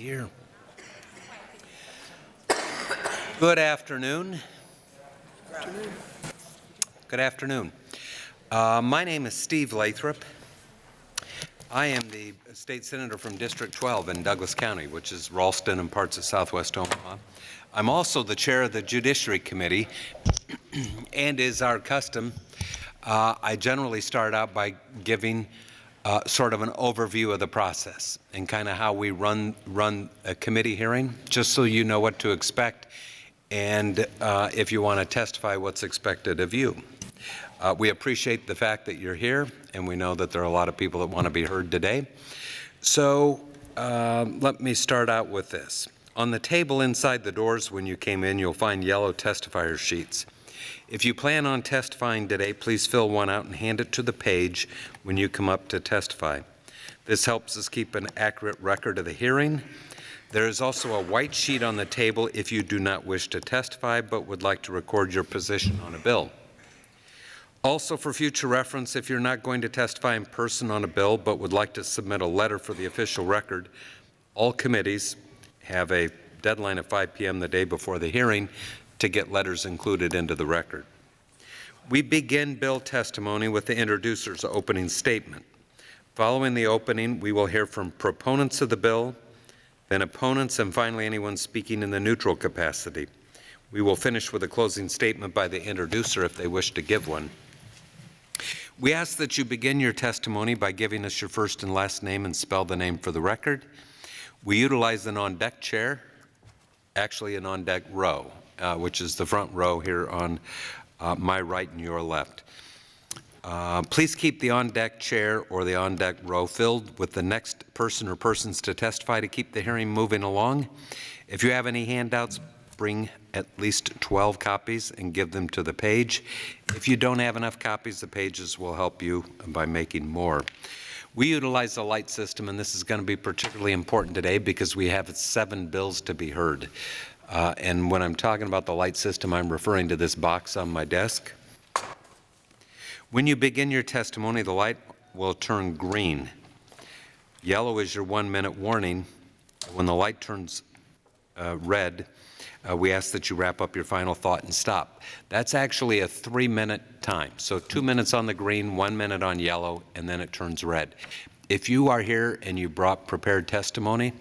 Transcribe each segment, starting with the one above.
here. Good afternoon. Good afternoon. My name is Steve Lathrop. I am the state senator from District 12 in Douglas County, which is Ralston and parts of southwest Omaha. I'm also the chair of the Judiciary Committee, and is our custom, I generally start out by giving sort of an overview of the process and kind of how we run a committee hearing, just so you know what to expect, and if you want to testify, what's expected of you. We appreciate the fact that you're here, and we know that there are a lot of people that want to be heard today. So let me start out with this. On the table inside the doors when you came in, you'll find yellow testifier sheets. If you plan on testifying today, please fill one out and hand it to the page when you come up to testify. This helps us keep an accurate record of the hearing. There is also a white sheet on the table if you do not wish to testify but would like to record your position on a bill. Also, for future reference, if you're not going to testify in person on a bill but would like to submit a letter for the official record, all committees have a deadline of 5 p.m. the day before the hearing to get letters included into the record. We begin bill testimony with the introducer's opening statement. Following the opening, we will hear from proponents of the bill, then opponents, and finally anyone speaking in the neutral capacity. We will finish with a closing statement by the introducer if they wish to give one. We ask that you begin your testimony by giving us your first and last name and spell the name for the record. We utilize an on-deck chair, actually an on-deck row, which is the front row here on my right and your left. Please keep the on-deck chair or the on-deck row filled with the next person or persons to testify to keep the hearing moving along. If you have any handouts, bring at least 12 copies and give them to the page. If you don't have enough copies, the pages will help you by making more. We utilize a light system, and this is going to be particularly important today because we have 7 bills to be heard. And when I'm talking about the light system, I'm referring to this box on my desk. When you begin your testimony, the light will turn green. Yellow is your 1-minute warning. When the light turns red, we ask that you wrap up your final thought and stop. That's actually a 3-minute time. So 2 minutes on the green, 1 minute on yellow, and then it turns red. If you are here and you brought prepared testimony,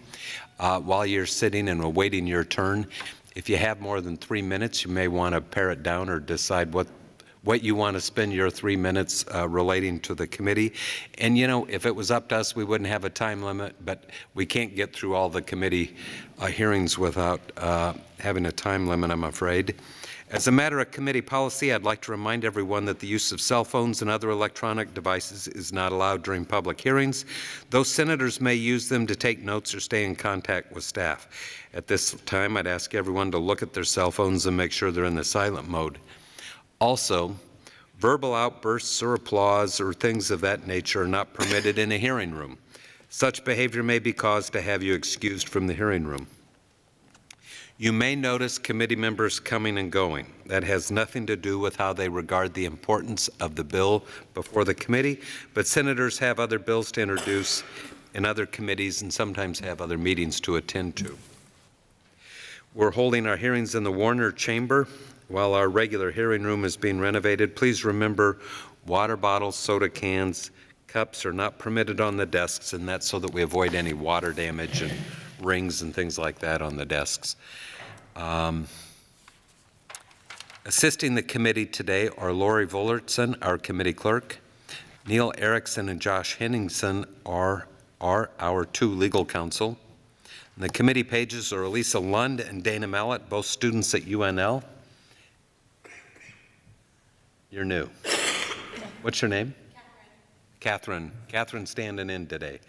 while you're sitting and awaiting your turn, if you have more than 3 minutes, you may want to pare it down or decide what you want to spend your 3 minutes relating to the committee. And you know, if it was up to us, we wouldn't have a time limit, but we can't get through all the committee hearings without having a time limit, I'm afraid. As a matter of committee policy, I'd like to remind everyone that the use of cell phones and other electronic devices is not allowed during public hearings, though senators may use them to take notes or stay in contact with staff. At this time, I'd ask everyone to look at their cell phones and make sure they're in the silent mode. Also, verbal outbursts or applause or things of that nature are not permitted in a hearing room. Such behavior may be cause to have you excused from the hearing room. You may notice committee members coming and going. That has nothing to do with how they regard the importance of the bill before the committee, but senators have other bills to introduce in other committees and sometimes have other meetings to attend to. We're holding our hearings in the Warner Chamber while our regular hearing room is being renovated. Please remember, water bottles, soda cans, cups are not permitted on the desks, and that's so that we avoid any water damage and rings and things like that on the desks. Assisting the committee today are Lori Vollertson, our committee clerk. Neil Erickson and Josh Henningsen are our 2 legal counsel. And the committee pages are Elisa Lund and Dana Mallett, both students at UNL. You're new. What's your name? Catherine. Catherine's standing in today.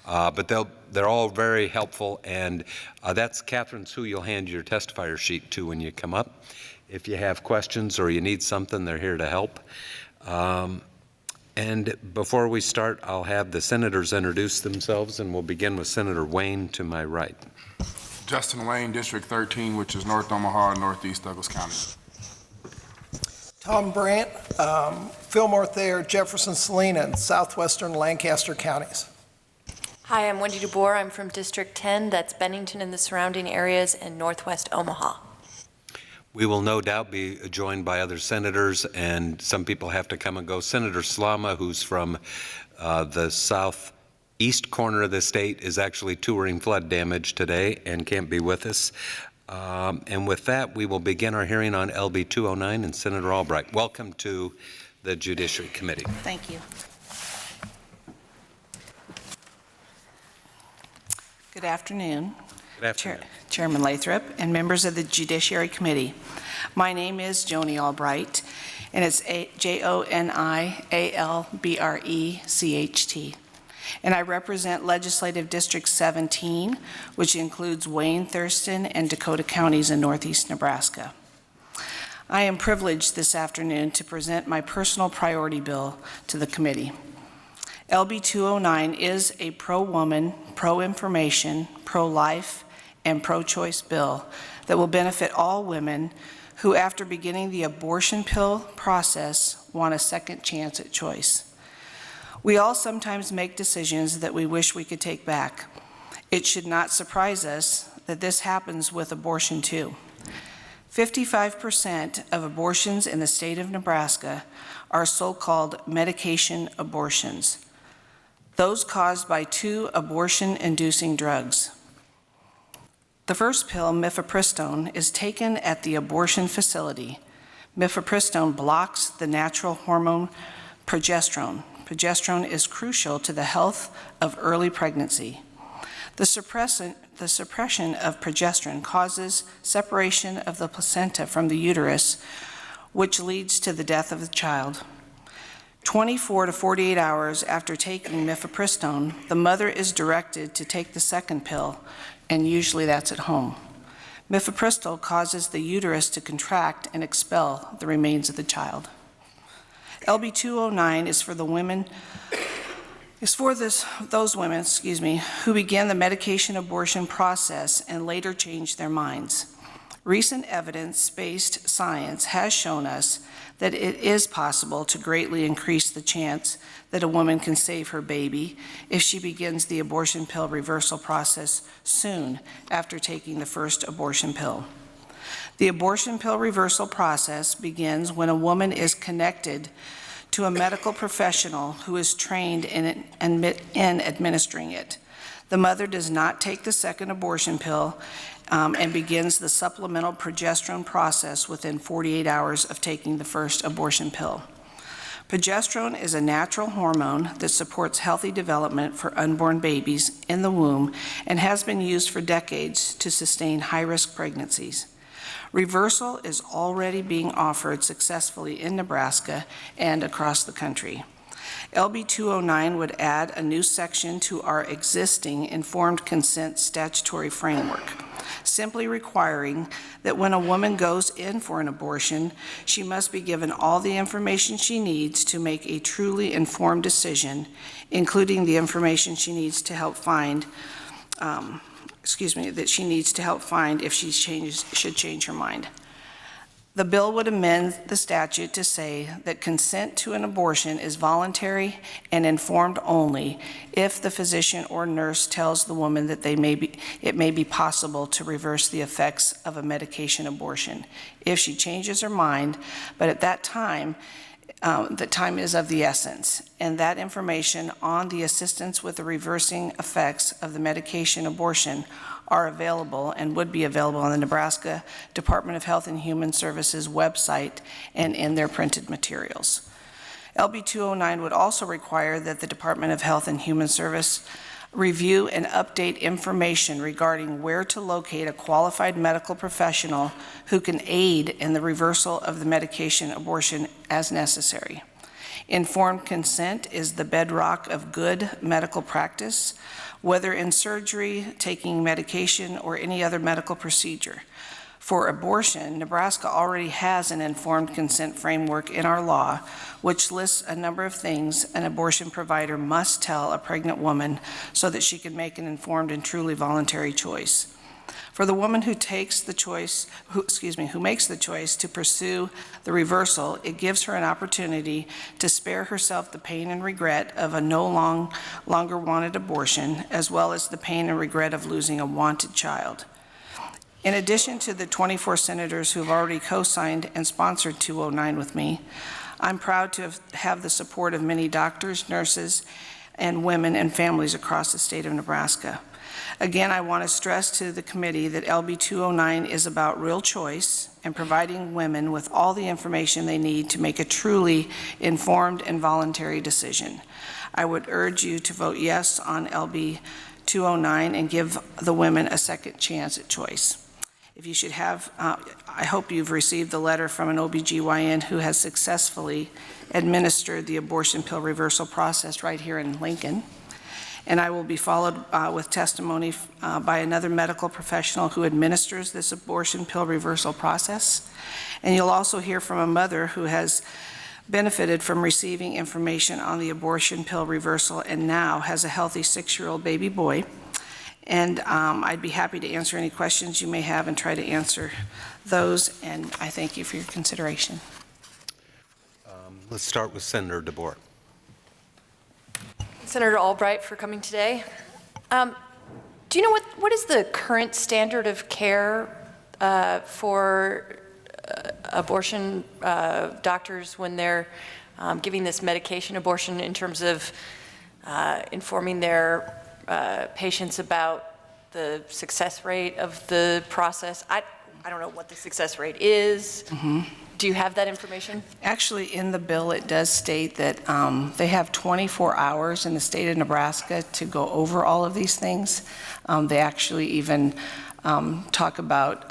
But they're all very helpful, and that's Catherine's who you'll hand your testifier sheet to when you come up. If you have questions or you need something, they're here to help. And before we start, I'll have the senators introduce themselves, and we'll begin with Senator Wayne to my right. Justin Wayne, District 13, which is North Omaha and Northeast Douglas County. Tom Brandt, Fillmore Thayer, Jefferson, Salina, and southwestern Lancaster counties. Hi, I'm Wendy DeBoer. I'm from District 10. That's Bennington and the surrounding areas and northwest Omaha. We will no doubt be joined by other senators, and some people have to come and go. Senator Slama, who's from the southeast corner of the state, is actually touring flood damage today and can't be with us. And with that, we will begin our hearing on LB 209 and Senator Albrecht. Welcome to the Judiciary Committee. Thank you. Good afternoon. Good afternoon. Chairman Lathrop and members of the Judiciary Committee. My name is Joni Albrecht, and it's Joni-Albrecht, and I represent Legislative District 17, which includes Wayne, Thurston, and Dakota counties in northeast Nebraska. I am privileged this afternoon to present my personal priority bill to the committee. LB 209 is a pro-woman, pro-information, pro-life, and pro-choice bill that will benefit all women who, after beginning the abortion pill process, want a second chance at choice. We all sometimes make decisions that we wish we could take back. It should not surprise us that this happens with abortion too. 55% of abortions in the state of Nebraska are so-called medication abortions, those caused by 2 abortion-inducing drugs. The first pill, mifepristone, is taken at the abortion facility. Mifepristone blocks the natural hormone progesterone. Progesterone is crucial to the health of early pregnancy. The suppression of progesterone causes separation of the placenta from the uterus, which leads to the death of the child. 24 to 48 hours after taking mifepristone, the mother is directed to take the second pill, and usually that's at home. Mifepristone causes the uterus to contract and expel the remains of the child. LB 209 is for those women, who began the medication abortion process and later changed their minds. Recent evidence-based science has shown us that it is possible to greatly increase the chance that a woman can save her baby if she begins the abortion pill reversal process soon after taking the first abortion pill. The abortion pill reversal process begins when a woman is connected to a medical professional who is trained in administering it. The mother does not take the second abortion pill and begins the supplemental progesterone process within 48 hours of taking the first abortion pill. Progesterone is a natural hormone that supports healthy development for unborn babies in the womb and has been used for decades to sustain high-risk pregnancies. Reversal is already being offered successfully in Nebraska and across the country. LB 209 would add a new section to our existing informed consent statutory framework, simply requiring that when a woman goes in for an abortion, she must be given all the information she needs to make a truly informed decision, including the information she needs to help find that she needs to help find if she should change her mind. The bill would amend the statute to say that consent to an abortion is voluntary and informed only if the physician or nurse tells the woman that it may be possible to reverse the effects of a medication abortion if she changes her mind, but at that time, the time is of the essence, and that information on the assistance with the reversing effects of the medication abortion are available and would be available on the Nebraska Department of Health and Human Services website and in their printed materials. LB 209 would also require that the Department of Health and Human Services review and update information regarding where to locate a qualified medical professional who can aid in the reversal of the medication abortion as necessary. Informed consent is the bedrock of good medical practice, whether in surgery, taking medication, or any other medical procedure. For abortion, Nebraska already has an informed consent framework in our law, which lists a number of things an abortion provider must tell a pregnant woman so that she can make an informed and truly voluntary choice. For the woman who takes the choice, who makes the choice to pursue the reversal, it gives her an opportunity to spare herself the pain and regret of a longer wanted abortion, as well as the pain and regret of losing a wanted child. In addition to the 24 senators who have already co-signed and sponsored 209 with me, I'm proud to have the support of many doctors, nurses, and women and families across the state of Nebraska. Again, I want to stress to the committee that LB 209 is about real choice and providing women with all the information they need to make a truly informed and voluntary decision. I would urge you to vote yes on LB 209 and give the women a second chance at choice. If you should have, I hope you've received the letter from an OBGYN who has successfully administered the abortion pill reversal process right here in Lincoln. And I will be followed with testimony by another medical professional who administers this abortion pill reversal process. And you'll also hear from a mother who has benefited from receiving information on the abortion pill reversal and now has a healthy 6-year-old baby boy. And I'd be happy to answer any questions you may have and try to answer those. And I thank you for your consideration. Let's start with Senator DeBoer. Senator Albrecht for coming today. Do you know what is the current standard of care for abortion doctors when they're giving this medication abortion in terms of informing their patients about the success rate of the process? I don't know what the success rate is. Mm-hmm. Do you have that information? Actually, in the bill, it does state that they have 24 hours in the state of Nebraska to go over all of these things. They actually even talk about,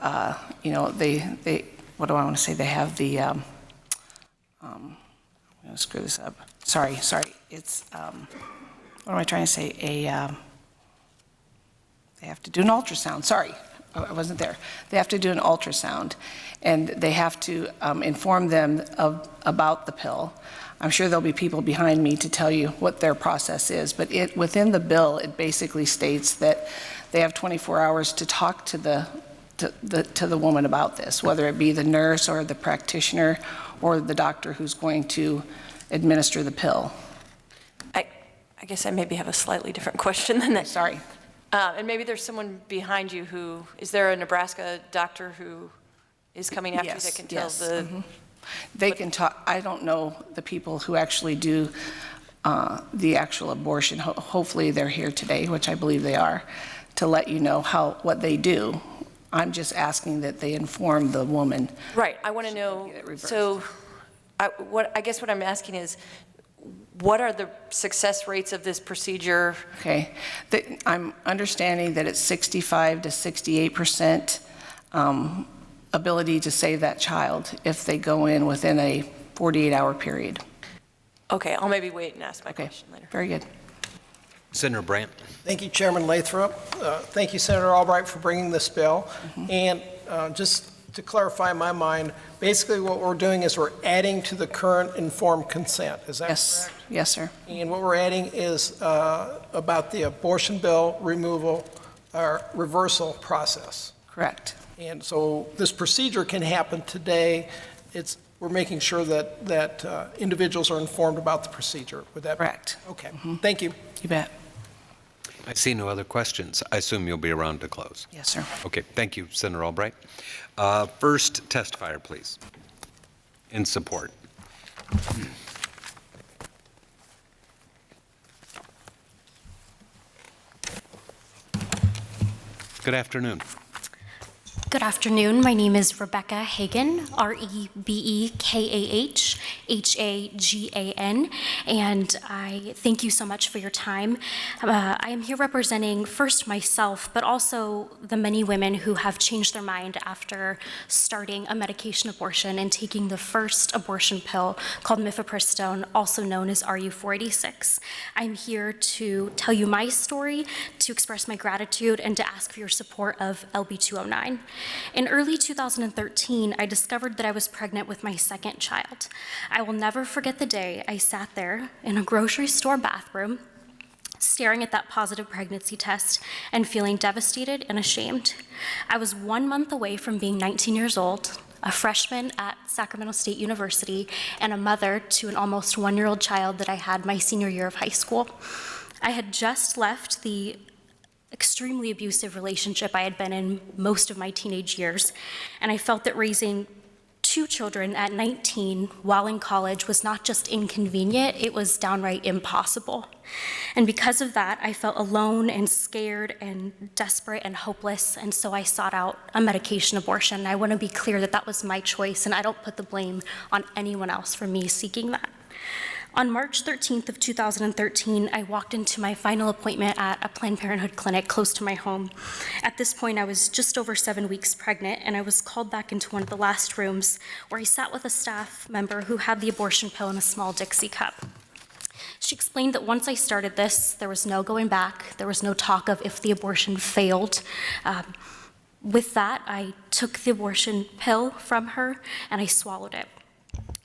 they what do I want to say? They have the, I'm going to screw this up. Sorry. It's, what am I trying to say? They have to do an ultrasound. Sorry, I wasn't there. They have to do an ultrasound, and they have to inform them about the pill. I'm sure there'll be people behind me to tell you what their process is, but within the bill, it basically states that they have 24 hours to talk to the woman about this, whether it be the nurse or the practitioner or the doctor who's going to administer the pill. I guess I maybe have a slightly different question than that. Sorry. And maybe there's someone behind you who, is there a Nebraska doctor who is coming after you that can tell the... Mm-hmm. They can talk. I don't know the people who actually do the actual abortion. Hopefully they're here today, which I believe they are, to let you know what they do. I'm just asking that they inform the woman. Right, I want to know, so I guess what I'm asking is, what are the success rates of this procedure? Okay, I'm understanding that it's 65 to 68% ability to save that child if they go in within a 48-hour period. Okay, I'll maybe wait and ask my question later. Very good. Senator Brandt. Thank you, Chairman Lathrop. Thank you, Senator Albrecht, for bringing this bill. Mm-hmm. And just to clarify in my mind, basically what we're doing is we're adding to the current informed consent. Is that correct? Yes, sir. And what we're adding is about the abortion bill removal or reversal process. Correct. And so this procedure can happen today. We're making sure that individuals are informed about the procedure. Would that correct? Okay. Mm-hmm. Thank you. You bet. I see no other questions. I assume you'll be around to close. Yes, sir. Okay, thank you, Senator Albright. First testifier, please, in support. Good afternoon. Good afternoon. My name is Rebecca Hagan, REBEKAHHAGAN, and I thank you so much for your time. I am here representing first myself, but also the many women who have changed their mind after starting a medication abortion and taking the first abortion pill called mifepristone, also known as RU486. I'm here to tell you my story, to express my gratitude, and to ask for your support of LB 209. In early 2013, I discovered that I was pregnant with my second child. I will never forget the day I sat there in a grocery store bathroom staring at that positive pregnancy test and feeling devastated and ashamed. I was 1 month away from being 19 years old, a freshman at Sacramento State University, and a mother to an almost 1-year-old child that I had my senior year of high school. I had just left the extremely abusive relationship I had been in most of my teenage years, and I felt that raising 2 children at 19 while in college was not just inconvenient, it was downright impossible. And because of that, I felt alone and scared and desperate and hopeless, and so I sought out a medication abortion. I want to be clear that that was my choice, and I don't put the blame on anyone else for me seeking that. On March 13th of 2013, I walked into my final appointment at a Planned Parenthood clinic close to my home. At this point, I was just over 7 weeks pregnant, and I was called back into one of the last rooms where I sat with a staff member who had the abortion pill in a small Dixie cup. She explained that once I started this, there was no going back. There was no talk of if the abortion failed. With that, I took the abortion pill from her, and I swallowed it.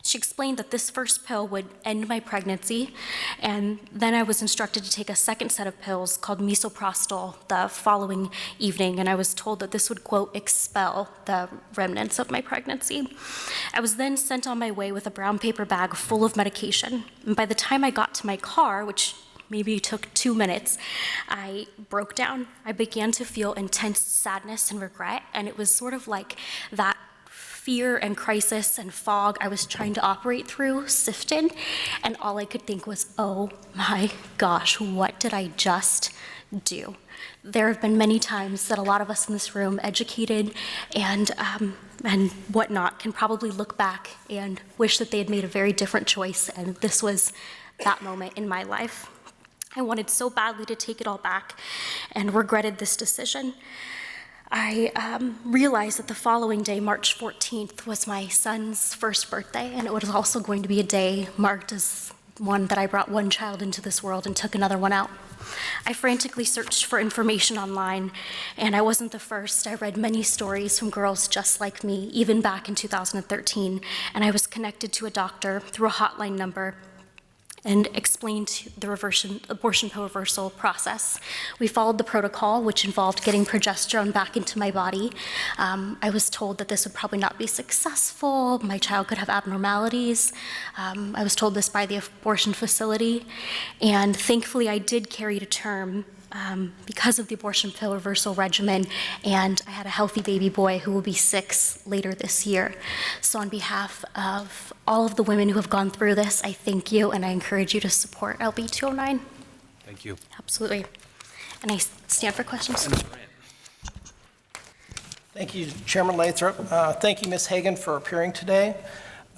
She explained that this first pill would end my pregnancy, and then I was instructed to take a second set of pills called misoprostol the following evening, and I was told that this would, quote, expel the remnants of my pregnancy. I was then sent on my way with a brown paper bag full of medication, and by the time I got to my car, which maybe took 2 minutes, I broke down. I began to feel intense sadness and regret, and it was sort of like that fear and crisis and fog I was trying to operate through sifted, and all I could think was, oh my gosh, what did I just do? There have been many times that a lot of us in this room, educated and whatnot, can probably look back and wish that they had made a very different choice, and this was that moment in my life. I wanted so badly to take it all back and regretted this decision. I realized that the following day, March 14th, was my son's first birthday, and it was also going to be a day marked as one that I brought one child into this world and took another one out. I frantically searched for information online, and I wasn't the first. I read many stories from girls just like me, even back in 2013, and I was connected to a doctor through a hotline number and explained the abortion pill reversal process. We followed the protocol, which involved getting progesterone back into my body. I was told that this would probably not be successful. My child could have abnormalities. I was told this by the abortion facility. And thankfully, I did carry to term because of the abortion pill reversal regimen, and I had a healthy baby boy who will be 6 later this year. So on behalf of all of the women who have gone through this, I thank you, and I encourage you to support LB 209. Thank you. Absolutely. And I stand for questions. Thank you, Chairman Lathrop. Thank you, Ms. Hagan, for appearing today.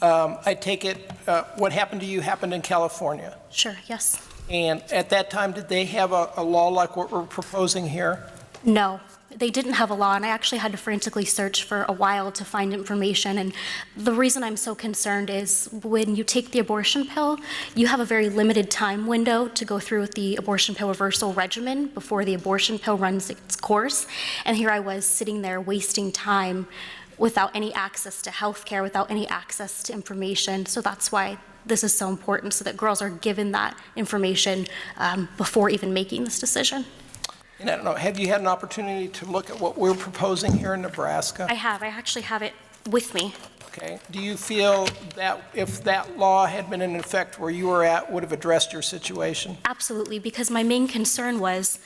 I take it what happened to you happened in California. Sure, yes. And at that time, did they have a law like what we're proposing here? No, they didn't have a law, and I actually had to frantically search for a while to find information. And the reason I'm so concerned is when you take the abortion pill, you have a very limited time window to go through with the abortion pill reversal regimen before the abortion pill runs its course. And here I was sitting there wasting time without any access to health care, without any access to information. So that's why this is so important, so that girls are given that information before even making this decision. And I don't know, have you had an opportunity to look at what we're proposing here in Nebraska? I have. I actually have it with me. Okay. Do you feel that if that law had been in effect where you were at, would have addressed your situation? Absolutely, because my main concern was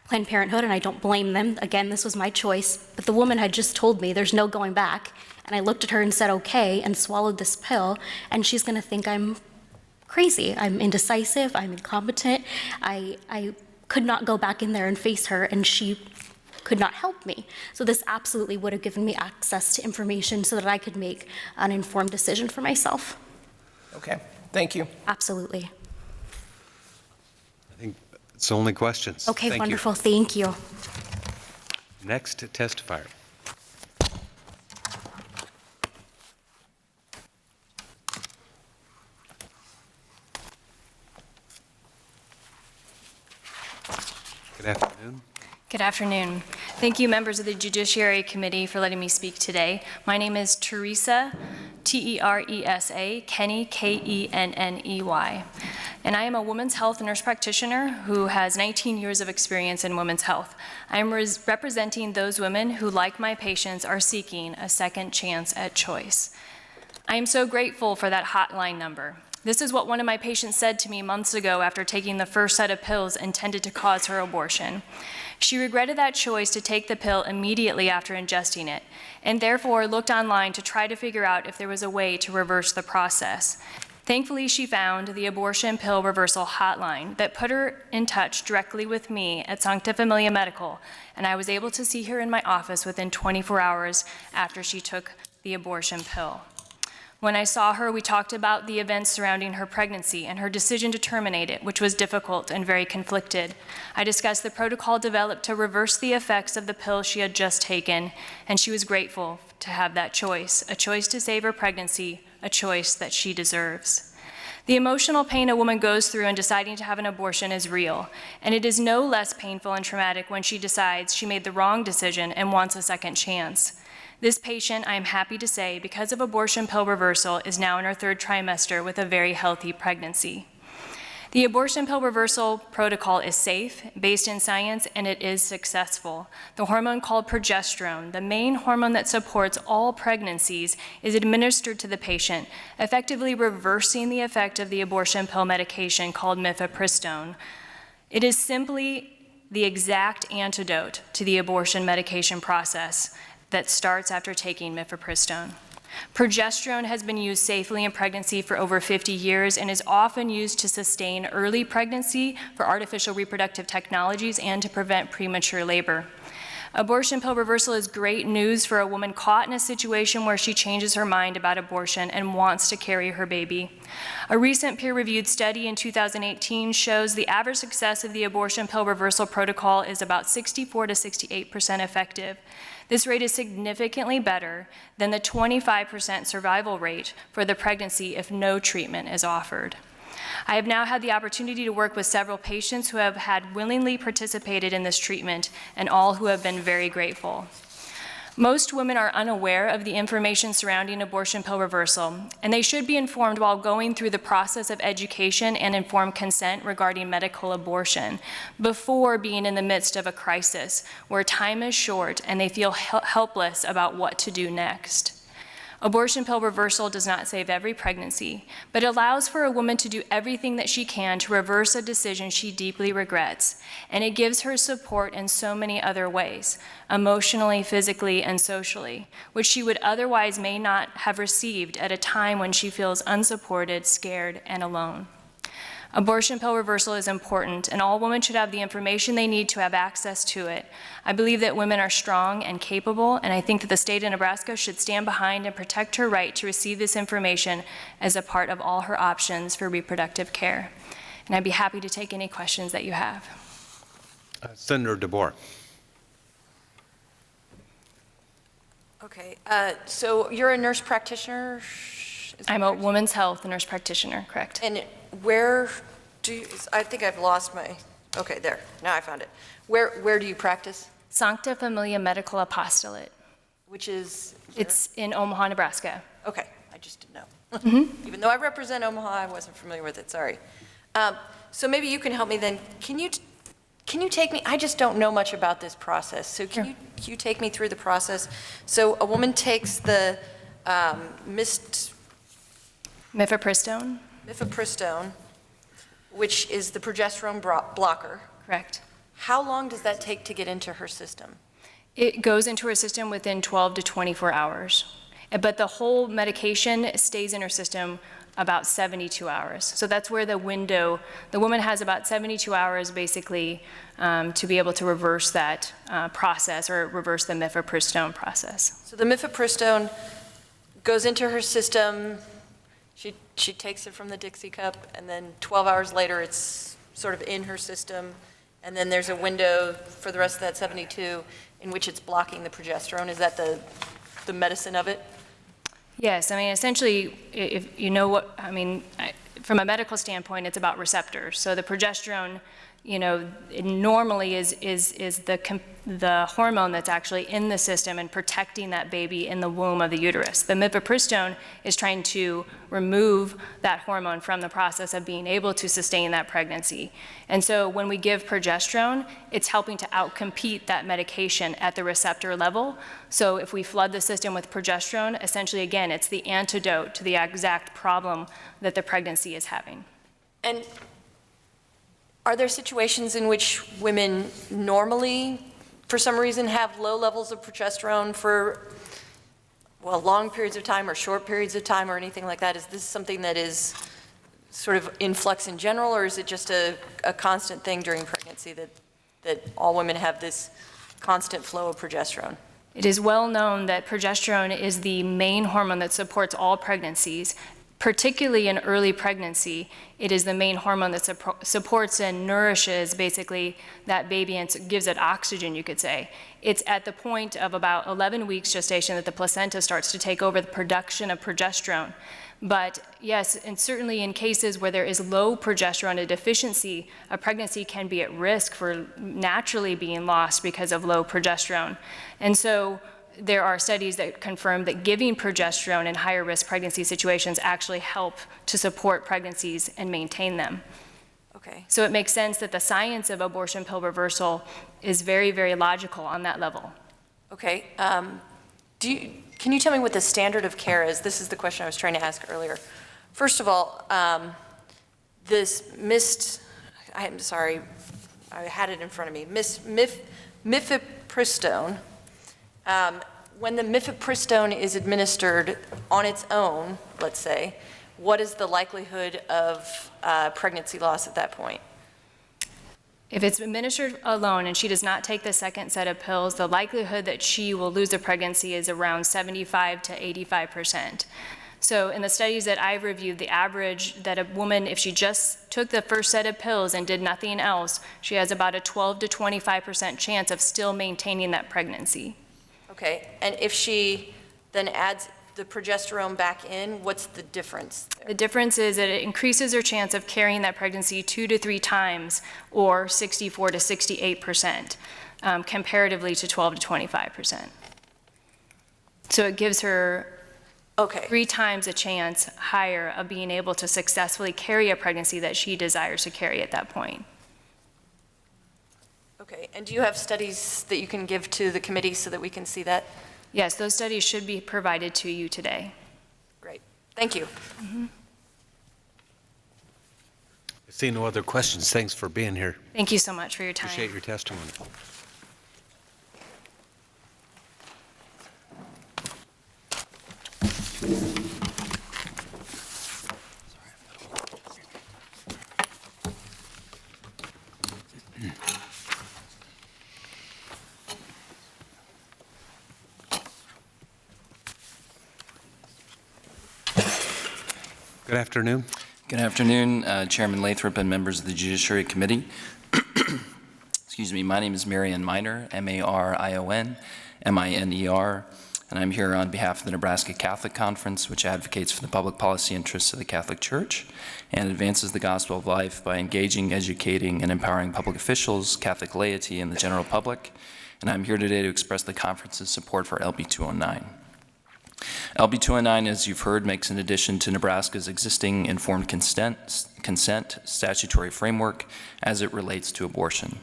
Planned Parenthood, and I don't blame them. Again, this was my choice, but the woman had just told me there's no going back, and I looked at her and said, okay, and swallowed this pill, and she's gonna think I'm crazy. I'm indecisive, I'm incompetent. I could not go back in there and face her, and she could not help me. So this absolutely would have given me access to information so that I could make an informed decision for myself. Okay, thank you. Absolutely. I think it's only questions. Okay, Thank wonderful, thank you. You. Next testifier. Good afternoon. Good afternoon. Thank you, members of the Judiciary Committee, for letting me speak today. My name is Teresa, Teresa, Kenney, Kenney. and I am a women's health nurse practitioner who has 19 years of experience in women's health. I am representing those women who, like my patients, are seeking a second chance at choice. I am so grateful for that hotline number. This is what one of my patients said to me months ago after taking the first set of pills intended to cause her abortion. She regretted that choice to take the pill immediately after ingesting it, and therefore looked online to try to figure out if there was a way to reverse the process. Thankfully, she found the abortion pill reversal hotline that put her in touch directly with me at Sancta Familia Medical, and I was able to see her in my office within 24 hours after she took the abortion pill. When I saw her, we talked about the events surrounding her pregnancy and her decision to terminate it, which was difficult and very conflicted. I discussed the protocol developed to reverse the effects of the pill she had just taken, and she was grateful to have that choice, a choice to save her pregnancy, a choice that she deserves. The emotional pain a woman goes through in deciding to have an abortion is real, and it is no less painful and traumatic when she decides she made the wrong decision and wants a second chance. This patient, I am happy to say, because of abortion pill reversal, is now in her 3rd trimester with a very healthy pregnancy. The abortion pill reversal protocol is safe, based in science, and it is successful. The hormone called progesterone, the main hormone that supports all pregnancies, is administered to the patient, effectively reversing the effect of the abortion pill medication called mifepristone. It is simply the exact antidote to the abortion medication process that starts after taking mifepristone. Progesterone has been used safely in pregnancy for over 50 years and is often used to sustain early pregnancy for artificial reproductive technologies and to prevent premature labor. Abortion pill reversal is great news for a woman caught in a situation where she changes her mind about abortion and wants to carry her baby. A recent peer-reviewed study in 2018 shows the average success of the abortion pill reversal protocol is about 64 to 68% effective. This rate is significantly better than the 25% survival rate for the pregnancy if no treatment is offered. I have now had the opportunity to work with several patients who have had willingly participated in this treatment and all who have been very grateful. Most women are unaware of the information surrounding abortion pill reversal, and they should be informed while going through the process of education and informed consent regarding medical abortion before being in the midst of a crisis where time is short and they feel helpless about what to do next. Abortion pill reversal does not save every pregnancy, but allows for a woman to do everything that she can to reverse a decision she deeply regrets, and it gives her support in so many other ways, emotionally, physically, and socially, which she would otherwise may not have received at a time when she feels unsupported, scared, and alone. Abortion pill reversal is important, and all women should have the information they need to have access to it. I believe that women are strong and capable, and I think that the state of Nebraska should stand behind and protect her right to receive this information as a part of all her options for reproductive care. And I'd be happy to take any questions that you have. Senator DeBoer. Okay, so you're a nurse practitioner? I'm a women's health nurse practitioner, correct? And where do you, I think I've lost my, okay, there, now I found it. Where do you practice? Sancta Familia Medical Apostolate. Which is? It's in Omaha, Nebraska. Okay, I just didn't know. Even though I represent Omaha, I wasn't familiar with it, sorry. So maybe you can help me then. Can you take me, I just don't know much about this process, so can you take me through the process? So a woman takes the mifepristone, which is the progesterone blocker. Correct. How long does that take to get into her system? It goes into her system within 12 to 24 hours, but the whole medication stays in her system about 72 hours. So that's where the window, the woman has about 72 hours basically to be able to reverse that process or reverse the mifepristone process. So the mifepristone goes into her system, she takes it from the Dixie cup, and then 12 hours later it's sort of in her system, and then there's a window for the rest of that 72 in which it's blocking the progesterone. Is that the medicine of it? Yes, I mean, essentially, if you know what, I mean, from a medical standpoint, it's about receptors. So the progesterone it normally is the hormone that's actually in the system and protecting that baby in the womb of the uterus. The mifepristone is trying to remove that hormone from the process of being able to sustain that pregnancy. And so when we give progesterone, it's helping to outcompete that medication at the receptor level. So if we flood the system with progesterone, essentially, again, it's the antidote to the exact problem that the pregnancy is having. And are there situations in which women normally, for some reason, have low levels of progesterone for, well, long periods of time or short periods of time or anything like that? Is this something that is sort of in flux in general, or is it just a constant thing during pregnancy that all women have this constant flow of progesterone? It is well known that progesterone is the main hormone that supports all pregnancies. Particularly in early pregnancy, it is the main hormone that supports and nourishes basically that baby and gives it oxygen, you could say. It's at the point of about 11 weeks gestation that the placenta starts to take over the production of progesterone. But yes, and certainly in cases where there is low progesterone, a deficiency, a pregnancy can be at risk for naturally being lost because of low progesterone. And so there are studies that confirm that giving progesterone in higher risk pregnancy situations actually help to support pregnancies and maintain them. Okay. So it makes sense that the science of abortion pill reversal is very, very logical on that level. Okay. Can you tell me what the standard of care is? This is the question I was trying to ask earlier. First of all, this I'm sorry, I had it in front of me, mifepristone. When the mifepristone is administered on its own, let's say, what is the likelihood of pregnancy loss at that point? If it's administered alone and she does not take the second set of pills, the likelihood that she will lose a pregnancy is around 75 to 85%. So in the studies that I've reviewed, the average that a woman, if she just took the first set of pills and did nothing else, she has about a 12 to 25% chance of still maintaining that pregnancy. Okay, and if she then adds the progesterone back in, what's the difference there? The difference is that it increases her chance of carrying that pregnancy 2 to 3 times, or 64 to 68%, comparatively to 12 to 25%. So it gives her 3 times a chance higher of being able to successfully carry a pregnancy that she desires to carry at that point. Okay, and do you have studies that you can give to the committee so that we can see that? Yes, those studies should be provided to you today. Great, thank you. Mm-hmm. I see no other questions. Thanks for being here. Thank you so much for your time. Appreciate your testimony. Good afternoon. Good afternoon, Chairman Lathrop and members of the Judiciary Committee. Excuse me, my name is Marion Miner, M-A-R-I-O-N, M-I-N-E-R, and I'm here on behalf of the Nebraska Catholic Conference, which advocates for the public policy interests of the Catholic Church and advances the gospel of life by engaging, educating, and empowering public officials, Catholic laity, and the general public. And I'm here today to express the conference's support for LB 209. LB 209, as you've heard, makes an addition to Nebraska's existing informed consent statutory framework as it relates to abortion.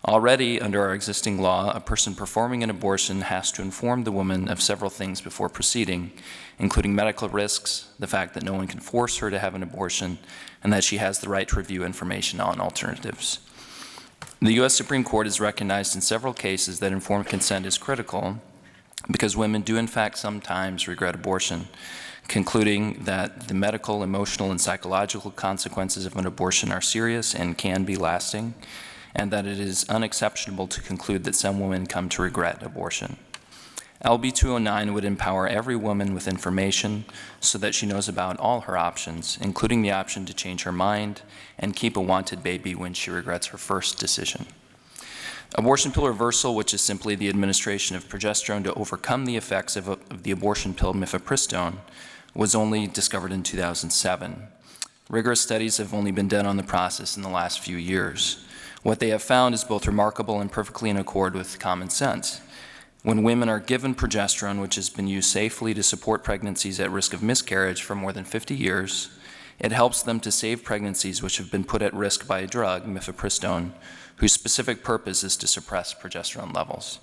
Already, under our existing law, a person performing an abortion has to inform the woman of several things before proceeding, including medical risks, the fact that no one can force her to have an abortion, and that she has the right to review information on alternatives. The U.S. Supreme Court has recognized in several cases that informed consent is critical because women do in fact sometimes regret abortion, concluding that the medical, emotional, and psychological consequences of an abortion are serious and can be lasting, and that it is unexceptionable to conclude that some women come to regret abortion. LB 209 would empower every woman with information so that she knows about all her options, including the option to change her mind and keep a wanted baby when she regrets her first decision. Abortion pill reversal, which is simply the administration of progesterone to overcome the effects of the abortion pill mifepristone, was only discovered in 2007. Rigorous studies have only been done on the process in the last few years. What they have found is both remarkable and perfectly in accord with common sense. When women are given progesterone, which has been used safely to support pregnancies at risk of miscarriage for more than 50 years, it helps them to save pregnancies which have been put at risk by a drug, mifepristone, whose specific purpose is to suppress progesterone levels.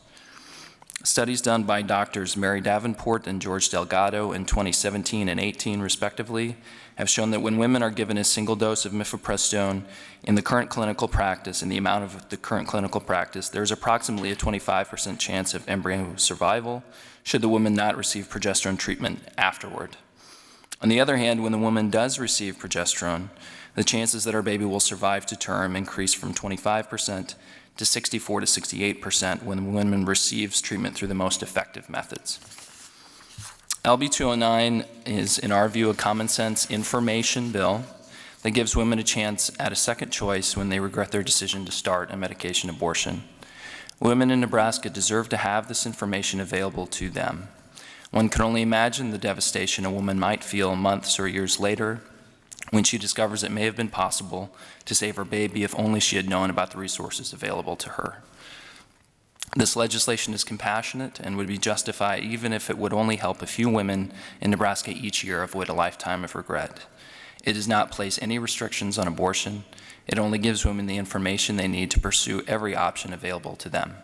Studies done by doctors Mary Davenport and George Delgado in 2017 and 18, respectively, have shown that when women are given a single dose of mifepristone in the current clinical practice, in the amount of the current clinical practice, there's approximately a 25% chance of embryo survival should the woman not receive progesterone treatment afterward. On the other hand, when the woman does receive progesterone, the chances that her baby will survive to term increase from 25% to 64 to 68% when the woman receives treatment through the most effective methods. LB 209 is, in our view, a common sense information bill that gives women a chance at a second choice when they regret their decision to start a medication abortion. Women in Nebraska deserve to have this information available to them. One can only imagine the devastation a woman might feel months or years later when she discovers it may have been possible to save her baby if only she had known about the resources available to her. This legislation is compassionate and would be justified even if it would only help a few women in Nebraska each year avoid a lifetime of regret. It does not place any restrictions on abortion. It only gives women the information they need to pursue every option available to them.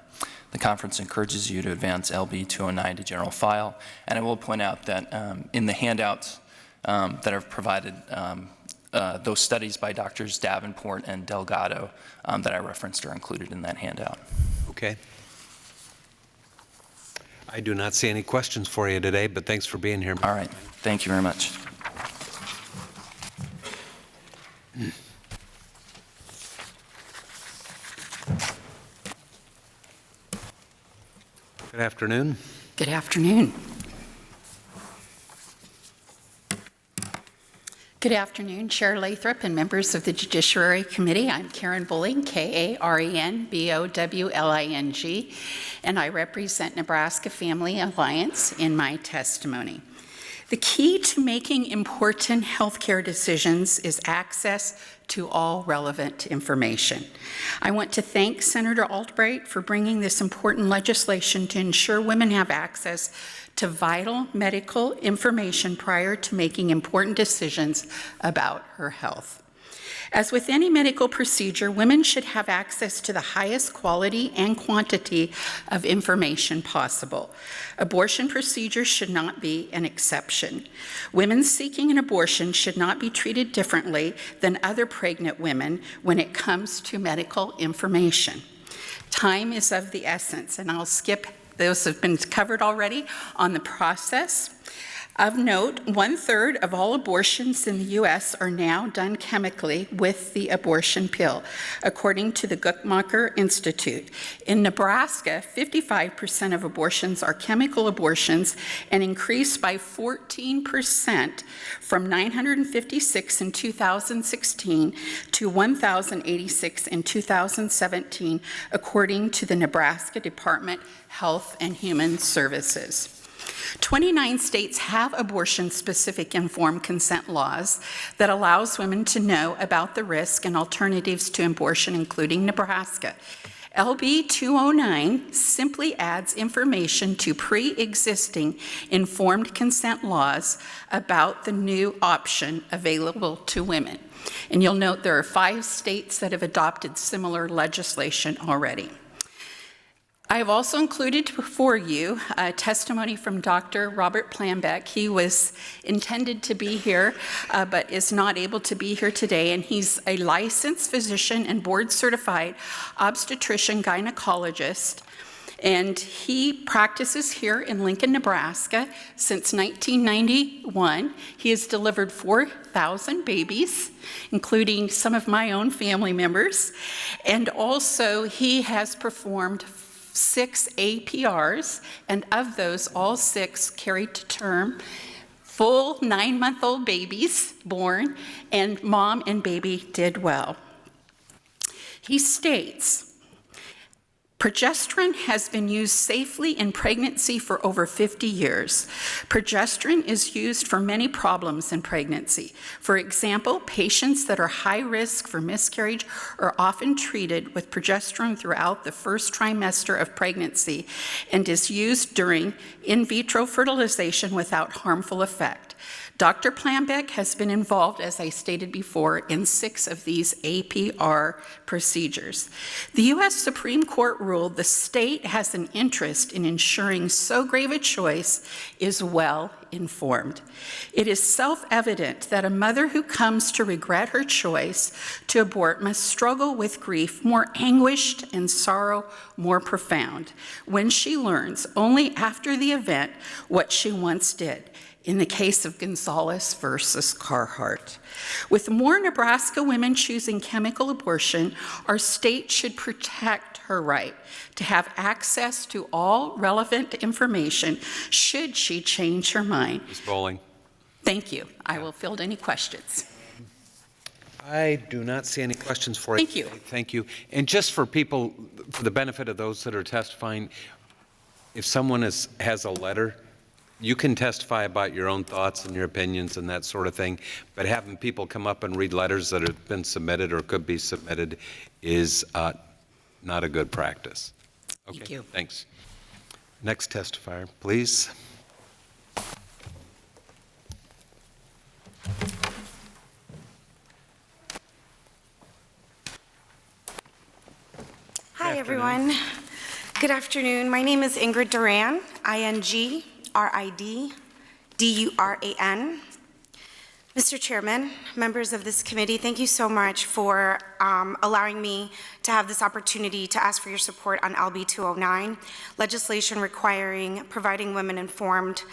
The conference encourages you to advance LB 209 to general file, and I will point out that in the handouts that I've provided, those studies by Drs. Davenport and Delgado that I referenced are included in that handout. Okay. I do not see any questions for you today, but thanks for being here. All right. Thank you very much. Good afternoon. Good afternoon. Good afternoon, Chair Lathrop and members of the Judiciary Committee. I'm Karen Bowling, K-A-R-E-N-B-O-W-L-I-N-G, and I represent Nebraska Family Alliance in my testimony. The key to making important healthcare decisions is access to all relevant information. I want to thank Senator Albrecht for bringing this important legislation to ensure women have access to vital medical information prior to making important decisions about her health. As with any medical procedure, women should have access to the highest quality and quantity of information possible. Abortion procedures should not be an exception. Women seeking an abortion should not be treated differently than other pregnant women when it comes to medical information. Time is of the essence, and I'll skip those have been covered already on the process. Of note, 1/3 of all abortions in the U.S. are now done chemically with the abortion pill, according to the Guttmacher Institute. In Nebraska, 55% of abortions are chemical abortions and increased by 14% from 956 in 2016 to 1,086 in 2017, according to the Nebraska Department of Health and Human Services. 29 states have abortion-specific informed consent laws that allows women to know about the risk and alternatives to abortion, including Nebraska. LB 209 simply adds information to pre-existing informed consent laws about the new option available to women. And you'll note there are 5 states that have adopted similar legislation already. I have also included for you a testimony from Dr. Robert Planbeck. He was intended to be here, but is not able to be here today, and he's a licensed physician and board-certified obstetrician gynecologist, and he practices here in Lincoln, Nebraska since 1991. He has delivered 4,000 babies, including some of my own family members, and also he has performed 6 APRs, and of those, all 6 carried to term, full 9-month-old babies born, and mom and baby did well. He states, Progesterone has been used safely in pregnancy for over 50 years. Progesterone is used for many problems in pregnancy. For example, patients that are high risk for miscarriage are often treated with progesterone throughout the first trimester of pregnancy and is used during in vitro fertilization without harmful effect. Dr. Planbeck has been involved, as I stated before, in 6 of these APR procedures. The U.S. Supreme Court ruled the state has an interest in ensuring so grave a choice is well informed. It is self-evident that a mother who comes to regret her choice to abort must struggle with grief more anguished and sorrow more profound when she learns only after the event what she once did. In the case of Gonzalez versus Carhart. With more Nebraska women choosing chemical abortion, our state should protect her right to have access to all relevant information should she change her mind. Ms. Bowling. Thank you. I will field any questions. I do not see any questions for you. Thank you. Thank you. And just for people, for the benefit of those that are testifying, if someone has a letter, you can testify about your own thoughts and your opinions and that sort of thing, but having people come up and read letters that have been submitted or could be submitted is not a good practice. Okay, Thank you. Thanks. Next testifier, please. Hi, everyone. Good afternoon. My name is Ingrid Duran, INGRID-DURAN. Mr. Chairman, members of this committee, thank you so much for allowing me to have this opportunity to ask for your support on LB 209, legislation requiring providing women informed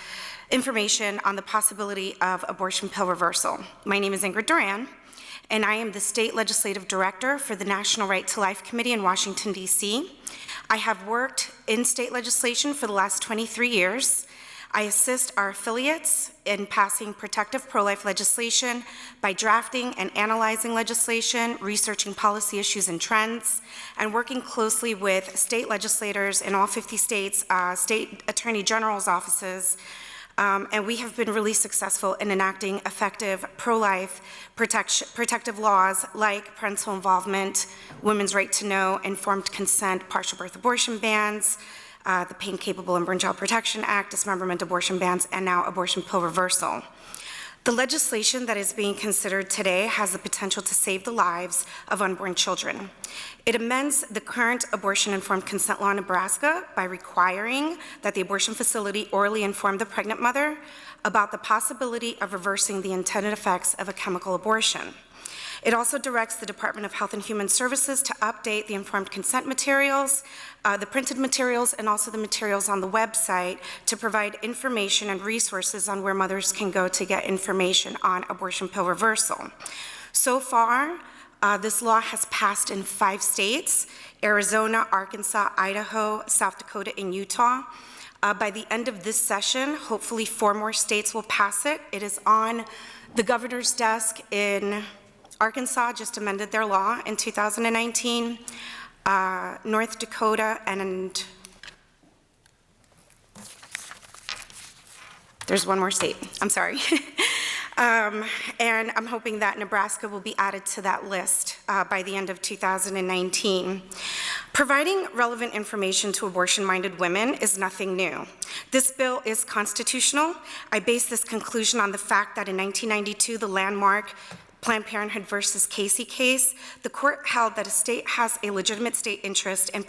information on the possibility of abortion pill reversal. My name is Ingrid Duran, and I am the State Legislative Director for the National Right to Life Committee in Washington, D.C. I have worked in state legislation for the last 23 years. I assist our affiliates in passing protective pro-life legislation by drafting and analyzing legislation, researching policy issues and trends, and working closely with state legislators in all 50 states, state attorney general's offices, and we have been really successful in enacting effective pro-life protective laws like parental involvement, women's right to know, informed consent, partial birth abortion bans, the Pain Capable and Burn Child Protection Act, dismemberment abortion bans, and now abortion pill reversal. The legislation that is being considered today has the potential to save the lives of unborn children. It amends the current abortion-informed consent law in Nebraska by requiring that the abortion facility orally inform the pregnant mother about the possibility of reversing the intended effects of a chemical abortion. It also directs the Department of Health and Human Services to update the informed consent materials, the printed materials, and also the materials on the website to provide information and resources on where mothers can go to get information on abortion pill reversal. So far, this law has passed in 5 states: Arizona, Arkansas, Idaho, South Dakota, and Utah. By the end of this session, hopefully 4 more states will pass it. It is on the governor's desk in Arkansas, just amended their law in 2019. North Dakota, and there's one more state, I'm sorry. And I'm hoping that Nebraska will be added to that list by the end of 2019. Providing relevant information to abortion-minded women is nothing new. This bill is constitutional. I base this conclusion on the fact that in 1992, the landmark Planned Parenthood versus Casey case, the court held that a state has a legitimate state interest in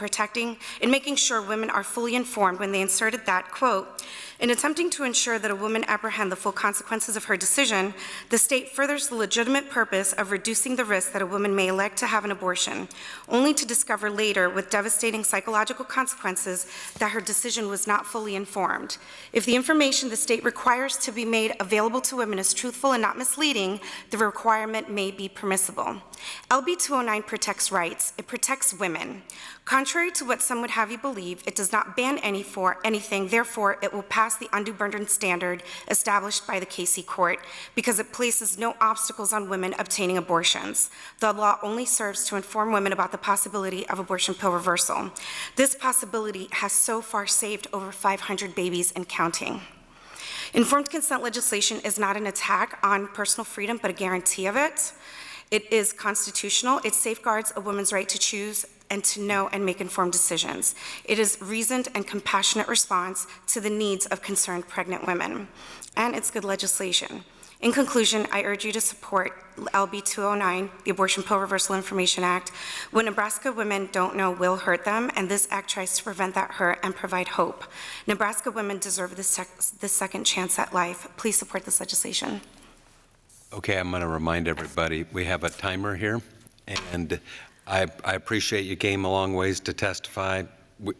making sure women are fully informed when they inserted that, quote, in attempting to ensure that a woman apprehend the full consequences of her decision, the state furthers the legitimate purpose of reducing the risk that a woman may elect to have an abortion, only to discover later with devastating psychological consequences that her decision was not fully informed. If the information the state requires to be made available to women is truthful and not misleading, the requirement may be permissible. LB 209 protects rights. It protects women. Contrary to what some would have you believe, it does not ban anything. Therefore, it will pass the undue burden standard established by the KC Court because it places no obstacles on women obtaining abortions. The law only serves to inform women about the possibility of abortion pill reversal. This possibility has so far saved over 500 babies and counting. Informed consent legislation is not an attack on personal freedom, but a guarantee of it. It is constitutional. It safeguards a woman's right to choose and to know and make informed decisions. It is reasoned and compassionate response to the needs of concerned pregnant women. And it's good legislation. In conclusion, I urge you to support LB 209, the Abortion Pill Reversal Information Act. What Nebraska women don't know will hurt them, and this act tries to prevent that hurt and provide hope. Nebraska women deserve this second chance at life. Please support this legislation. Okay, I'm going to remind everybody, we have a timer here, and I appreciate you came a long ways to testify, but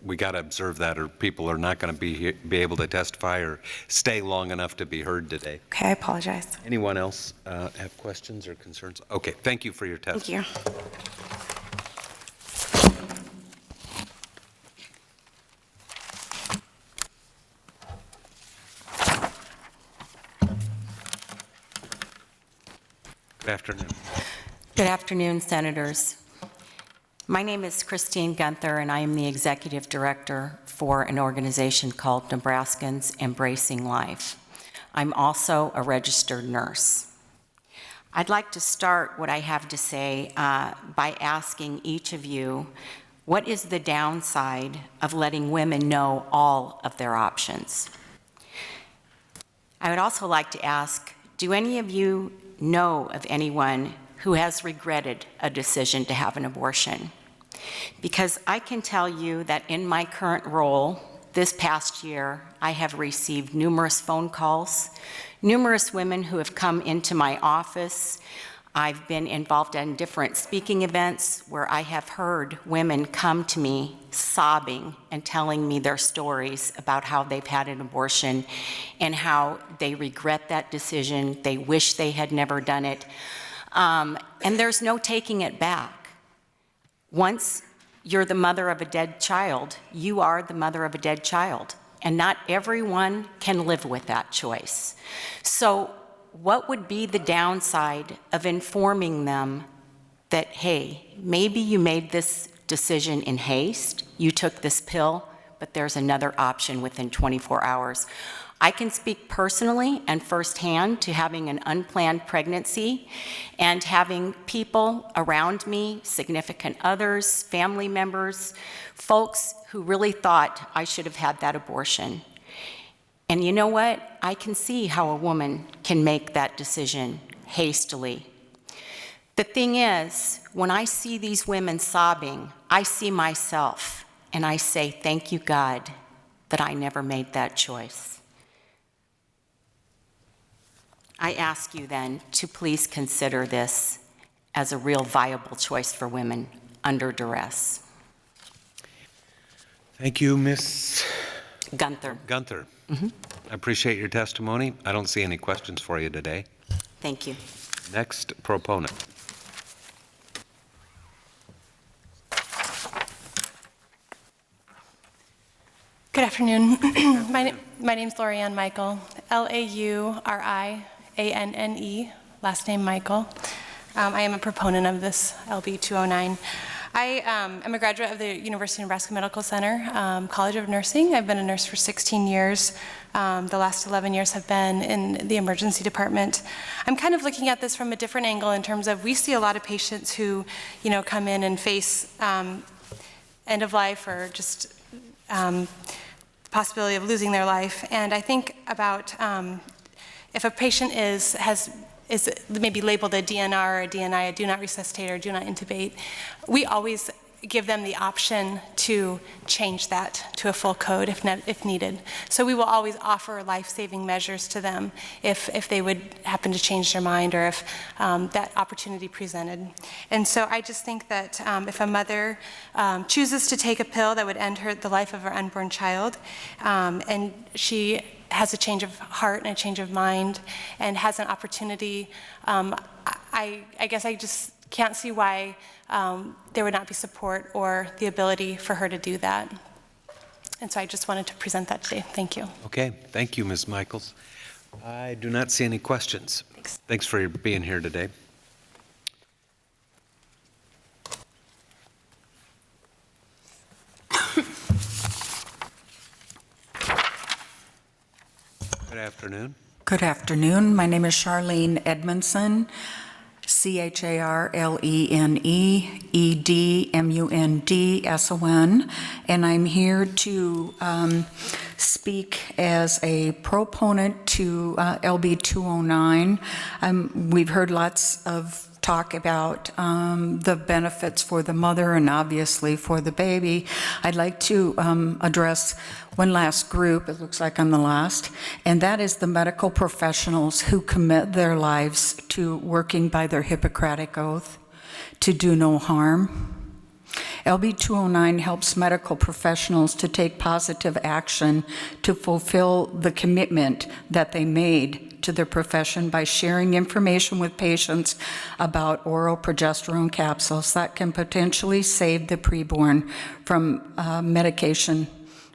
we got to observe that, or people are not going to be able to testify or stay long enough to be heard today. Okay, I apologize. Anyone else have questions or concerns? Okay, thank you for your testimony. Thank you. Good afternoon. Good afternoon, Senators. My name is Christine Gunther, and I am the Executive Director for an organization called Nebraskans Embracing Life. I'm also a registered nurse. I'd like to start what I have to say by asking each of you, what is the downside of letting women know all of their options? I would also like to ask, do any of you know of anyone who has regretted a decision to have an abortion? Because I can tell you that in my current role, this past year, I have received numerous phone calls, numerous women who have come into my office. I've been involved in different speaking events where I have heard women come to me sobbing and telling me their stories about how they've had an abortion and how they regret that decision, they wish they had never done it, and there's no taking it back. Once you're the mother of a dead child, you are the mother of a dead child, and not everyone can live with that choice. So what would be the downside of informing them that, hey, maybe you made this decision in haste, you took this pill, but there's another option within 24 hours. I can speak personally and firsthand to having an unplanned pregnancy and having people around me, significant others, family members, folks who really thought I should have had that abortion. And you know what? I can see how a woman can make that decision hastily. The thing is, when I see these women sobbing, I see myself, and I say, thank you, God, that I never made that choice. I ask you then to please consider this as a real viable choice for women under duress. Thank you, Ms. Gunther. Gunther. I appreciate your testimony. I don't see any questions for you today. Thank you. Next proponent. Good afternoon. My name's Lorianne Michael, Laurianne, last name Michael. I am a proponent of this LB 209. I am a graduate of the University of Nebraska Medical Center, College of Nursing. I've been a nurse for 16 years. The last 11 years have been in the emergency department. I'm kind of looking at this from a different angle in terms of we see a lot of patients who, come in and face end of life or just possibility of losing their life. And I think about if a patient is maybe labeled a DNR or a DNI, a do not resuscitate or do not intubate, we always give them the option to change that to a full code if needed. So we will always offer life-saving measures to them if they would happen to change their mind or if that opportunity presented. And so I just think that if a mother chooses to take a pill that would end the life of her unborn child, and she has a change of heart and a change of mind and has an opportunity, I guess I just can't see why there would not be support or the ability for her to do that. And so I just wanted to present that today. Thank you. Okay, thank you, Ms. Michaels. I do not see any questions. Thanks for being here today. Good afternoon. Good afternoon. My name is Charlene Edmondson, CharleneEdmundson, and I'm here to speak as a proponent to LB 209. We've heard lots of talk about the benefits for the mother and obviously for the baby. I'd like to address one last group, it looks like I'm the last, and that is the medical professionals who commit their lives to working by their Hippocratic oath to do no harm. LB 209 helps medical professionals to take positive action to fulfill the commitment that they made to their profession by sharing information with patients about oral progesterone capsules that can potentially save the preborn from medication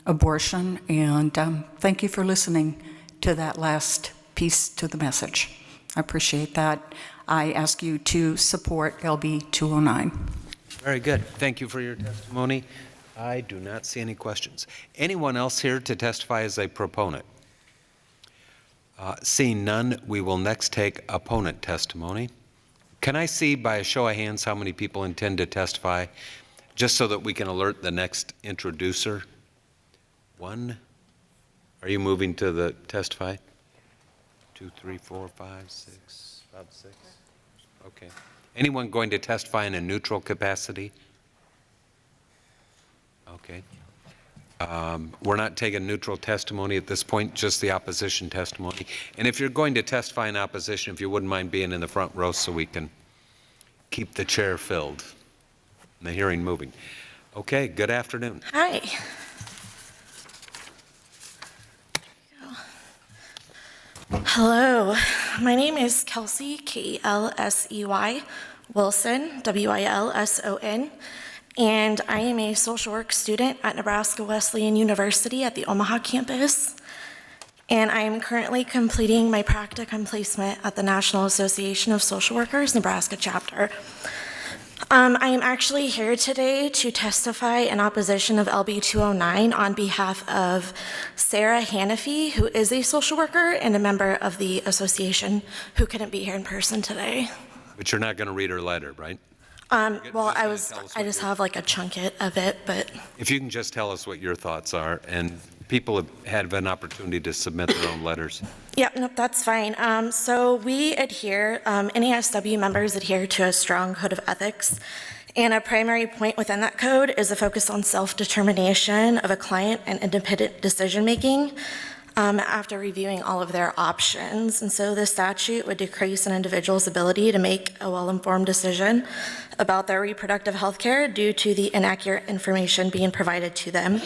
abortion. And thank you for listening to that last piece to the message. I appreciate that. I ask you to support LB 209. Very good. Thank you for your testimony. I do not see any questions. Anyone else here to testify as a proponent? Seeing none, we will next take opponent testimony. Can I see by a show of hands how many people intend to testify, just so that we can alert the next introducer? One. Are you moving to the testify? 2, 3, 4, 5, 6, about 6. Okay. Anyone going to testify in a neutral capacity? Okay. We're not taking neutral testimony at this point, just the opposition testimony. And if you're going to testify in opposition, if you wouldn't mind being in the front row so we can keep the chair filled and the hearing moving. Okay, good afternoon. Hi. Hello, my name is Kelsey, K-E-L-S-E-Y, Wilson, W-I-L-S-O-N, and I am a social work student at Nebraska Wesleyan University at the Omaha campus, and I am currently completing my practicum placement at the National Association of Social Workers, Nebraska chapter. I am actually here today to testify in opposition of LB 209 on behalf of Sarah Hannafy, who is a social worker and a member of the association who couldn't be here in person today. But you're not going to read her letter, right? Well, I just have like a chunket of it, but. If you can just tell us what your thoughts are, and people have had an opportunity to submit their own letters. Yeah, nope, that's fine. So we adhere, NASW members adhere to a strong code of ethics, and a primary point within that code is a focus on self-determination of a client and independent decision-making after reviewing all of their options. And so this statute would decrease an individual's ability to make a well-informed decision about their reproductive health care due to the inaccurate information being provided to them.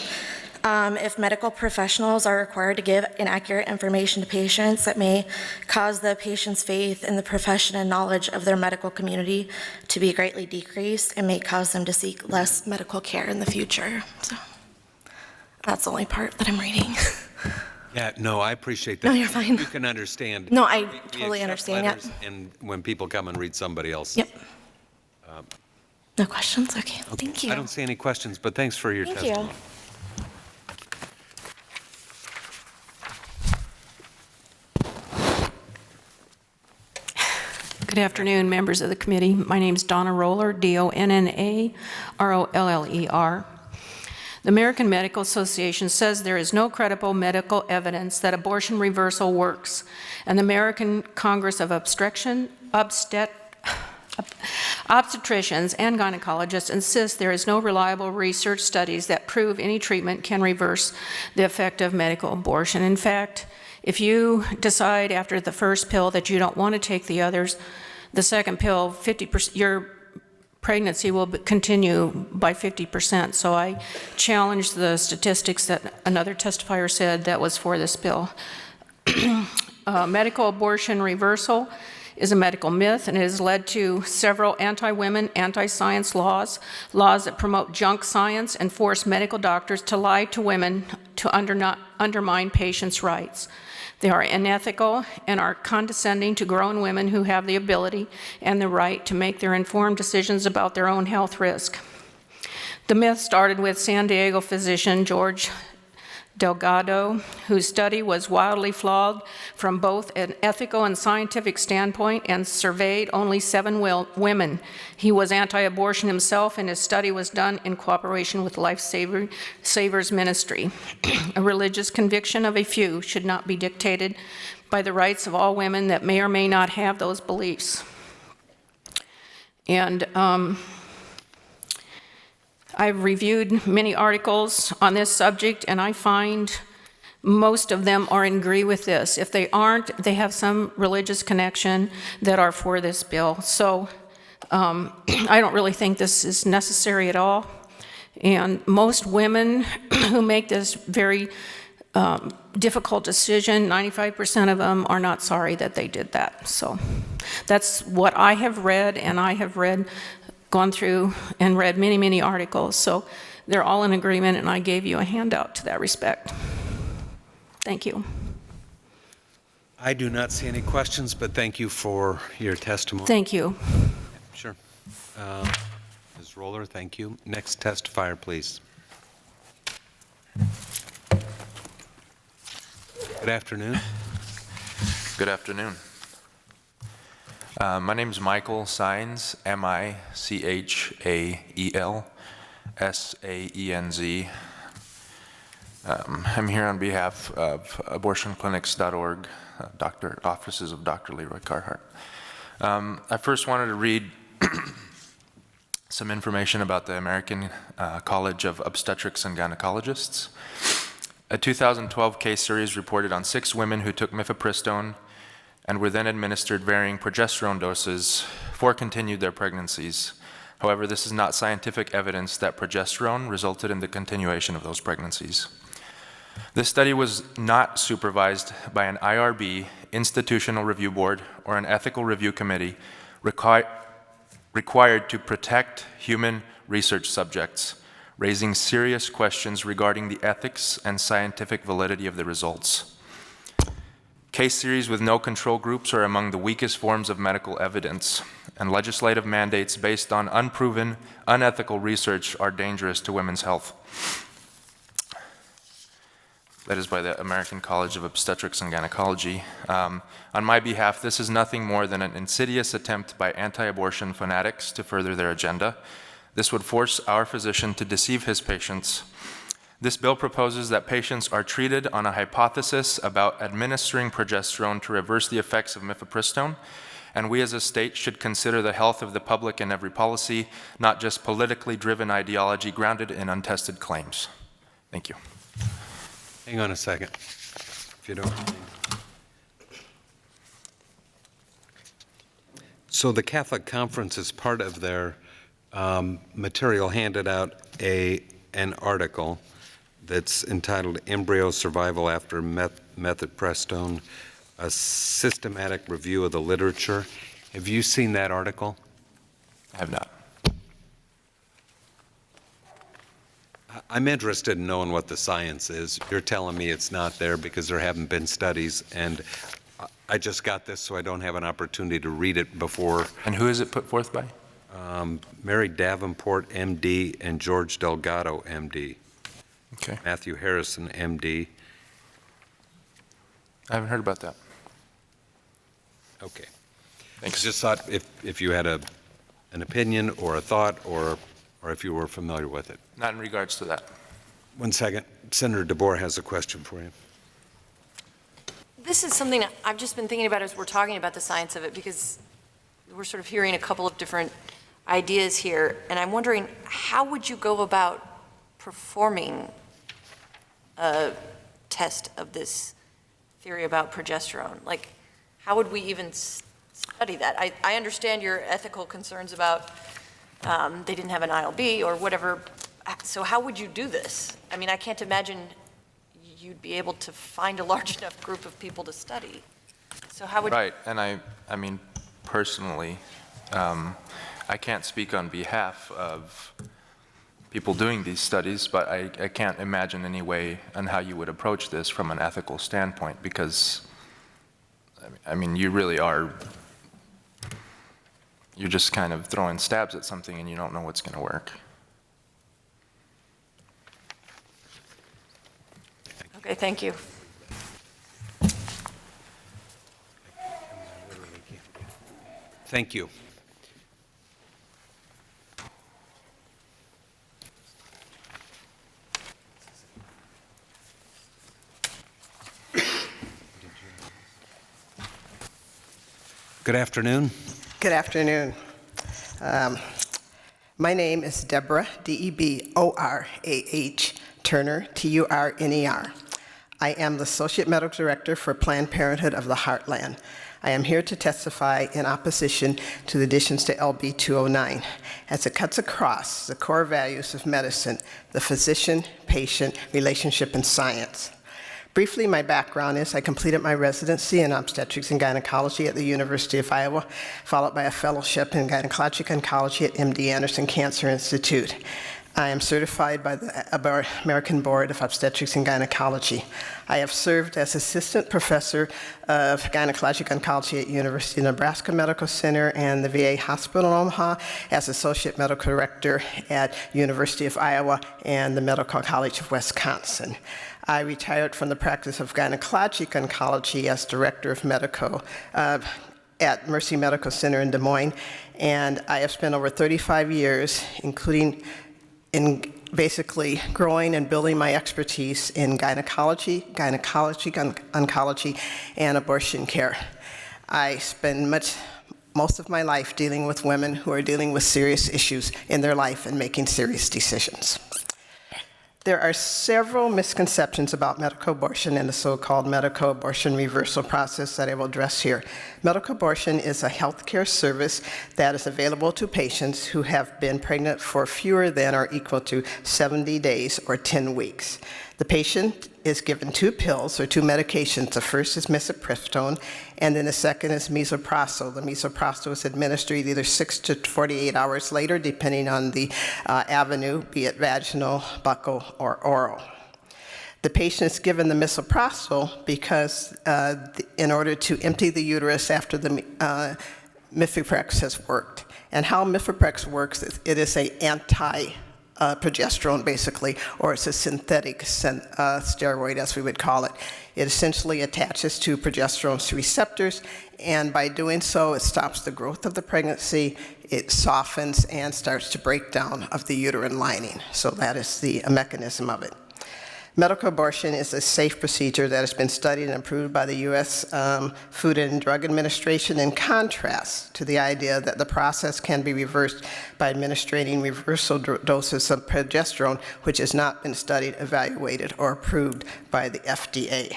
If medical professionals are required to give inaccurate information to patients, that may cause the patient's faith in the profession and knowledge of their medical community to be greatly decreased and may cause them to seek less medical care in the future. So that's the only part that I'm reading. Yeah, no, I appreciate that. No, you're fine. You can understand. No, I We totally accept understand, letters, yep. And when people come and read somebody else. Yep. No questions? Okay, thank you. I don't see any questions, but thanks for your Thank testimony. you. Good afternoon, members of the committee. My name is Donna Roller, D-O-N-N-A-R-O-L-L-E-R. The American Medical Association says there is no credible medical evidence that abortion reversal works, and the American Congress of Obstetricians and gynecologists insist there is no reliable research studies that prove any treatment can reverse the effect of medical abortion. In fact, if you decide after the first pill that you don't want to take the others, the second pill, 50%, your pregnancy will continue by 50%. So I challenge the statistics that another testifier said that was for this bill. Medical abortion reversal is a medical myth, and it has led to several anti-women, anti-science laws that promote junk science and force medical doctors to lie to women to undermine patients' rights. They are unethical and are condescending to grown women who have the ability and the right to make their informed decisions about their own health risk. The myth started with San Diego physician George Delgado, whose study was wildly flawed from both an ethical and scientific standpoint and surveyed only 7 women. He was anti-abortion himself, and his study was done in cooperation with Life Savers Ministry. A religious conviction of a few should not be dictated by the rights of all women that may or may not have those beliefs. And I've reviewed many articles on this subject, and I find most of them are in agree with this. If they aren't, they have some religious connection that are for this bill. So I don't really think this is necessary at all. And most women who make this very difficult decision, 95% of them are not sorry that they did that. So that's what I have read, and I have gone through and read many, many articles. So they're all in agreement, and I gave you a handout to that respect. Thank you. I do not see any questions, but thank you for your testimony. Thank you. Sure. Ms. Roller, thank you. Next testifier, please. Good afternoon. Good afternoon. My name is Michael Saenz, M-I-C-H-A-E-L, S-A-E-N-Z. I'm here on behalf of abortionclinics.org, offices of Dr. Leroy Carhart. I first wanted to read some information about the American College of Obstetrics and Gynecologists. A 2012 case series reported on 6 women who took mifepristone and were then administered varying progesterone doses. 4 continued their pregnancies. However, this is not scientific evidence that progesterone resulted in the continuation of those pregnancies. This study was not supervised by an IRB, Institutional Review Board, or an ethical review committee required to protect human research subjects, raising serious questions regarding the ethics and scientific validity of the results. Case series with no control groups are among the weakest forms of medical evidence, and legislative mandates based on unproven, unethical research are dangerous to women's health. That is by the American College of Obstetrics and Gynecology. On my behalf, this is nothing more than an insidious attempt by anti-abortion fanatics to further their agenda. This would force our physician to deceive his patients. This bill proposes that patients are treated on a hypothesis about administering progesterone to reverse the effects of mifepristone, and we as a state should consider the health of the public in every policy, not just politically driven ideology grounded in untested claims. Thank you. Hang on a second, if you don't mind. So the Catholic Conference, as part of their material, handed out an article that's entitled Embryo Survival After Mifepristone, a systematic review of the literature. Have you seen that article? I have not. I'm interested in knowing what the science is. You're telling me it's not there because there haven't been studies, and I just got this, so I don't have an opportunity to read it before. And who is it put forth by? Mary Davenport, MD, and George Delgado, MD. Okay. Matthew Harrison, MD. I haven't heard about that. Okay. Thanks. Just thought if you had an opinion or a thought, or if you were familiar with it. Not in regards to that. One second. Senator DeBoer has a question for you. This is something I've just been thinking about as we're talking about the science of it, because we're sort of hearing a couple of different ideas here, and I'm wondering, how would you go about performing a test of this theory about progesterone? Like, how would we even study that? I understand your ethical concerns about they didn't have an ILB or whatever, so how would you do this? I mean, I can't imagine you'd be able to find a large enough group of people to study. So how would Right, and I mean, personally, I can't speak on behalf of people doing these studies, but I can't imagine any way on how you would approach this from an ethical standpoint, because, I mean, you really are, you're just kind of throwing stabs at something and you don't know what's going to work. Okay, thank you. Thank you. Good afternoon. Good afternoon. My name is Deborah, D-E-B-O-R-A-H, Turner, T-U-R-N-E-R. I am the Associate Medical Director for Planned Parenthood of the Heartland. I am here to testify in opposition to the additions to LB 209, as it cuts across the core values of medicine, the physician-patient relationship in science. Briefly, my background is I completed my residency in obstetrics and gynecology at the University of Iowa, followed by a fellowship in gynecologic oncology at MD Anderson Cancer Institute. I am certified by the American Board of Obstetrics and Gynecology. I have served as assistant professor of gynecologic oncology at University of Nebraska Medical Center and the VA Hospital in Omaha, as associate medical director at University of Iowa and the Medical College of Wisconsin. I retired from the practice of gynecologic oncology as director of medical at Mercy Medical Center in Des Moines, and I have spent over 35 years, including in basically growing and building my expertise in gynecology, oncology, and abortion care. I spend most of my life dealing with women who are dealing with serious issues in their life and making serious decisions. There are several misconceptions about medical abortion and the so-called medical abortion reversal process that I will address here. Medical abortion is a healthcare service that is available to patients who have been pregnant for fewer than or equal to 70 days or 10 weeks. The patient is given 2 pills or 2 medications. The first is misoprostol, and then the second is misoprostol. The misoprostol is administered either 6 to 48 hours later, depending on the avenue, be it vaginal, buccal, or oral. The patient is given the misoprostol because in order to empty the uterus after the Mifeprex has worked. And how Mifeprex works, it is an progesterone, basically, or it's a synthetic steroid, as we would call it. It essentially attaches to progesterone receptors, and by doing so, it stops the growth of the pregnancy, it softens and starts to break down of the uterine lining. So that is the mechanism of it. Medical abortion is a safe procedure that has been studied and approved by the U.S. Food and Drug Administration, in contrast to the idea that the process can be reversed by administering reversal doses of progesterone, which has not been studied, evaluated, or approved by the FDA.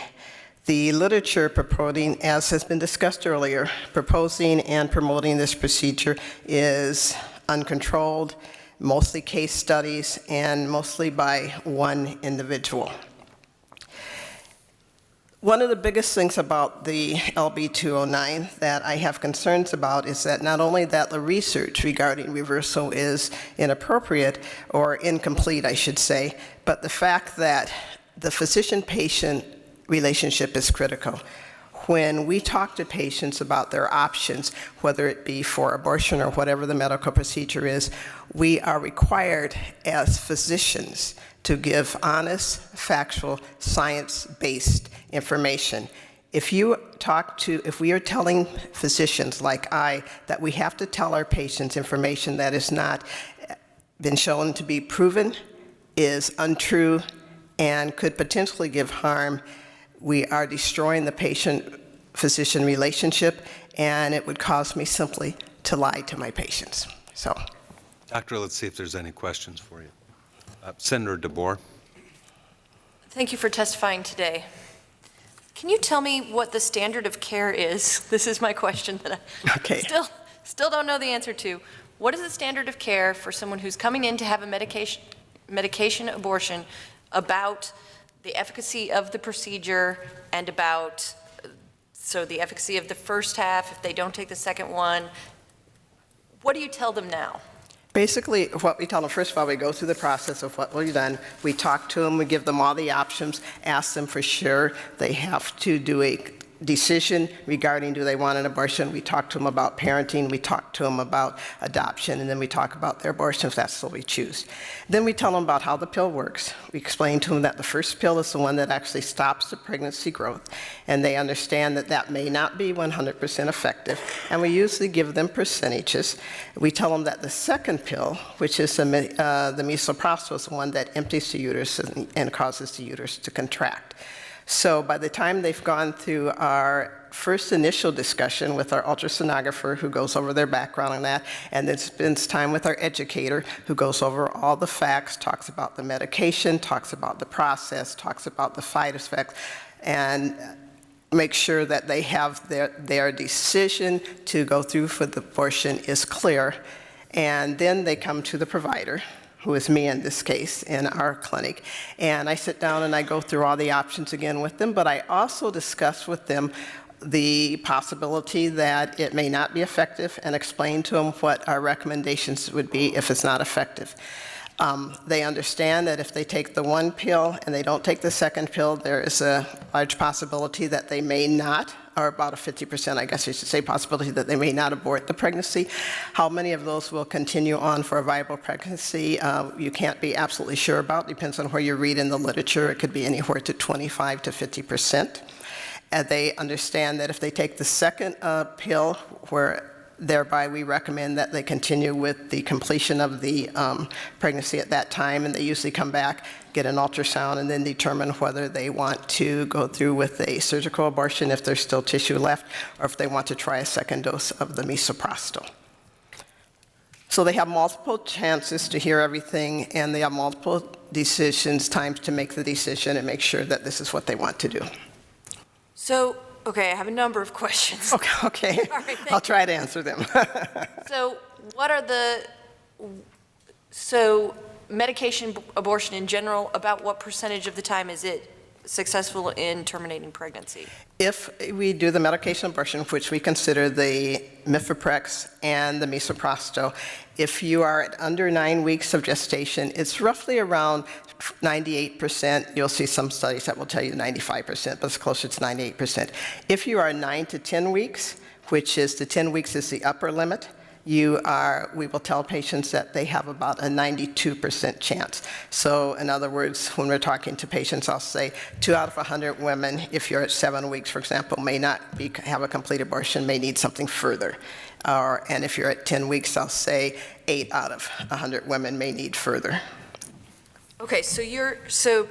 The literature purporting, as has been discussed earlier, proposing and promoting this procedure is uncontrolled, mostly case studies, and mostly by one individual. One of the biggest things about the LB 209 that I have concerns about is that not only that the research regarding reversal is inappropriate, or incomplete, I should say, but the fact that the physician-patient relationship is critical. When we talk to patients about their options, whether it be for abortion or whatever the medical procedure is, we are required as physicians to give honest, factual, science-based information. If we are telling physicians like I that we have to tell our patients information that has not been shown to be proven, is untrue, and could potentially give harm, we are destroying the patient-physician relationship, and it would cause me simply to lie to my patients. So, Doctor, let's see if there's any questions for you. Senator DeBoer. Thank you for testifying today. Can you tell me what the standard of care is? This is my question that I still don't know the answer to. What is the standard of care for someone who's coming in to have a medication abortion, about the efficacy of the procedure and about so the efficacy of the first half, if they don't take the second one, what do you tell them now? Basically, what we tell them, first of all, we go through the process of what we've done. We talk to them, we give them all the options, ask them for sure they have to do a decision regarding do they want an abortion. We talk to them about parenting, we talk to them about adoption, and then we talk about their abortion if that's what we choose. Then we tell them about how the pill works. We explain to them that the first pill is the one that actually stops the pregnancy growth, and they understand that that may not be 100% effective, and we usually give them percentages. We tell them that the second pill, which is the misoprostol, is the one that empties the uterus and causes the uterus to contract. So by the time they've gone through our first initial discussion with our ultrasonographer who goes over their background on that, and then spends time with our educator who goes over all the facts, talks about the medication, talks about the process, talks about the side effects, and make sure that they have their decision to go through for the abortion is clear. And then they come to the provider, who is me in this case, in our clinic. And I sit down and I go through all the options again with them, but I also discuss with them the possibility that it may not be effective and explain to them what our recommendations would be if it's not effective. They understand that if they take the one pill and they don't take the second pill, there is a large possibility that they may not, or about a 50%, I guess I should say, possibility that they may not abort the pregnancy. How many of those will continue on for a viable pregnancy, you can't be absolutely sure about. Depends on where you read in the literature. It could be anywhere to 25 to 50%. And they understand that if they take the second pill, thereby we recommend that they continue with the completion of the pregnancy at that time, and they usually come back, get an ultrasound, and then determine whether they want to go through with a surgical abortion if there's still tissue left, or if they want to try a second dose of the misoprostol. So they have multiple chances to hear everything, and they have multiple times to make the decision and make sure that this is what they want to do. So, okay, I have a number of questions. Okay. All right, I'll try to answer them. So what are medication abortion in general, about what percentage of the time is it successful in terminating pregnancy? If we do the medication abortion, which we consider the mifeprex and the misoprostol, if you are at under 9 weeks of gestation, it's roughly around 98%. You'll see some studies that will tell you 95%, but it's closer to 98%. If you are 9 to 10 weeks, which is the 10 weeks is the upper limit, we will tell patients that they have about a 92% chance. So in other words, when we're talking to patients, I'll say 2 out of 100 women, if you're at 7 weeks, for example, may not have a complete abortion, may need something further. And if you're at 10 weeks, I'll say 8 out of 100 women may need further. Okay, so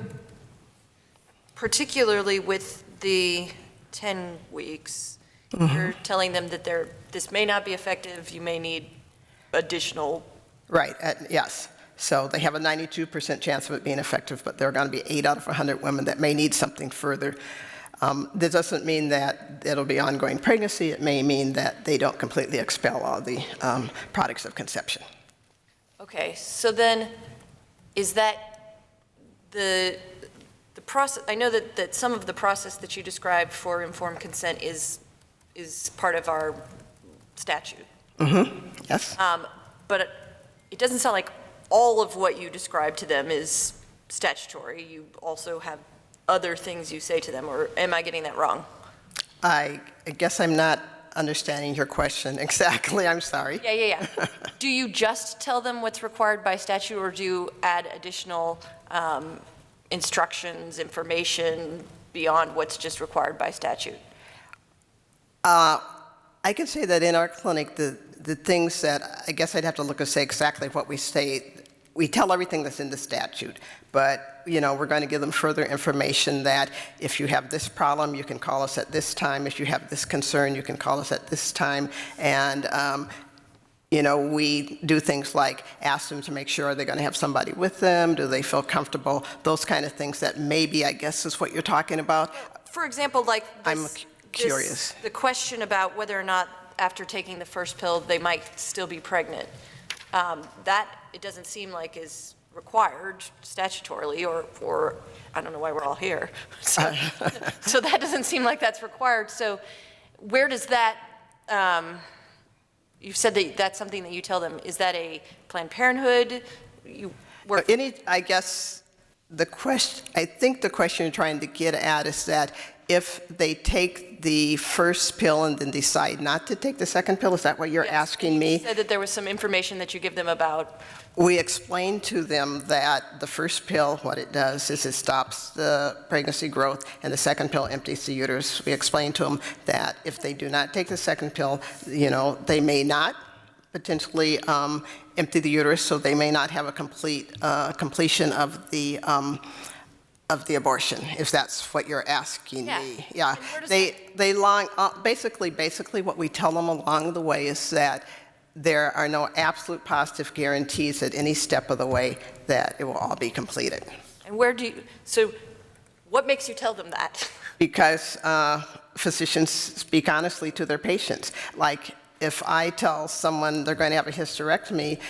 particularly with the 10 weeks, you're telling them that this may not be effective, you may need additional. Right, yes. So they have a 92% chance of it being effective, but there are going to be 8 out of 100 women that may need something further. That doesn't mean that it'll be ongoing pregnancy. It may mean that they don't completely expel all the products of conception. Okay, so then is that the process? I know that some of the process that you described for informed consent is part of our statute. Mm-hmm. Yes. But it doesn't sound like all of what you described to them is statutory. You also have other things you say to them, or am I getting that wrong? I guess I'm not understanding your question exactly. I'm sorry. Yeah. Do you just tell them what's required by statute, or do you add additional instructions, information beyond what's just required by statute? I can say that in our clinic, the things that I guess I'd have to look and say exactly what we say. We tell everything that's in the statute, but we're going to give them further information that if you have this problem, you can call us at this time. If you have this concern, you can call us at this time. And we do things like ask them to make sure they're going to have somebody with them. Do they feel comfortable? Those kind of things that maybe, I guess, is what you're talking about. For example, like I'm curious. The question about whether or not after taking the first pill they might still be pregnant. That, it doesn't seem like is required statutorily, or I don't know why we're all here. So, so that doesn't seem like that's required. So where does that, you've said that that's something that you tell them. Is that a Planned Parenthood? I guess I think the question you're trying to get at is that if they take the first pill and then decide not to take the second pill, is that what you're asking me? You said that there was some information that you give them about. We explained to them that the first pill, what it does is it stops the pregnancy growth, and the second pill empties the uterus. We explained to them that if they do not take the second pill, they may not potentially empty the uterus, so they may not have a completion of the abortion, if that's what you're asking me. Yeah. Basically what we tell them along the way is that there are no absolute positive guarantees at any step of the way that it will all be completed. And so what makes you tell them that? Because physicians speak honestly to their patients. Like, if I tell someone they're going to have a hysterectomy,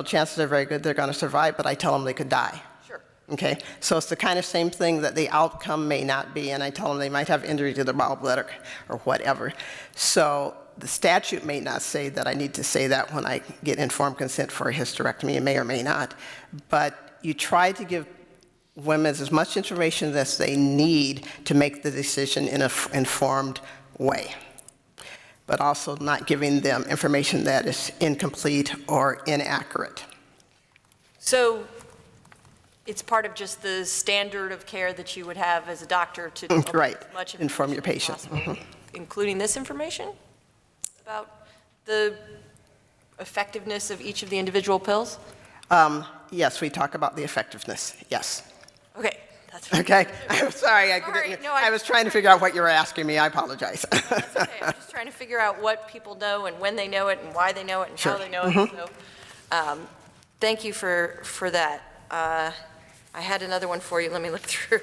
chances are very good they're going to survive, but I tell them they could die. Sure. Okay? So it's the kind of same thing that the outcome may not be, and I tell them they might have injury to the bowel bladder or whatever. So the statute may not say that I need to say that when I get informed consent for a hysterectomy. It may or may not. But you try to give women as much information as they need to make the decision in an informed way, but also not giving them information that is incomplete or inaccurate. So it's part of just the standard of care that you would have as a doctor to right. As much inform your patient. Including this information about the effectiveness of each of the individual pills? Yes, we talk about the effectiveness, yes. Okay. That's right. Okay, I'm sorry. I was trying to figure out what you were asking me. I apologize. That's okay. I'm just trying to figure out what people know and when they know it and why they know it and how they know it. So, thank you for that. I had another one for you. Let me look through.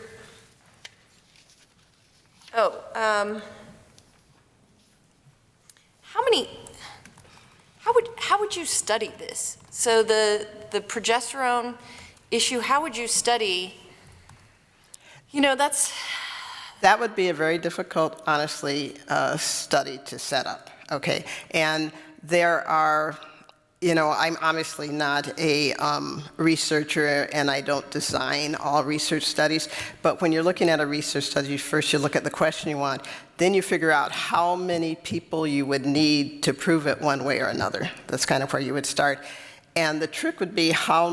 How would you study this? So the progesterone issue, how would you study? That would be a very difficult, honestly, study to set up, okay? And there are, I'm obviously not a researcher, and I don't design all research studies, but when you're looking at a research study, first you look at the question you want, then you figure out how many people you would need to prove it one way or another. That's kind of where you would start. And the trick would be how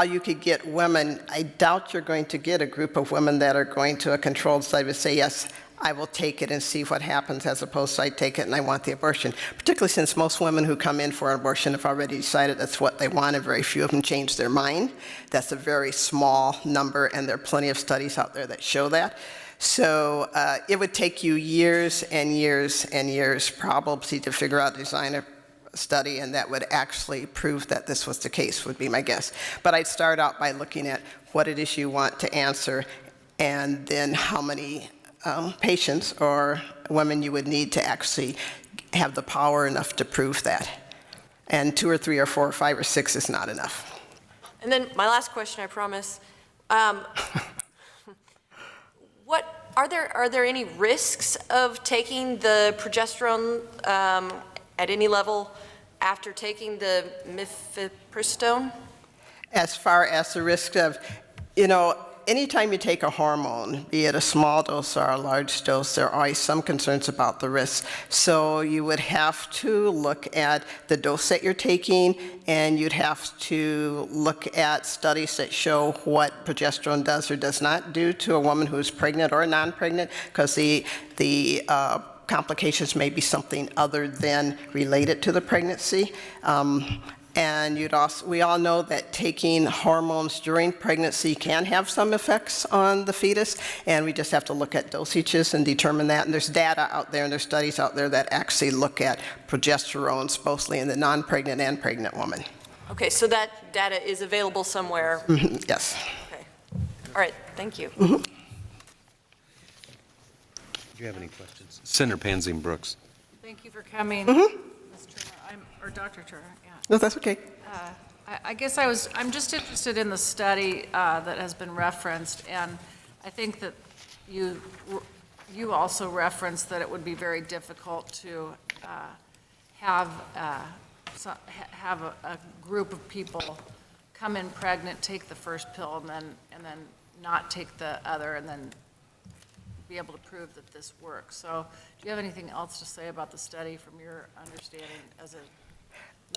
you could get women. I doubt you're going to get a group of women that are going to a controlled study to say, yes, I will take it and see what happens, as opposed to I take it and I want the abortion. Particularly since most women who come in for an abortion have already decided that's what they want, and very few of them change their mind. That's a very small number, and there are plenty of studies out there that show that. So it would take you years and years and years probably to figure out, design a study, and that would actually prove that this was the case, would be my guess. But I'd start out by looking at what it is you want to answer, and then how many patients or women you would need to actually have the power enough to prove that. And 2 or 3 or 4 or 5 or 6 is not enough. And then my last question, I promise. Are there any risks of taking the progesterone at any level after taking the mifepristone? As far as the risk of, anytime you take a hormone, be it a small dose or a large dose, there are always some concerns about the risk. So you would have to look at the dose that you're taking, and you'd have to look at studies that show what progesterone does or does not do to a woman who's pregnant or non-pregnant, because the complications may be something other than related to the pregnancy. And we all know that taking hormones during pregnancy can have some effects on the fetus, and we just have to look at dosages and determine that. And there's data out there, and there's studies out there that actually look at progesterones, mostly in the non-pregnant and pregnant woman. Okay, so that data is available somewhere? Yes. Okay. All right, thank you. Do you have any questions? Senator Pansy Brooks. Thank you for coming, Mm-hmm. Ms. Turner, or Dr. Turner. Yeah. No, that's okay. I guess I'm just interested in the study that has been referenced, and I think that you also referenced that it would be very difficult to have a group of people come in pregnant, take the first pill, and then not take the other, and then be able to prove that this works. So do you have anything else to say about the study from your understanding as a...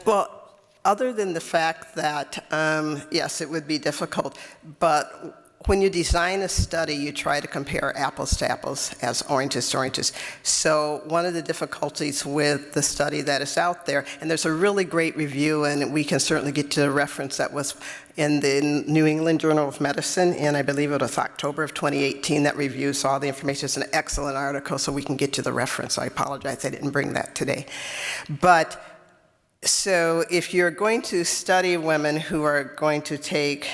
Well, other than the fact that, yes, it would be difficult, but when you design a study, you try to compare apples to apples as oranges to oranges. So one of the difficulties with the study that is out there, and there's a really great review, and we can certainly get to a reference that was in the New England Journal of Medicine, and I believe it was October of 2018, that reviews all the information. It's an excellent article, so we can get to the reference. I apologize, I didn't bring that today. But so if you're going to study women who are going to take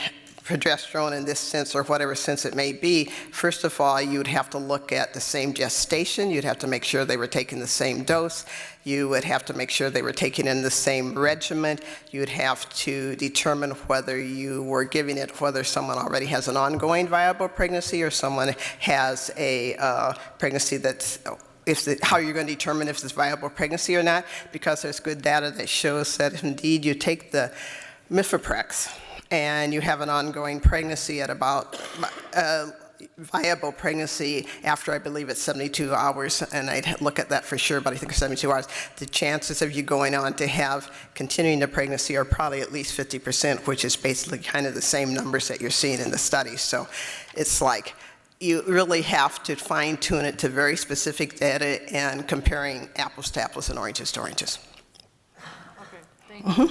progesterone in this sense or whatever sense it may be, first of all, you'd have to look at the same gestation. You'd have to make sure they were taking the same dose. You would have to make sure they were taking in the same regimen. You'd have to determine whether you were giving it, whether someone already has an ongoing viable pregnancy or someone has a pregnancy that's how you're going to determine if it's viable pregnancy or not, because there's good data that shows that if indeed you take the Mifeprex and you have an ongoing pregnancy at about viable pregnancy after, I believe it's 72 hours, and I'd look at that for sure, but I think it's 72 hours, the chances of you going on to have continuing the pregnancy are probably at least 50%, which is basically kind of the same numbers that you're seeing in the study. So it's like, you really have to fine-tune it to very specific data and comparing apples to apples and oranges to oranges. Okay, thank you.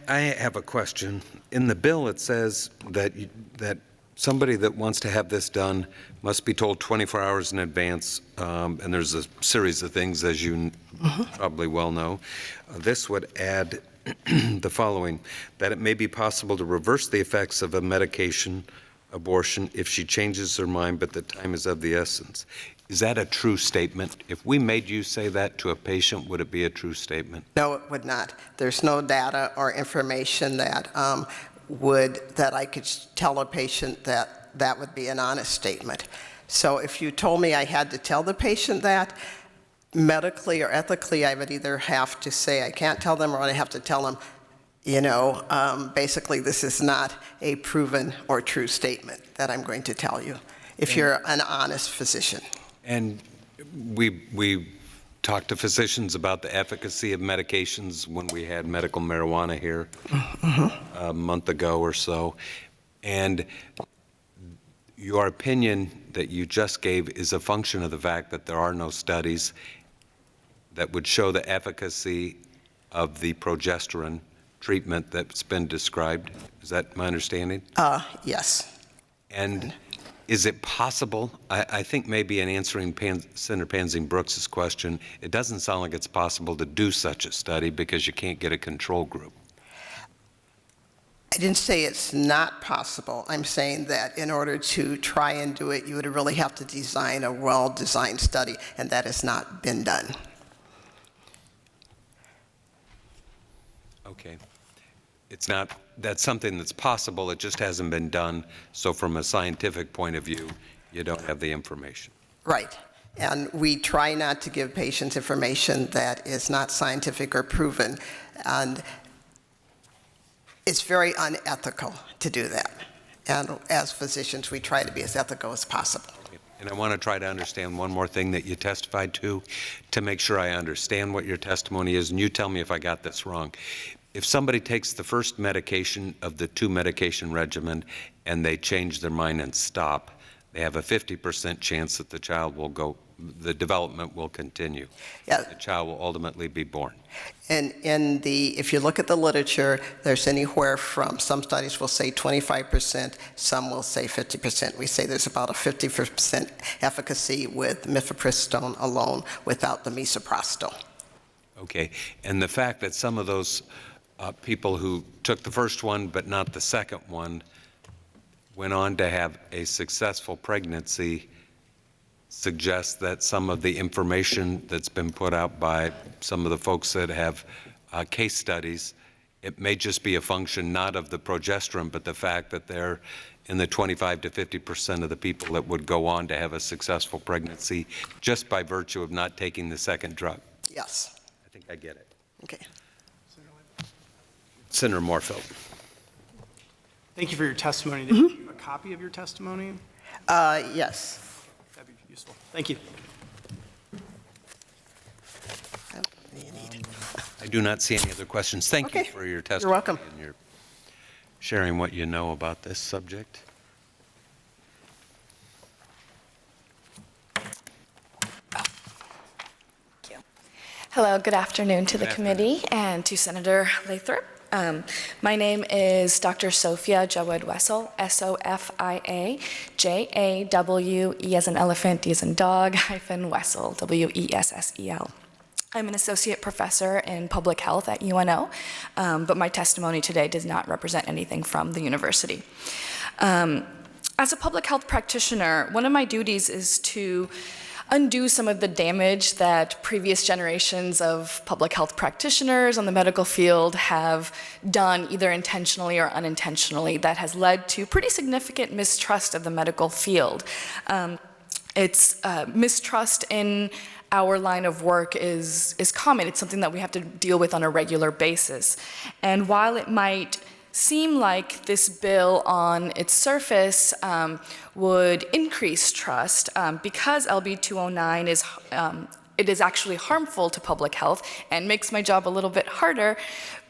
I have a question. In the bill, it says that that somebody that wants to have this done must be told 24 hours in advance, and there's a series of things, as you probably well know. This would add the following, that it may be possible to reverse the effects of a medication abortion if she changes her mind, but the time is of the essence. Is that a true statement? If we made you say that to a patient, would it be a true statement? No, it would not. There's no data or information that that I could tell a patient that that would be an honest statement. So if you told me I had to tell the patient that, medically or ethically, I would either have to say I can't tell them, or I have to tell them, you know, basically this is not a proven or true statement that I'm going to tell you, if you're an honest physician. And we talked to physicians about the efficacy of medications when we had medical marijuana here a month ago or so. And your opinion that you just gave is a function of the fact that there are no studies that would show the efficacy of the progesterone treatment that's been described. Is that my understanding? Yes. And is it possible, I think maybe in answering Senator Pansing Brooks's question, it doesn't sound like it's possible to do such a study because you can't get a control group. I didn't say it's not possible. I'm saying that in order to try and do it, you would really have to design a well-designed study, and that has not been done. Okay. It's not, that's something that's possible, it just hasn't been done. So from a scientific point of view, you don't have the information. Right. And we try not to give patients information that is not scientific or proven. And it's very unethical to do that. And as physicians, we try to be as ethical as possible. And I want to try to understand one more thing that you testified to make sure I understand what your testimony is, and you tell me if I got this wrong. If somebody takes the first medication of the 2-medication regimen and they change their mind and stop, they have a 50% chance that the child will go, the development will continue. Yeah. The child will ultimately be born. And if you look at the literature, there's anywhere from, some studies will say 25%, some will say 50%. We say there's about a 50% efficacy with mifepristone alone without the misoprostol. Okay, and the fact that some of those people who took the first one but not the second one went on to have a successful pregnancy suggest that some of the information that's been put out by some of the folks that have case studies, it may just be a function not of the progesterone, but the fact that they're in the 25 to 50% of the people that would go on to have a successful pregnancy just by virtue of not taking the second drug. Yes. I think I get it. Okay. Senator Moorfield. Thank you for your testimony. Did you give a copy of your testimony? Yes. That'd be useful. Thank you. I do not see any other questions. Thank you for your testimony. You're welcome. And your sharing what you know about this subject. Hello, good afternoon to the committee and to Senator Lathrop. My name is Dr. Sophia Jawed Wessel, Sofia Jawe, E as in elephant, D as in dog, hyphen Wessel, Wessel. I'm an associate professor in public health at UNO, but my testimony today does not represent anything from the university. As a public health practitioner, one of my duties is to undo some of the damage that previous generations of public health practitioners on the medical field have done, either intentionally or unintentionally, that has led to pretty significant mistrust of the medical field. It's mistrust in our line of work is common. It's something that we have to deal with on a regular basis. And while it might seem like this bill on its surface would increase trust, because LB 209 is actually harmful to public health and makes my job a little bit harder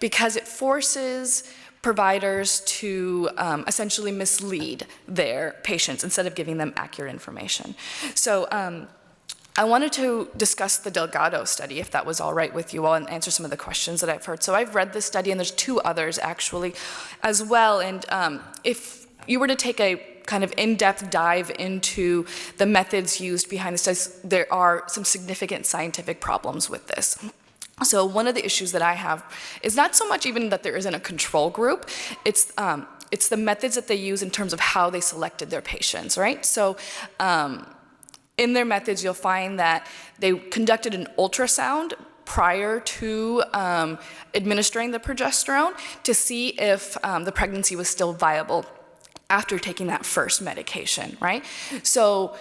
because it forces providers to essentially mislead their patients instead of giving them accurate information. So I wanted to discuss the Delgado study, if that was all right with you all, and answer some of the questions that I've heard. So I've read this study, and there's two others actually as well. And if you were to take a kind of in-depth dive into the methods used behind the studies, there are some significant scientific problems with this. So one of the issues that I have is not so much even that there isn't a control group, it's the methods that they use in terms of how they selected their patients, right? So in their methods, you'll find that they conducted an ultrasound prior to administering the progesterone to see if the pregnancy was still viable after taking that first medication, right? So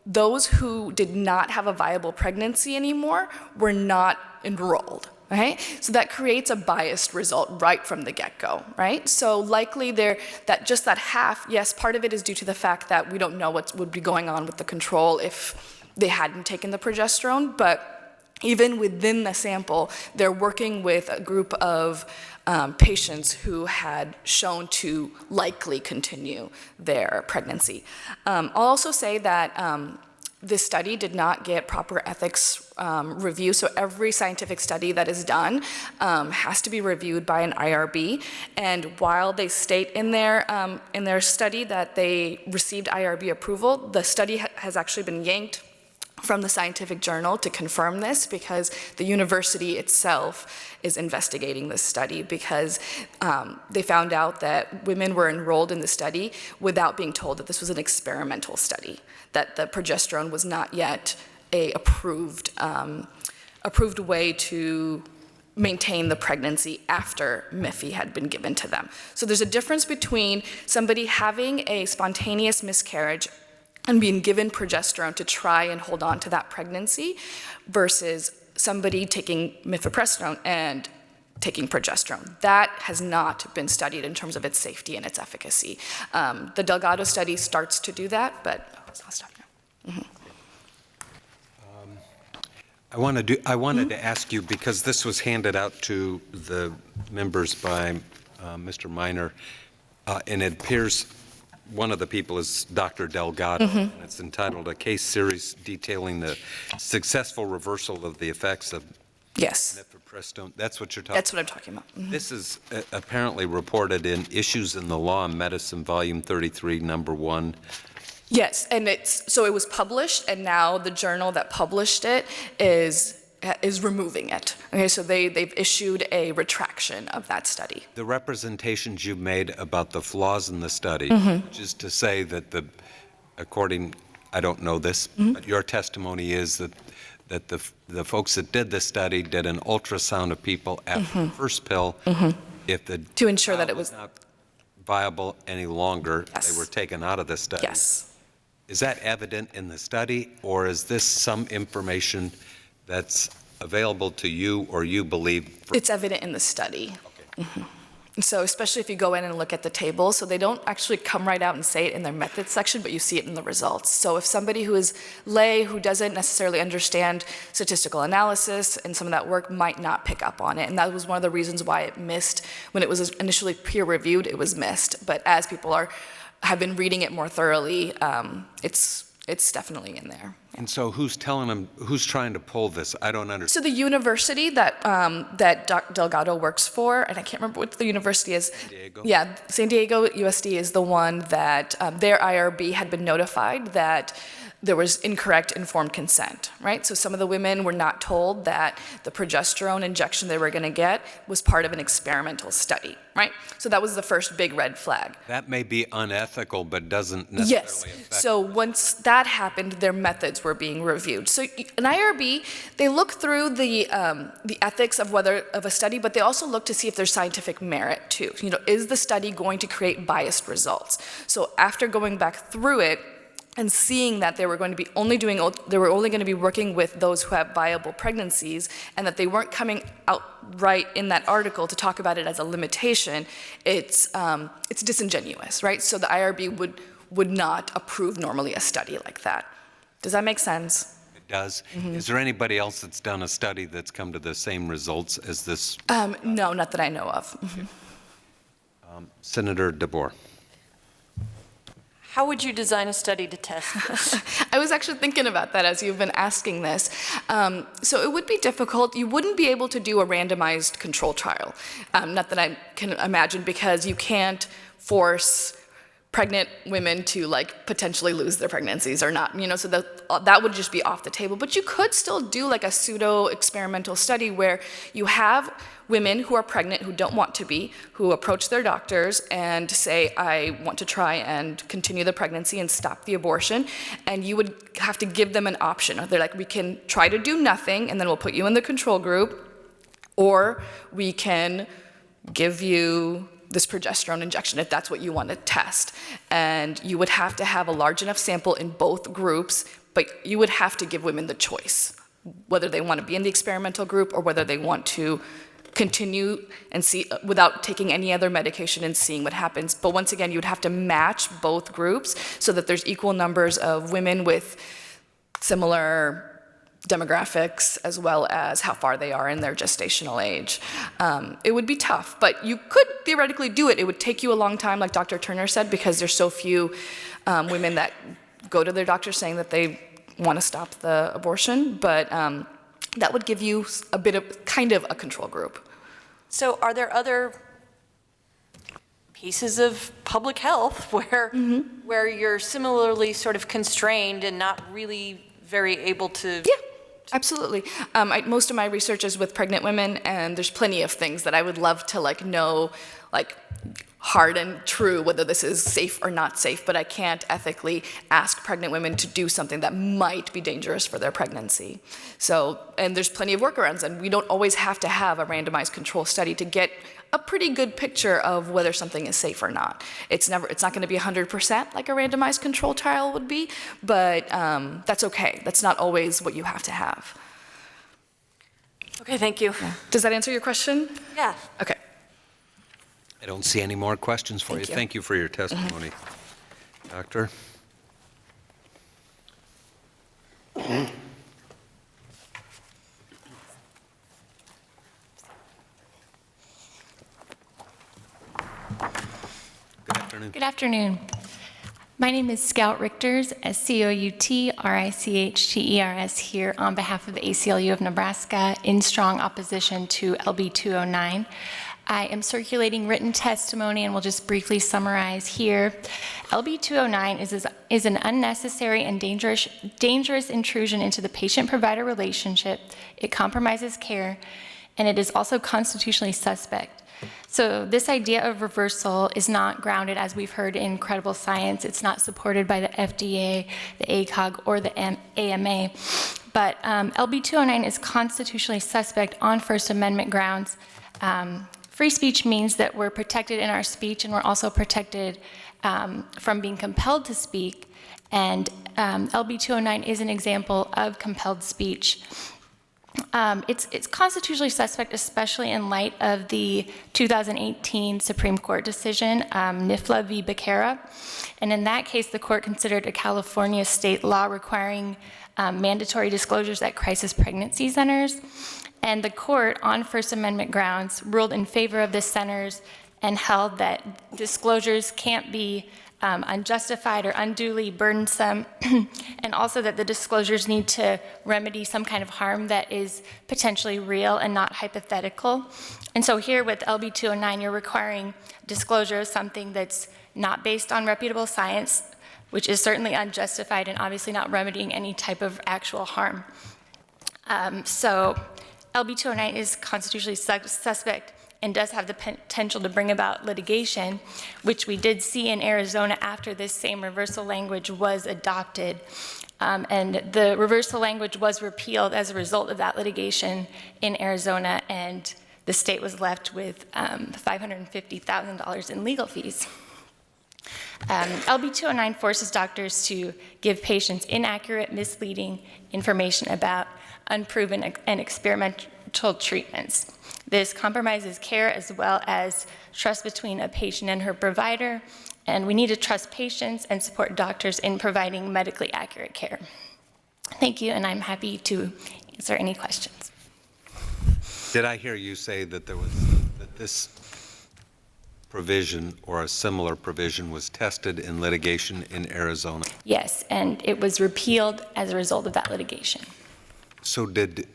those who did not have a viable pregnancy anymore were not enrolled. Right? So that creates a biased result right from the get-go, right? So likely that half, yes, part of it is due to the fact that we don't know what would be going on with the control if they hadn't taken the progesterone, but even within the sample, they're working with a group of patients who had shown to likely continue their pregnancy. I'll also say that this study did not get proper ethics review, so every scientific study that is done has to be reviewed by an IRB. And while they state in their study that they received IRB approval, the study has actually been yanked from the scientific journal to confirm this because the university itself is investigating this study because they found out that women were enrolled in the study without being told that this was an experimental study, that the progesterone was not yet a approved way to maintain the pregnancy after MIFI had been given to them. So there's a difference between somebody having a spontaneous miscarriage and being given progesterone to try and hold on to that pregnancy versus somebody taking mifepristone and taking progesterone. That has not been studied in terms of its safety and its efficacy. The Delgado study starts to do that, but I'll stop now. Mm-hmm. I wanted to ask you, because this was handed out to the members by Mr. Minor, and it appears one of the people is Dr. Delgado, and it's entitled "A Case Series Detailing the Successful Reversal of the Effects of Mifepristone." That's what you're talking about? That's what I'm talking about. This is apparently reported in Issues in the Law and Medicine, Volume 33, Number 1. Yes, and it was published, and now the journal that published it is removing it. Okay, so they've issued a retraction of that study. The representations you made about the flaws in the study, which is to say that according I don't know this, but your testimony is that the folks that did this study did an ultrasound of people after the first pill. If the To ensure that it was not viable any longer, they were taken out of the study. Yes. Is that evident in the study, or is this some information that's available to you or you believe? It's evident in the study. So especially if you go in and look at the table, so they don't actually come right out and say it in their methods section, but you see it in the results. So if somebody who is lay, who doesn't necessarily understand statistical analysis and some of that work might not pick up on it. And that was one of the reasons why it missed. When it was initially peer-reviewed, it was missed. But as people have been reading it more thoroughly, it's definitely in there. And so who's telling them, who's trying to pull this? I don't understand. So the university that Doc Delgado works for, and I can't remember what the university is. San Diego? Yeah, San Diego USD is the one that their IRB had been notified that there was incorrect informed consent, right? So some of the women were not told that the progesterone injection they were going to get was part of an experimental study, right? So that was the first big red flag. That may be unethical, but doesn't necessarily affect. So once that happened, their methods were being reviewed. So an IRB, they look through the ethics of a study, but they also look to see if there's scientific merit too. You know, is the study going to create biased results? So after going back through it and seeing that they were only going to be working with those who have viable pregnancies, and that they weren't coming out right in that article to talk about it as a limitation, it's disingenuous, right? So the IRB would not approve normally a study like that. Does that make sense? It does. Is there anybody else that's done a study that's come to the same results as this? No, not that I know of. Senator DeBoer. How would you design a study to test this? I was actually thinking about that as you've been asking this. So it would be difficult. You wouldn't be able to do a randomized control trial. Not that I can imagine, because you can't force pregnant women to potentially lose their pregnancies or not, so that would just be off the table. But you could still do a pseudo experimental study where you have women who are pregnant who don't want to be, who approach their doctors and say, I want to try and continue the pregnancy and stop the abortion, and you would have to give them an option. They're like, we can try to do nothing and then we'll put you in the control group, or we can give you this progesterone injection if that's what you want to test. And you would have to have a large enough sample in both groups, but you would have to give women the choice, whether they want to be in the experimental group or whether they want to continue and see without taking any other medication and seeing what happens. But once again, you would have to match both groups so that there's equal numbers of women with similar demographics as well as how far they are in their gestational age. It would be tough, but you could theoretically do it. It would take you a long time, like Dr. Turner said, because there's so few women that go to their doctor saying that they want to stop the abortion, but that would give you a bit of kind of a control group. So are there other pieces of public health where you're similarly sort of constrained and not really very able to? Yeah. Absolutely. Most of my research is with pregnant women, and there's plenty of things that I would love to know, hard and true, whether this is safe or not safe, but I can't ethically ask pregnant women to do something that might be dangerous for their pregnancy. So, and there's plenty of workarounds, and we don't always have to have a randomized control study to get a pretty good picture of whether something is safe or not. It's not going to be 100% like a randomized control trial would be, but that's okay. That's not always what you have to have. Okay, thank you. Yeah. Does that answer your question? Yeah. Okay. I don't see any more questions for you. Thank you. Thank you for your testimony. Doctor? Good afternoon. Good afternoon. My name is Scout Richters, SCOUT-RICHTERS, here on behalf of the ACLU of Nebraska in strong opposition to LB 209. I am circulating written testimony and will just briefly summarize here. LB 209 is an unnecessary and dangerous intrusion into the patient-provider relationship. It compromises care, and it is also constitutionally suspect. So this idea of reversal is not grounded, as we've heard, in credible science. It's not supported by the FDA, the ACOG, or the AMA. But LB 209 is constitutionally suspect on First Amendment grounds. Free speech means that we're protected in our speech, and we're also protected from being compelled to speak. And LB 209 is an example of compelled speech. It's constitutionally suspect, especially in light of the 2018 Supreme Court decision, NIFLA v. Becerra. And in that case, the court considered a California state law requiring mandatory disclosures at crisis pregnancy centers. And the court, on First Amendment grounds, ruled in favor of the centers and held that disclosures can't be unjustified or unduly burdensome, and also that the disclosures need to remedy some kind of harm that is potentially real and not hypothetical. And so here with LB 209, you're requiring disclosure of something that's not based on reputable science, which is certainly unjustified and obviously not remedying any type of actual harm. So LB 209 is constitutionally suspect and does have the potential to bring about litigation, which we did see in Arizona after this same reversal language was adopted. And the reversal language was repealed as a result of that litigation in Arizona, and the state was left with $550,000 in legal fees. LB 209 forces doctors to give patients inaccurate, misleading information about unproven and experimental treatments. This compromises care as well as trust between a patient and her provider, and we need to trust patients and support doctors in providing medically accurate care. Thank you, and I'm happy to answer any questions. Did I hear you say that this provision or a similar provision was tested in litigation in Arizona? Yes, and it was repealed as a result of that litigation. So did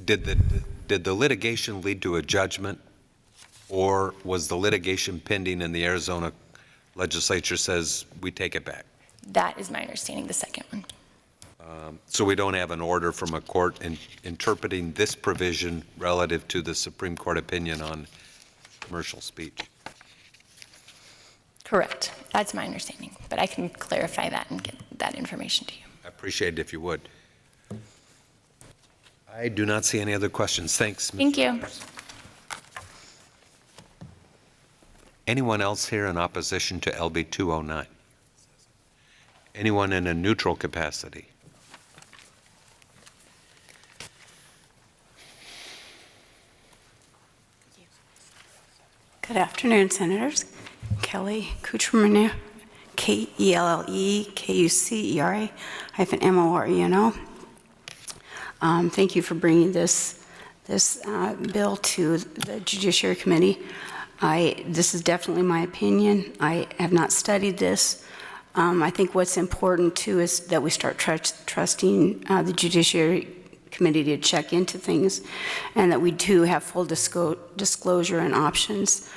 the litigation lead to a judgment, or was the litigation pending and the Arizona legislature says we take it back? That is my understanding, the second one. So we don't have an order from a court interpreting this provision relative to the Supreme Court opinion on commercial speech? Correct. That's my understanding, but I can clarify that and get that information to you. I appreciate it if you would. I do not see any other questions. Thanks. Thank you. Anyone else here in opposition to LB 209? Anyone in a neutral capacity? Good afternoon, Senators. Kelly Kuchmerino, KELLE-KUCERA-MORENO. Thank you for bringing this bill to the Judiciary Committee. This is definitely my opinion. I have not studied this. I think what's important too is that we start trusting the Judiciary Committee to check into things, and that we do have full disclosure and options.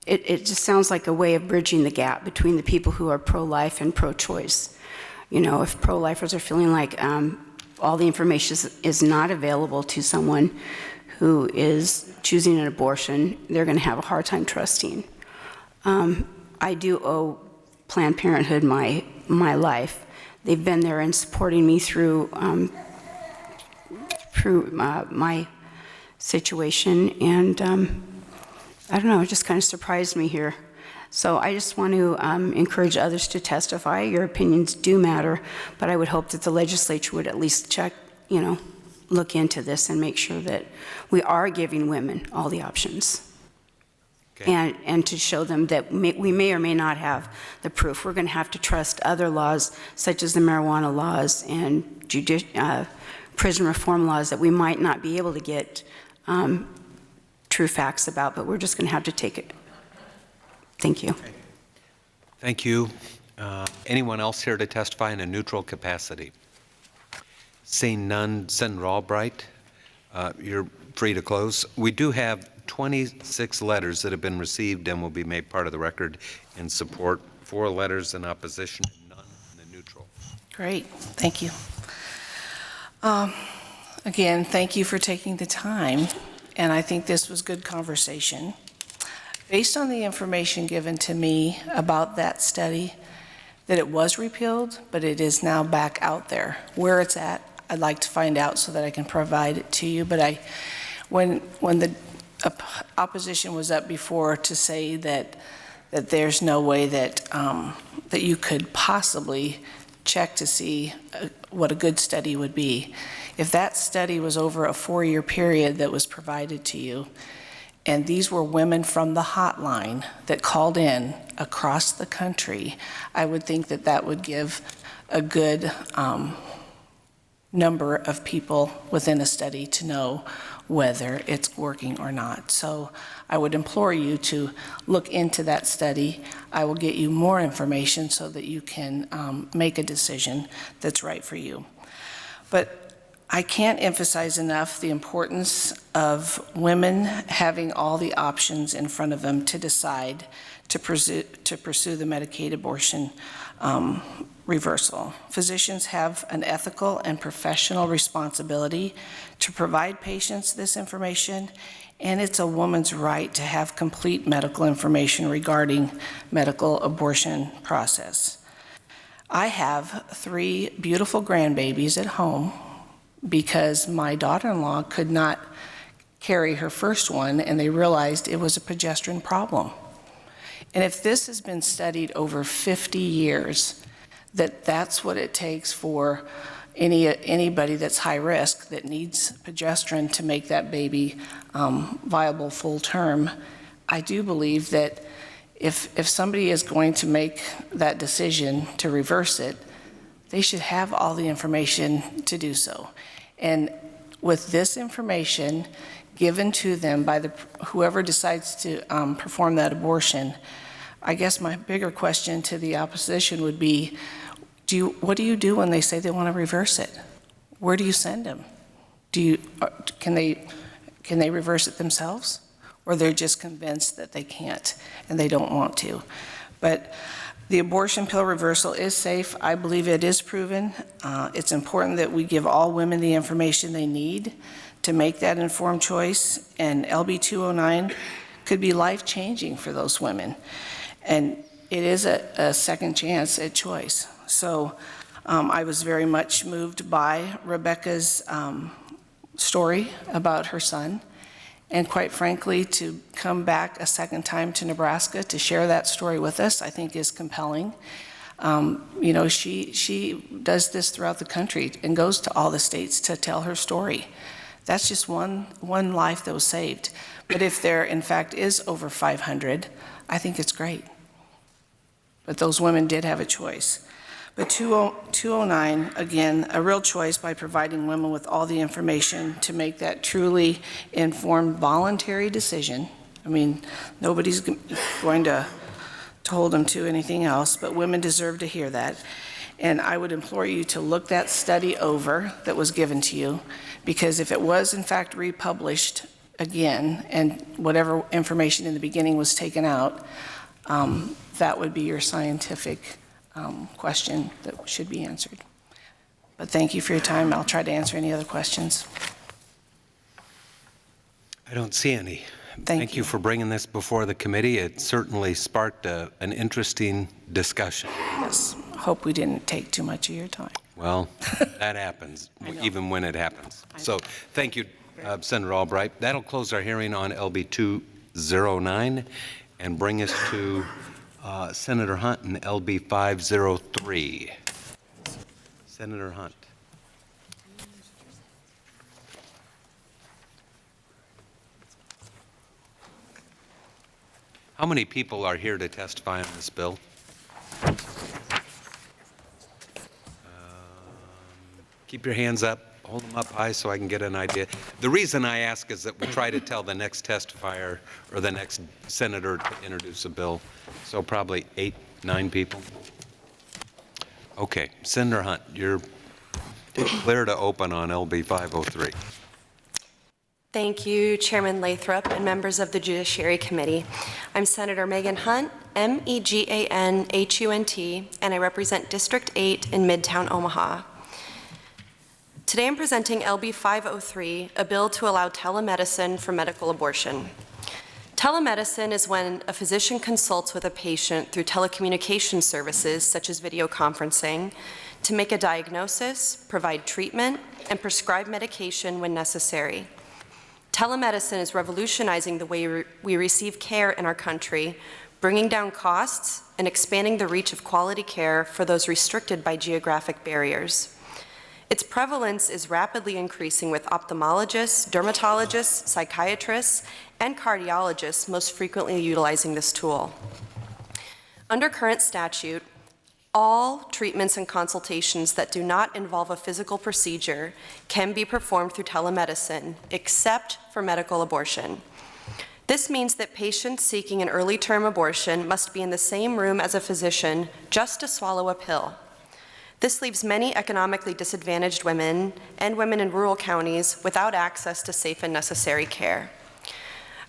It just sounds like a way of bridging the gap between the people who are pro-life and pro-choice. You know, if pro-lifers are feeling like all the information is not available to someone who is choosing an abortion, they're going to have a hard time trusting. I do owe Planned Parenthood my life. They've been there and supporting me through my situation, and I don't know, it just kind of surprised me here. So I just want to encourage others to testify. Your opinions do matter, but I would hope that the legislature would at least check, you know, look into this and make sure that we are giving women all the options. Okay. And to show them that we may or may not have the proof. We're going to have to trust other laws, such as the marijuana laws and prison reform laws, that we might not be able to get true facts about, but we're just going to have to take it. Thank you. Okay. Thank you. Anyone else here to testify in a neutral capacity? Seeing none, Senator Albright, you're free to close. We do have 26 letters that have been received and will be made part of the record in support. 4 letters in opposition, and none in the neutral. Great. Thank you. Again, thank you for taking the time and I think this was good conversation. Based on the information given to me about that study, that it was repealed, but it is now back out there. Where it's at, I'd like to find out so that I can provide it to you. But when the opposition was up before to say that there's no way that that you could possibly check to see what a good study would be. If that study was over a 4-year period that was provided to you, and these were women from the hotline that called in across the country, I would think that that would give a good number of people within a study to know whether it's working or not. So I would implore you to look into that study. I will get you more information so that you can make a decision that's right for you. But I can't emphasize enough the importance of women having all the options in front of them to decide to pursue the Medicaid abortion reversal. Physicians have an ethical and professional responsibility to provide patients this information, and it's a woman's right to have complete medical information regarding medical abortion process. I have 3 beautiful grandbabies at home because my daughter-in-law could not carry her first one, and they realized it was a progesterone problem. And if this has been studied over 50 years, that's what it takes for anybody that's high risk that needs progesterone to make that baby viable full term, I do believe that if somebody is going to make that decision to reverse it, they should have all the information to do so. And with this information given to them by whoever decides to perform that abortion, I guess my bigger question to the opposition would be, what do you do when they say they want to reverse it? Where do you send them? Can they reverse it themselves? Or they're just convinced that they can't and they don't want to? But the abortion pill reversal is safe. I believe it is proven. It's important that we give all women the information they need to make that informed choice, and LB 209 could be life-changing for those women. And it is a second chance at choice. So I was very much moved by Rebecca's story about her son. And quite frankly, to come back a second time to Nebraska to share that story with us, I think is compelling. You know, she does this throughout the country and goes to all the states to tell her story. That's just one life that was saved. But if there, in fact, is over 500, I think it's great. But those women did have a choice. But 209, again, a real choice by providing women with all the information to make that truly informed voluntary decision. I mean, nobody's going to hold them to anything else, but women deserve to hear that. And I would implore you to look that study over that was given to you, because if it was in fact republished again and whatever information in the beginning was taken out, that would be your scientific question that should be answered. But thank you for your time. I'll try to answer any other questions. I don't see any. Thank you for bringing this before the committee. It certainly sparked an interesting discussion. Yes. Hope we didn't take too much of your time. Well, that happens, even when it happens. So thank you, Senator Albrecht. That'll close our hearing on LB 209 and bring us to Senator Hunt and LB 503. Senator Hunt. How many people are here to testify on this bill? Keep your hands up. Hold them up high so I can get an idea. The reason I ask is that we try to tell the next testifier or the next senator to introduce a bill. So probably 8, 9 people. Okay, Senator Hunt, you're clear to open on LB 503. Thank you, Chairman Lathrop and members of the Judiciary Committee. I'm Senator Megan Hunt, M-E-G-A-N-H-U-N-T, and I represent District 8 in Midtown Omaha. Today I'm presenting LB 503, a bill to allow telemedicine for medical abortion. Telemedicine is when a physician consults with a patient through telecommunication services such as video conferencing to make a diagnosis, provide treatment, and prescribe medication when necessary. Telemedicine is revolutionizing the way we receive care in our country, bringing down costs and expanding the reach of quality care for those restricted by geographic barriers. Its prevalence is rapidly increasing, with ophthalmologists, dermatologists, psychiatrists, and cardiologists most frequently utilizing this tool. Under current statute, all treatments and consultations that do not involve a physical procedure can be performed through telemedicine, except for medical abortion. This means that patients seeking an early-term abortion must be in the same room as a physician just to swallow a pill. This leaves many economically disadvantaged women and women in rural counties without access to safe and necessary care.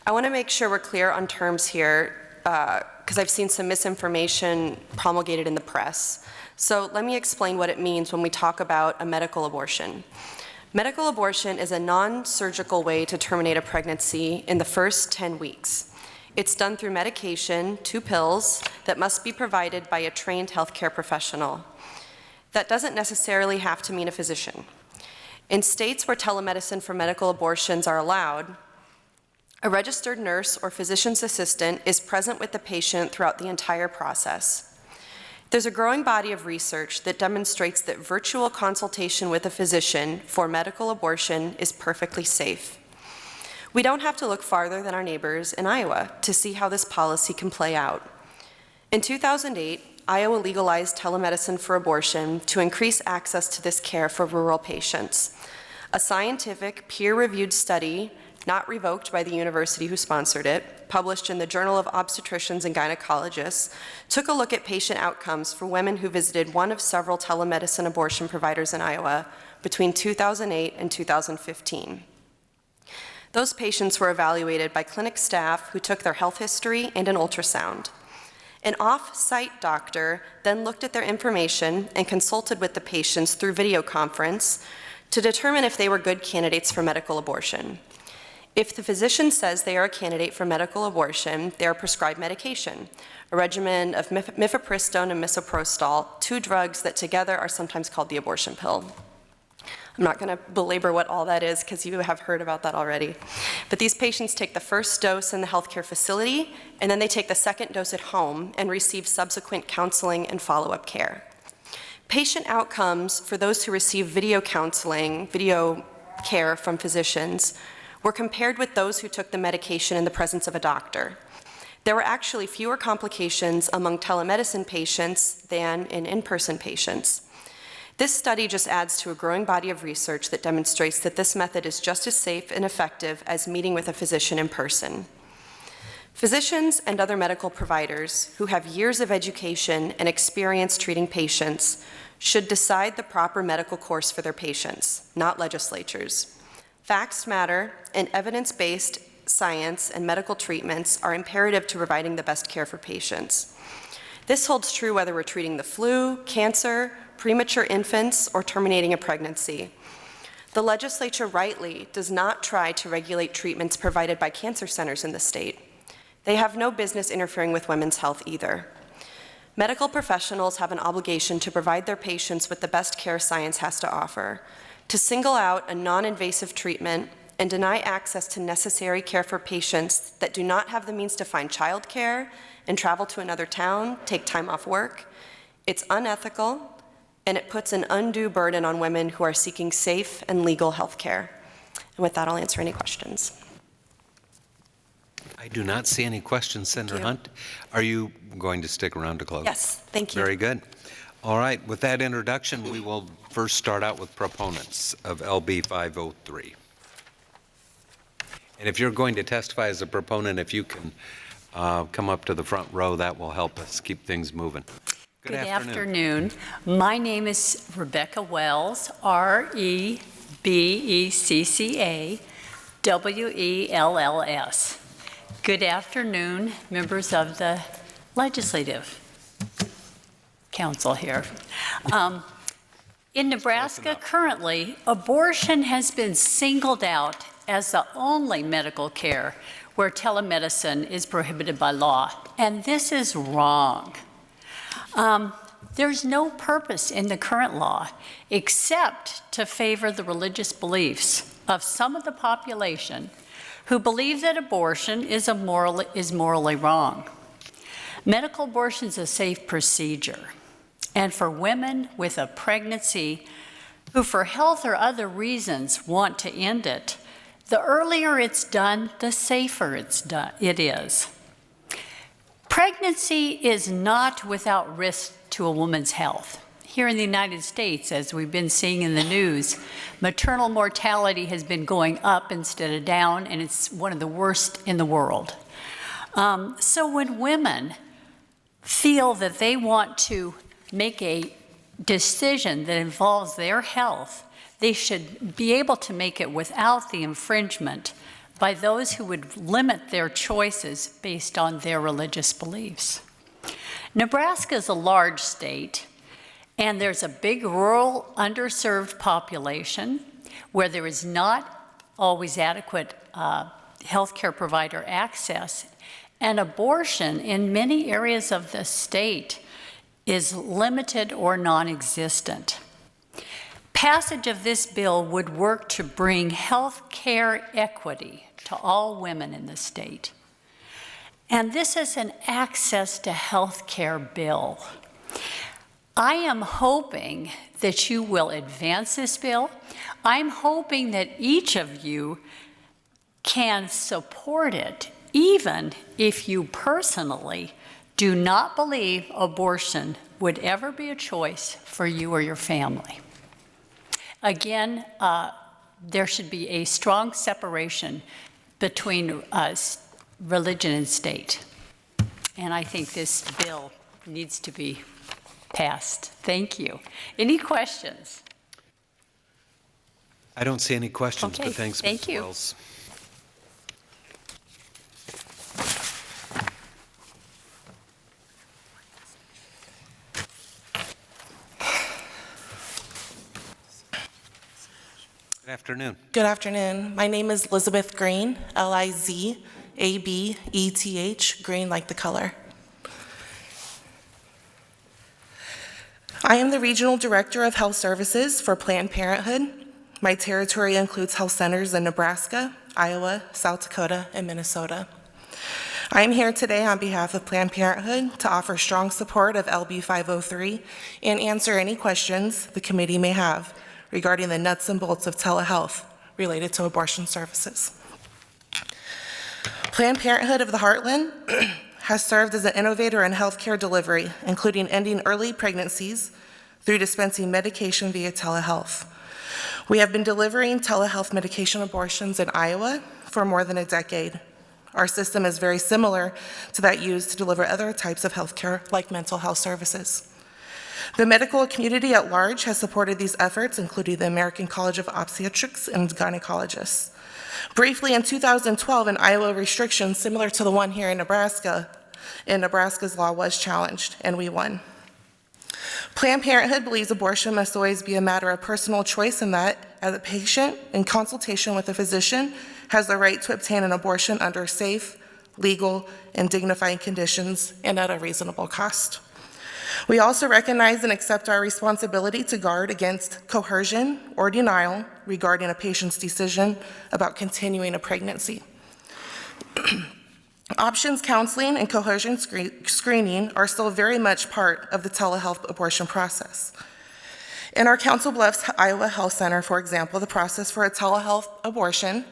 I want to make sure we're clear on terms here, because I've seen some misinformation promulgated in the press. So let me explain what it means when we talk about a medical abortion. Medical abortion is a non-surgical way to terminate a pregnancy in the first 10 weeks. It's done through medication, 2 pills, that must be provided by a trained healthcare professional. That doesn't necessarily have to mean a physician. In states where telemedicine for medical abortions are allowed, a registered nurse or physician's assistant is present with the patient throughout the entire process. There's a growing body of research that demonstrates that virtual consultation with a physician for medical abortion is perfectly safe. We don't have to look farther than our neighbors in Iowa to see how this policy can play out. In 2008, Iowa legalized telemedicine for abortion to increase access to this care for rural patients. A scientific, peer-reviewed study, not revoked by the university who sponsored it, published in the Journal of Obstetricians and Gynecologists, took a look at patient outcomes for women who visited one of several telemedicine abortion providers in Iowa between 2008 and 2015. Those patients were evaluated by clinic staff who took their health history and an ultrasound. An off-site doctor then looked at their information and consulted with the patients through video conference to determine if they were good candidates for medical abortion. If the physician says they are a candidate for medical abortion, they are prescribed medication, a regimen of mifepristone and misoprostol, 2 drugs that together are sometimes called the abortion pill. I'm not going to belabor what all that is because you have heard about that already. But these patients take the first dose in the healthcare facility, and then they take the second dose at home and receive subsequent counseling and follow-up care. Patient outcomes for those who receive video counseling, video care from physicians, were compared with those who took the medication in the presence of a doctor. There were actually fewer complications among telemedicine patients than in-person patients. This study just adds to a growing body of research that demonstrates that this method is just as safe and effective as meeting with a physician in person. Physicians and other medical providers who have years of education and experience treating patients should decide the proper medical course for their patients, not legislatures. Facts matter, and evidence-based science and medical treatments are imperative to providing the best care for patients. This holds true whether we're treating the flu, cancer, premature infants, or terminating a pregnancy. The legislature rightly does not try to regulate treatments provided by cancer centers in the state. They have no business interfering with women's health either. Medical professionals have an obligation to provide their patients with the best care science has to offer. To single out a non-invasive treatment and deny access to necessary care for patients that do not have the means to find childcare and travel to another town, take time off work, it's unethical, and it puts an undue burden on women who are seeking safe and legal health care. And with that, I'll answer any questions. I do not see any questions, Senator Hunt. Are you going to stick around to close? Yes, thank you. Very good. All right, with that introduction, we will first start out with proponents of LB 503. And if you're going to testify as a proponent, if you can come up to the front row, that will help us keep things moving. Good afternoon. My name is Rebecca Wells, R-E-B-E-C-C-A-W-E-L-L-S. Good afternoon, members of the Legislative Council here. In Nebraska, currently, abortion has been singled out as the only medical care where telemedicine is prohibited by law, and this is wrong. There's no purpose in the current law except to favor the religious beliefs of some of the population who believe that abortion is morally wrong. Medical abortion is a safe procedure, and for women with a pregnancy who for health or other reasons want to end it, the earlier it's done, the safer it is. Pregnancy is not without risk to a woman's health. Here in the United States, as we've been seeing in the news, maternal mortality has been going up instead of down, and it's one of the worst in the world. So when women feel that they want to make a decision that involves their health, they should be able to make it without the infringement by those who would limit their choices based on their religious beliefs. Nebraska is a large state, and there's a big rural underserved population where there is not always adequate healthcare provider access, and abortion in many areas of the state is limited or non-existent. Passage of this bill would work to bring health care equity to all women in the state. And this is an access to health care bill. I am hoping that you will advance this bill. I'm hoping that each of you can support it, even if you personally do not believe abortion would ever be a choice for you or your family. Again, there should be a strong separation between religion and state. And I think this bill needs to be passed. Thank you. Any questions? I don't see any questions, Okay, but thanks, thank Ms. you. Wells. Good afternoon. Good afternoon. My name is Elizabeth Green, L-I-Z-A-B-E-T-H, green like the color. I am the Regional Director of Health Services for Planned Parenthood. My territory includes health centers in Nebraska, Iowa, South Dakota, and Minnesota. I am here today on behalf of Planned Parenthood to offer strong support of LB 503 and answer any questions the committee may have regarding the nuts and bolts of telehealth related to abortion services. Planned Parenthood of the Heartland has served as an innovator in healthcare delivery, including ending early pregnancies through dispensing medication via telehealth. We have been delivering telehealth medication abortions in Iowa for more than a decade. Our system is very similar to that used to deliver other types of healthcare, like mental health services. The medical community at large has supported these efforts, including the American College of Obstetrics and Gynecologists. Briefly, in 2012, an Iowa restriction similar to the one here in Nebraska's law was challenged, and we won. Planned Parenthood believes abortion must always be a matter of personal choice, and that, as a patient, in consultation with a physician, has the right to obtain an abortion under safe, legal, and dignified conditions and at a reasonable cost. We also recognize and accept our responsibility to guard against coercion or denial regarding a patient's decision about continuing a pregnancy. Options counseling and coercion screening are still very much part of the telehealth abortion process. In our Council Bluffs, Iowa Health Center, for example, the process for a telehealth abortion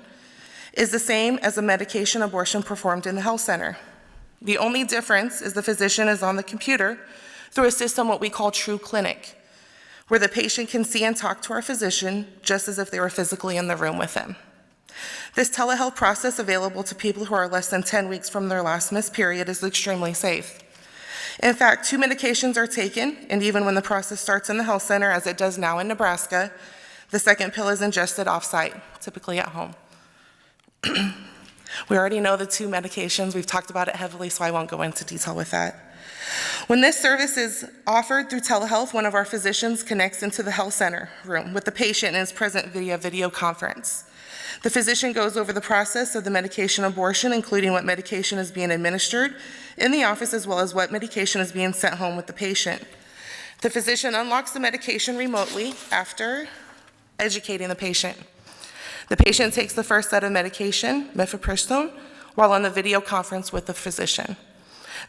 is the same as a medication abortion performed in the health center. The only difference is the physician is on the computer through a system what we call True Clinic, where the patient can see and talk to our physician just as if they were physically in the room with them. This telehealth process, available to people who are less than 10 weeks from their last missed period, is extremely safe. In fact, 2 medications are taken, and even when the process starts in the health center, as it does now in Nebraska, the second pill is ingested off-site, typically at home. We already know the 2 medications. We've talked about it heavily, so I won't go into detail with that. When this service is offered through telehealth, one of our physicians connects into the health center room with the patient and is present via video conference. The physician goes over the process of the medication abortion, including what medication is being administered in the office, as well as what medication is being sent home with the patient. The physician unlocks the medication remotely after educating the patient. The patient takes the first set of medication, mifepristone, while on the video conference with the physician.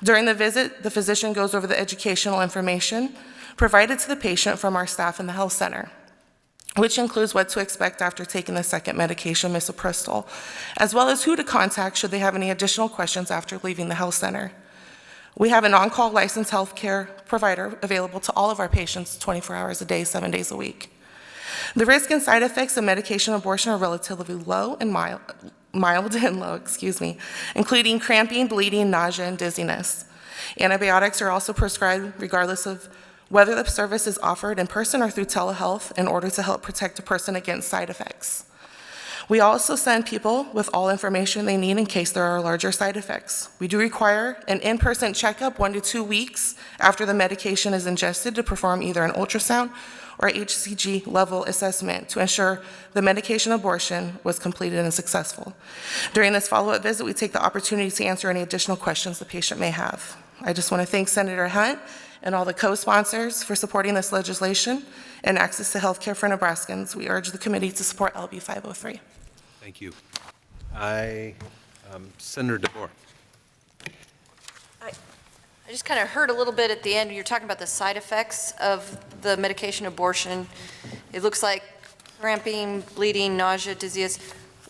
During the visit, the physician goes over the educational information provided to the patient from our staff in the health center, which includes what to expect after taking the second medication, misoprostol, as well as who to contact should they have any additional questions after leaving the health center. We have an on-call licensed healthcare provider available to all of our patients 24 hours a day, 7 days a week. The risk and side effects of medication abortion are relatively low and mild and low, including cramping, bleeding, nausea, and dizziness. Antibiotics are also prescribed regardless of whether the service is offered in person or through telehealth in order to help protect a person against side effects. We also send people with all information they need in case there are larger side effects. We do require an in-person checkup 1 to 2 weeks after the medication is ingested to perform either an ultrasound or HCG level assessment to ensure the medication abortion was completed and successful. During this follow-up visit, we take the opportunity to answer any additional questions the patient may have. I just want to thank Senator Hunt and all the co-sponsors for supporting this legislation and access to health care for Nebraskans. We urge the committee to support LB 503. Thank you. Senator DeBoer. I just kind of heard a little bit at the end when you're talking about the side effects of the medication abortion. It looks like cramping, bleeding, nausea, dizziness.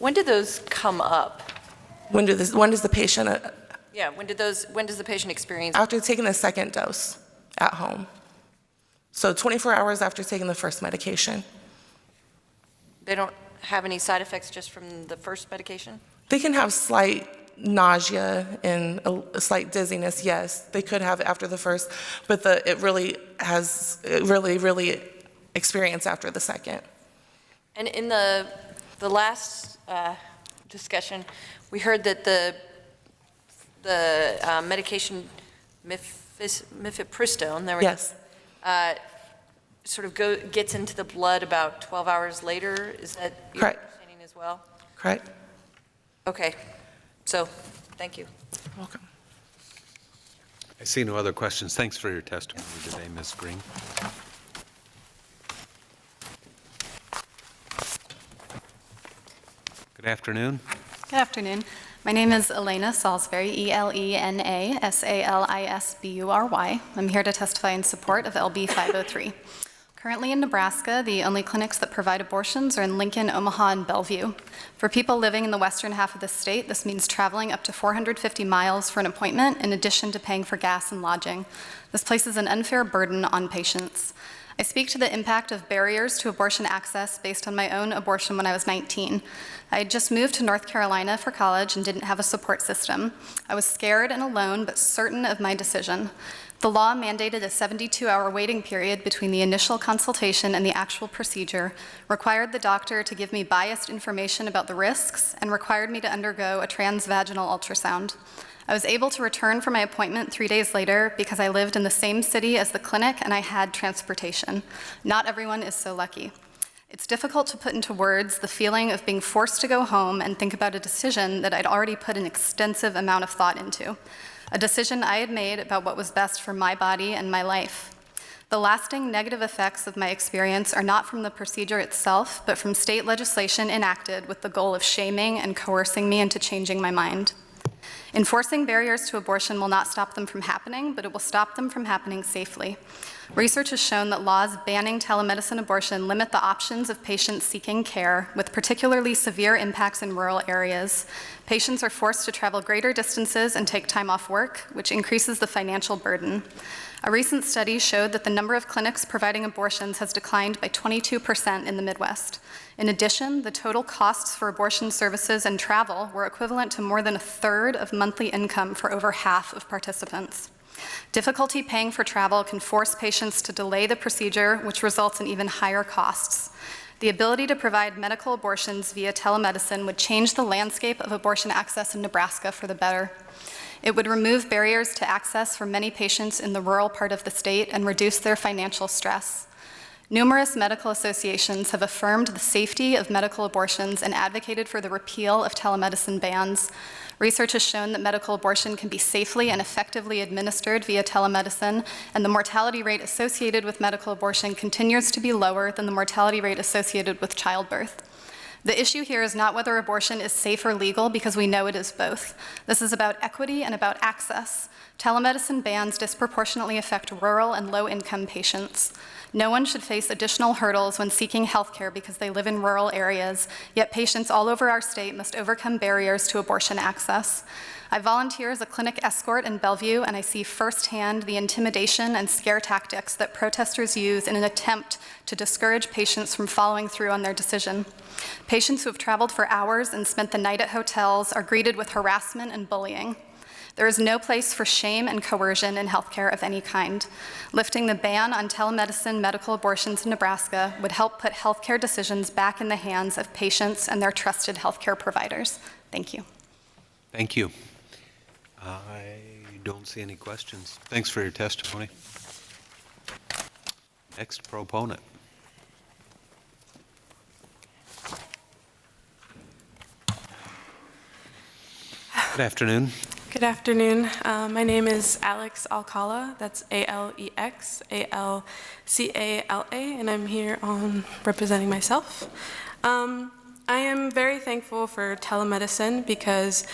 When did those come up? When does the patient? Yeah, when does the patient experience? After taking the second dose at home. So 24 hours after taking the first medication. They don't have any side effects just from the first medication? They can have slight nausea and a slight dizziness, yes. They could have after the first, but it really experience after the second. And in the last discussion, we heard that the medication mifepristone, yes, sort of gets into the blood about 12 hours later. Is that your correct understanding as well? Correct. Okay. So, thank you. Welcome. I see no other questions. Thanks for your testimony today, Ms. Green. Good afternoon. Good afternoon. My name is Elena Salisbury, E-L-E-N-A-S-A-L-I-S-B-U-R-Y. I'm here to testify in support of LB 503. Currently in Nebraska, the only clinics that provide abortions are in Lincoln, Omaha, and Bellevue. For people living in the western half of the state, this means traveling up to 450 miles for an appointment in addition to paying for gas and lodging. This places an unfair burden on patients. I speak to the impact of barriers to abortion access based on my own abortion when I was 19. I had just moved to North Carolina for college and didn't have a support system. I was scared and alone, but certain of my decision. The law mandated a 72-hour waiting period between the initial consultation and the actual procedure, required the doctor to give me biased information about the risks, and required me to undergo a transvaginal ultrasound. I was able to return for my appointment 3 days later because I lived in the same city as the clinic and I had transportation. Not everyone is so lucky. It's difficult to put into words the feeling of being forced to go home and think about a decision that I'd already put an extensive amount of thought into. A decision I had made about what was best for my body and my life. The lasting negative effects of my experience are not from the procedure itself, but from state legislation enacted with the goal of shaming and coercing me into changing my mind. Enforcing barriers to abortion will not stop them from happening, but it will stop them from happening safely. Research has shown that laws banning telemedicine abortion limit the options of patients seeking care, with particularly severe impacts in rural areas. Patients are forced to travel greater distances and take time off work, which increases the financial burden. A recent study showed that the number of clinics providing abortions has declined by 22% in the Midwest. In addition, the total costs for abortion services and travel were equivalent to more than a third of monthly income for over half of participants. Difficulty paying for travel can force patients to delay the procedure, which results in even higher costs. The ability to provide medical abortions via telemedicine would change the landscape of abortion access in Nebraska for the better. It would remove barriers to access for many patients in the rural part of the state and reduce their financial stress. Numerous medical associations have affirmed the safety of medical abortions and advocated for the repeal of telemedicine bans. Research has shown that medical abortion can be safely and effectively administered via telemedicine, and the mortality rate associated with medical abortion continues to be lower than the mortality rate associated with childbirth. The issue here is not whether abortion is safe or legal, because we know it is both. This is about equity and about access. Telemedicine bans disproportionately affect rural and low-income patients. No one should face additional hurdles when seeking health care because they live in rural areas, yet patients all over our state must overcome barriers to abortion access. I volunteer as a clinic escort in Bellevue, and I see firsthand the intimidation and scare tactics that protesters use in an attempt to discourage patients from following through on their decision. Patients who have traveled for hours and spent the night at hotels are greeted with harassment and bullying. There is no place for shame and coercion in healthcare of any kind. Lifting the ban on telemedicine medical abortions in Nebraska would help put healthcare decisions back in the hands of patients and their trusted healthcare providers. Thank you. Thank you. I don't see any questions. Thanks for your testimony. Next proponent. Good afternoon. Good afternoon. My name is Alex Alcala. That's AlexAlcala, and I'm here representing myself. I am very thankful for telemedicine because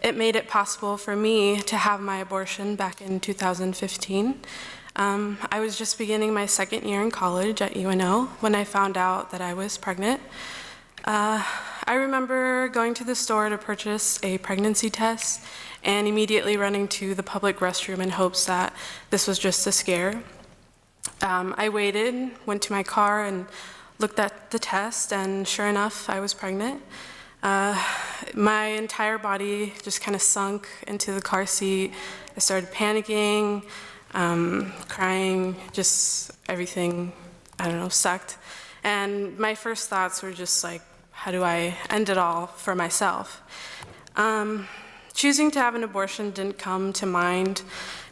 it made it possible for me to have my abortion back in 2015. I was just beginning my second year in college at UNO when I found out that I was pregnant. I remember going to the store to purchase a pregnancy test and immediately running to the public restroom in hopes that this was just a scare. I waited, went to my car, and looked at the test, and sure enough, I was pregnant. My entire body just kind of sunk into the car seat. I started panicking, crying, just everything, I don't know, sucked. And my first thoughts were just like, how do I end it all for myself? Choosing to have an abortion didn't come to mind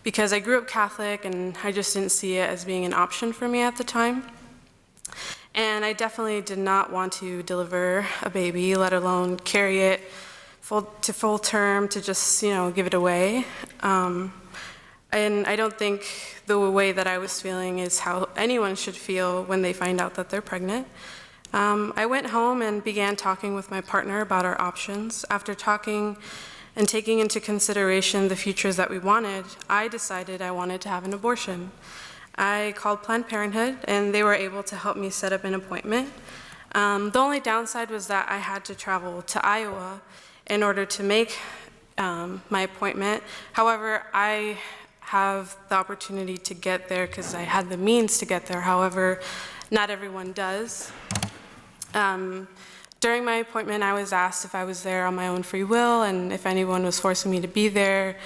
because I grew up Catholic and I just didn't see it as being an option for me at the time. And I definitely did not want to deliver a baby, let alone carry it to full term to just, give it away. And I don't think the way that I was feeling is how anyone should feel when they find out that they're pregnant. I went home and began talking with my partner about our options. After talking and taking into consideration the futures that we wanted, I decided I wanted to have an abortion. I called Planned Parenthood, and they were able to help me set up an appointment. The only downside was that I had to travel to Iowa in order to make my appointment. However, I have the opportunity to get there because I had the means to get there. However, not everyone does. During my appointment, I was asked if I was there on my own free will and if anyone was forcing me to be there.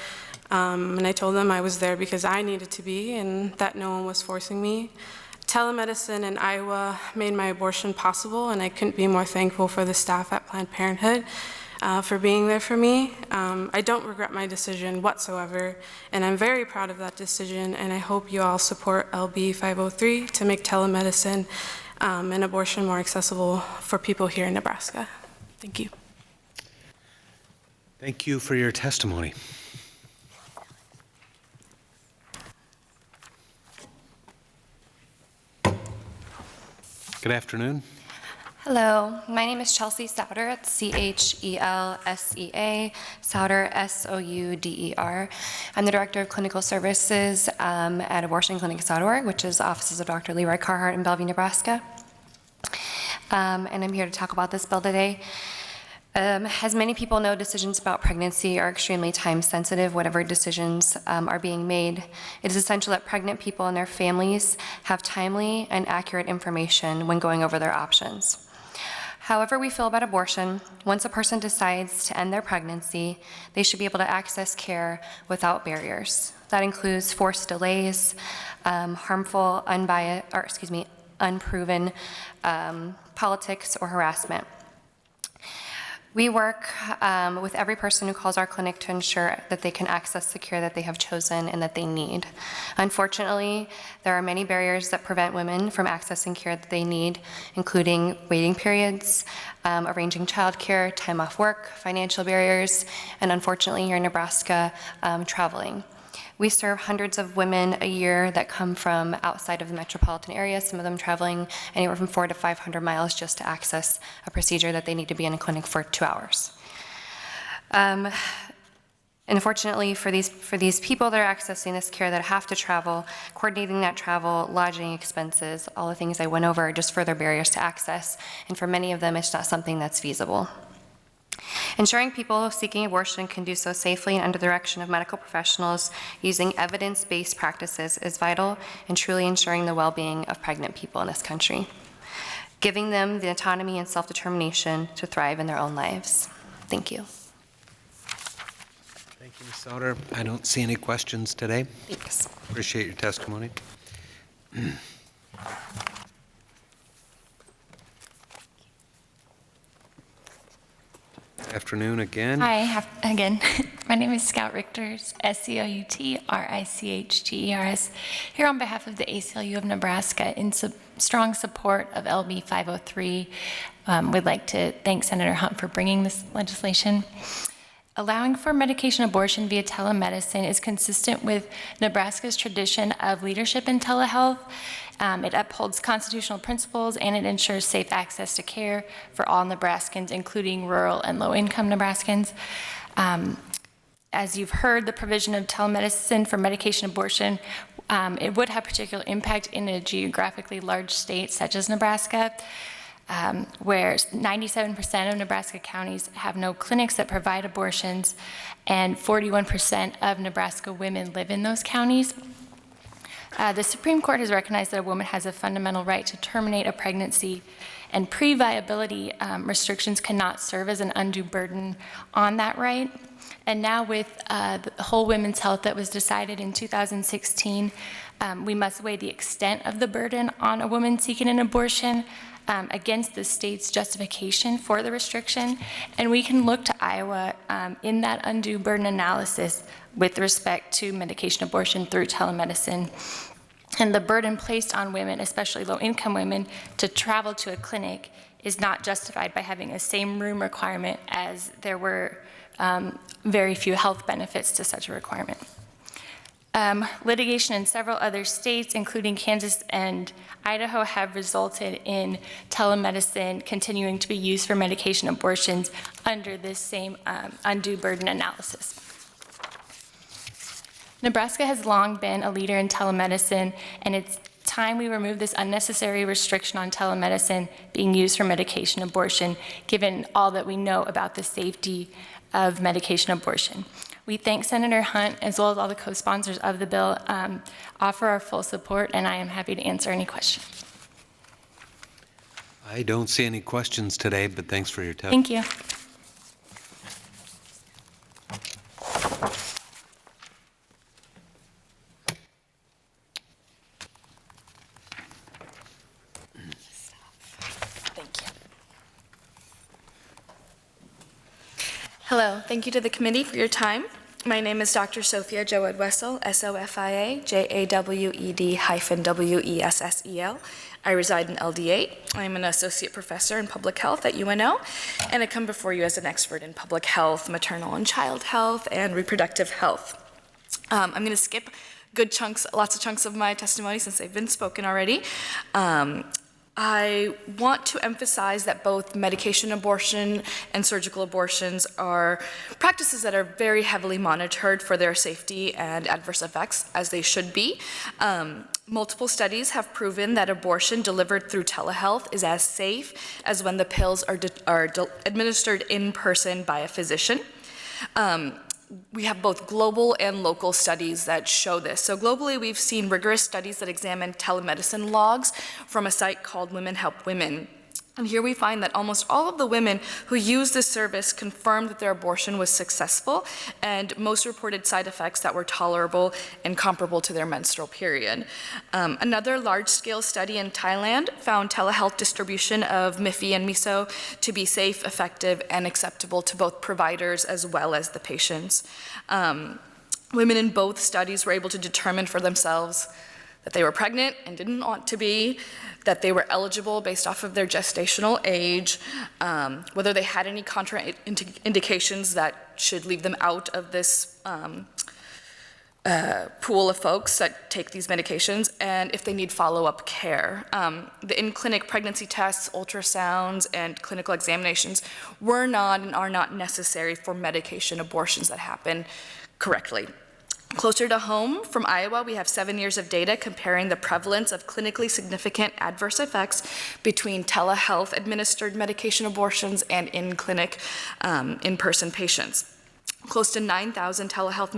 And I told them I was there because I needed to be and that no one was forcing me. Telemedicine in Iowa made my abortion possible, and I couldn't be more thankful for the staff at Planned Parenthood for being there for me. I don't regret my decision whatsoever, and I'm very proud of that decision, and I hope you all support LB 503 to make telemedicine and abortion more accessible for people here in Nebraska. Thank you. Thank you for your testimony. Good afternoon. Hello, my name is Chelsea Souder. It's C-H-E-L-S-E-A, Souder, S-O-U-D-E-R. I'm the Director of Clinical Services at abortionclinics.org, which is offices of Dr. Leroy Carhart in Bellevue, Nebraska. And I'm here to talk about this bill today. As many people know, decisions about pregnancy are extremely time-sensitive, whatever decisions are being made. It is essential that pregnant people and their families have timely and accurate information when going over their options. However we feel about abortion, once a person decides to end their pregnancy, they should be able to access care without barriers. That includes forced delays, unproven politics or harassment. We work with every person who calls our clinic to ensure that they can access the care that they have chosen and that they need. Unfortunately, there are many barriers that prevent women from accessing care that they need, including waiting periods, arranging childcare, time off work, financial barriers, and unfortunately here in Nebraska, traveling. We serve hundreds of women a year that come from outside of the metropolitan area, some of them traveling anywhere from 400 to 500 miles just to access a procedure that they need to be in a clinic for 2 hours. Unfortunately, for these people that are accessing this care that have to travel, coordinating that travel, lodging expenses, all the things I went over are just further barriers to access, and for many of them, it's not something that's feasible. Ensuring people seeking abortion can do so safely and under the direction of medical professionals using evidence-based practices is vital in truly ensuring the well-being of pregnant people in this country, giving them the autonomy and self-determination to thrive in their own lives. Thank you. Thank you, Ms. Sauter. I don't see any questions today. Thanks. Appreciate your testimony. Afternoon again. Hi, again. My name is Scout Richters, SCOUT-RICHTERS, here on behalf of the ACLU of Nebraska in strong support of LB 503. We'd like to thank Senator Hunt for bringing this legislation. Allowing for medication abortion via telemedicine is consistent with Nebraska's tradition of leadership in telehealth. It upholds constitutional principles and it ensures safe access to care for all Nebraskans, including rural and low-income Nebraskans. As you've heard, the provision of telemedicine for medication abortion, it would have particular impact in a geographically large state such as Nebraska, where 97% of Nebraska counties have no clinics that provide abortions, and 41% of Nebraska women live in those counties. The Supreme Court has recognized that a woman has a fundamental right to terminate a pregnancy, and pre-viability restrictions cannot serve as an undue burden on that right. And now with the whole women's health that was decided in 2016, we must weigh the extent of the burden on a woman seeking an abortion against the state's justification for the restriction. And we can look to Iowa in that undue burden analysis with respect to medication abortion through telemedicine. And the burden placed on women, especially low-income women, to travel to a clinic is not justified by having a same room requirement, as there were very few health benefits to such a requirement. Litigation in several other states, including Kansas and Idaho, have resulted in telemedicine continuing to be used for medication abortions under this same undue burden analysis. Nebraska has long been a leader in telemedicine, and it's time we remove this unnecessary restriction on telemedicine being used for medication abortion, given all that we know about the safety of medication abortion. We thank Senator Hunt, as well as all the co-sponsors of the bill, offer our full support, and I am happy to answer any questions. I don't see any questions today, but thanks for your testimony. Thank you. Hello, thank you to the committee for your time. My name is Dr. Sophia Joed Wessel, SOFIA JAWED-WESSEL. I reside in LD8. I'm an associate professor in public health at UNO, and I come before you as an expert in public health, maternal and child health, and reproductive health. I'm going to skip lots of chunks of my testimony since they've been spoken already. I want to emphasize that both medication abortion and surgical abortions are practices that are very heavily monitored for their safety and adverse effects, as they should be. Multiple studies have proven that abortion delivered through telehealth is as safe as when the pills are administered in person by a physician. We have both global and local studies that show this. So globally, we've seen rigorous studies that examine telemedicine logs from a site called Women Help Women. And here we find that almost all of the women who used this service confirmed that their abortion was successful, and most reported side effects that were tolerable and comparable to their menstrual period. Another large-scale study in Thailand found telehealth distribution of MIFI and MISO to be safe, effective, and acceptable to both providers as well as the patients. Women in both studies were able to determine for themselves that they were pregnant and didn't want to be, that they were eligible based off of their gestational age, whether they had any contraindications that should leave them out of this pool of folks that take these medications, and if they need follow-up care. The in-clinic pregnancy tests, ultrasounds, and clinical examinations were not and are not necessary for medication abortions that happen correctly. Closer to home, from Iowa, we have 7 years of data comparing the prevalence of clinically significant adverse effects between telehealth administered medication abortions and in-clinic, in-person patients. Close to 9,000 telehealth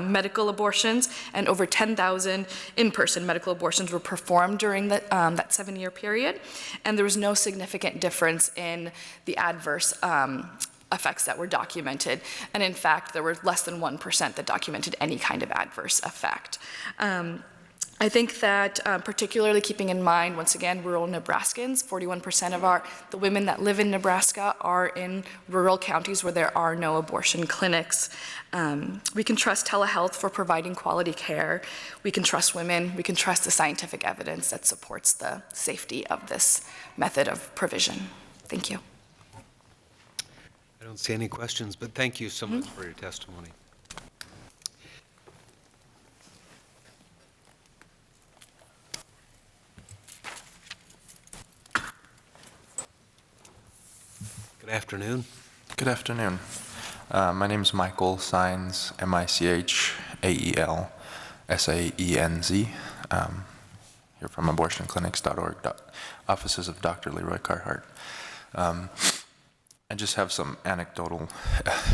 medical abortions and over 10,000 in-person medical abortions were performed during that 7-year period, and there was no significant difference in the adverse effects that were documented. And in fact, there were less than 1% that documented any kind of adverse effect. I think that particularly keeping in mind, once again, rural Nebraskans, 41% of the women that live in Nebraska are in rural counties where there are no abortion clinics. We can trust telehealth for providing quality care. We can trust women. We can trust the scientific evidence that supports the safety of this method of provision. Thank you. I don't see any questions, but thank you so much for your testimony. Good afternoon. Good afternoon. My name is Michael Saenz, Michael Saenz. Here from abortionclinics.org, offices of Dr. Leroy Carhart. I just have some anecdotal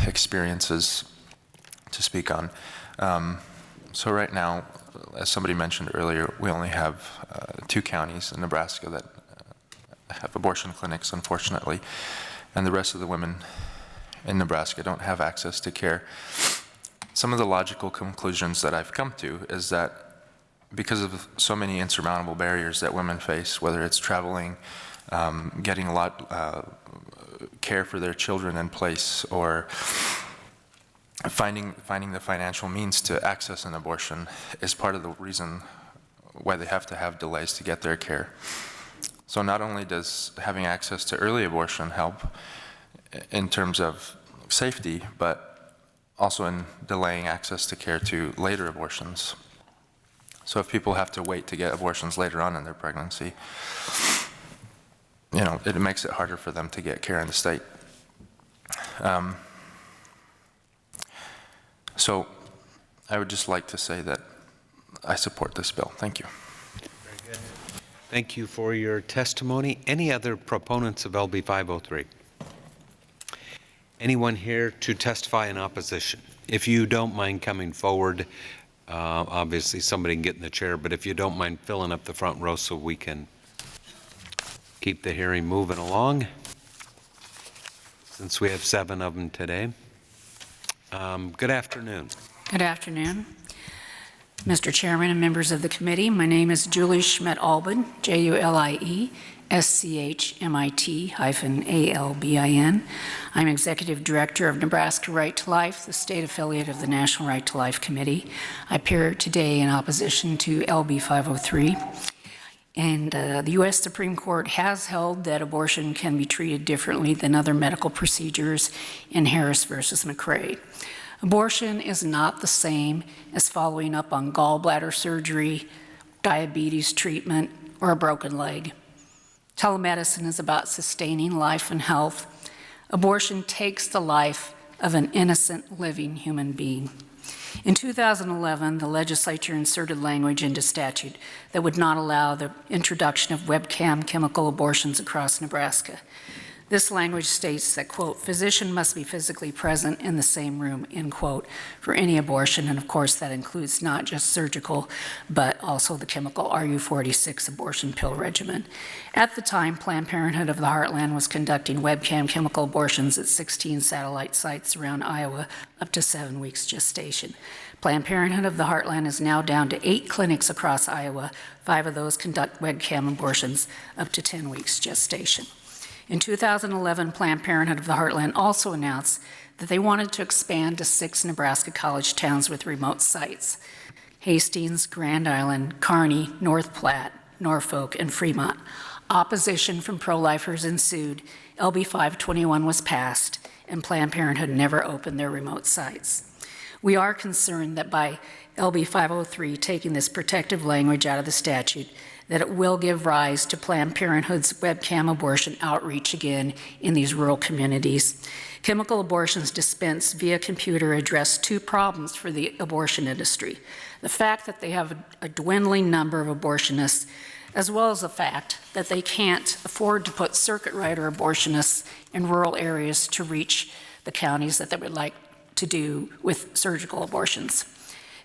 experiences to speak on. So right now, as somebody mentioned earlier, we only have 2 counties in Nebraska that have abortion clinics, unfortunately, and the rest of the women in Nebraska don't have access to care. Some of the logical conclusions that I've come to is that because of so many insurmountable barriers that women face, whether it's traveling, getting a lot care for their children in place, or finding the financial means to access an abortion, is part of the reason why they have to have delays to get their care. So not only does having access to early abortion help in terms of safety, but also in delaying access to care to later abortions. So if people have to wait to get abortions later on in their pregnancy, you know, it makes it harder for them to get care in the state. So I would just like to say that I support this bill. Thank you. Very good. Thank you for your testimony. Any other proponents of LB 503? Anyone here to testify in opposition? If you don't mind coming forward, obviously somebody can get in the chair, but if you don't mind filling up the front row so we can keep the hearing moving along, since we have 7 of them today. Good afternoon. Good afternoon. Mr. Chairman and members of the committee, my name is Julie Schmidt-Albin, JULIE-SCHMIT-ALBIN. I'm Executive Director of Nebraska Right to Life, the state affiliate of the National Right to Life Committee. I appear today in opposition to LB 503. And the U.S. Supreme Court has held that abortion can be treated differently than other medical procedures in Harris versus McRae. Abortion is not the same as following up on gallbladder surgery, diabetes treatment, or a broken leg. Telemedicine is about sustaining life and health. Abortion takes the life of an innocent living human being. In 2011, the legislature inserted language into statute that would not allow the introduction of webcam chemical abortions across Nebraska. This language states that, quote, physician must be physically present in the same room, end quote, for any abortion, and of course that includes not just surgical, but also the chemical RU46 abortion pill regimen. At the time, Planned Parenthood of the Heartland was conducting webcam chemical abortions at 16 satellite sites around Iowa up to 7 weeks gestation. Planned Parenthood of the Heartland is now down to 8 clinics across Iowa. 5 of those conduct webcam abortions up to 10 weeks gestation. In 2011, Planned Parenthood of the Heartland also announced that they wanted to expand to 6 Nebraska college towns with remote sites: Hastings, Grand Island, Kearney, North Platte, Norfolk, and Fremont. Opposition from pro-lifers ensued. LB 521 was passed, and Planned Parenthood never opened their remote sites. We are concerned that by LB 503 taking this protective language out of the statute, that it will give rise to Planned Parenthood's webcam abortion outreach again in these rural communities. Chemical abortions dispensed via computer address 2 problems for the abortion industry: the fact that they have a dwindling number of abortionists, as well as the fact that they can't afford to put circuit rider abortionists in rural areas to reach the counties that they would like to do with surgical abortions.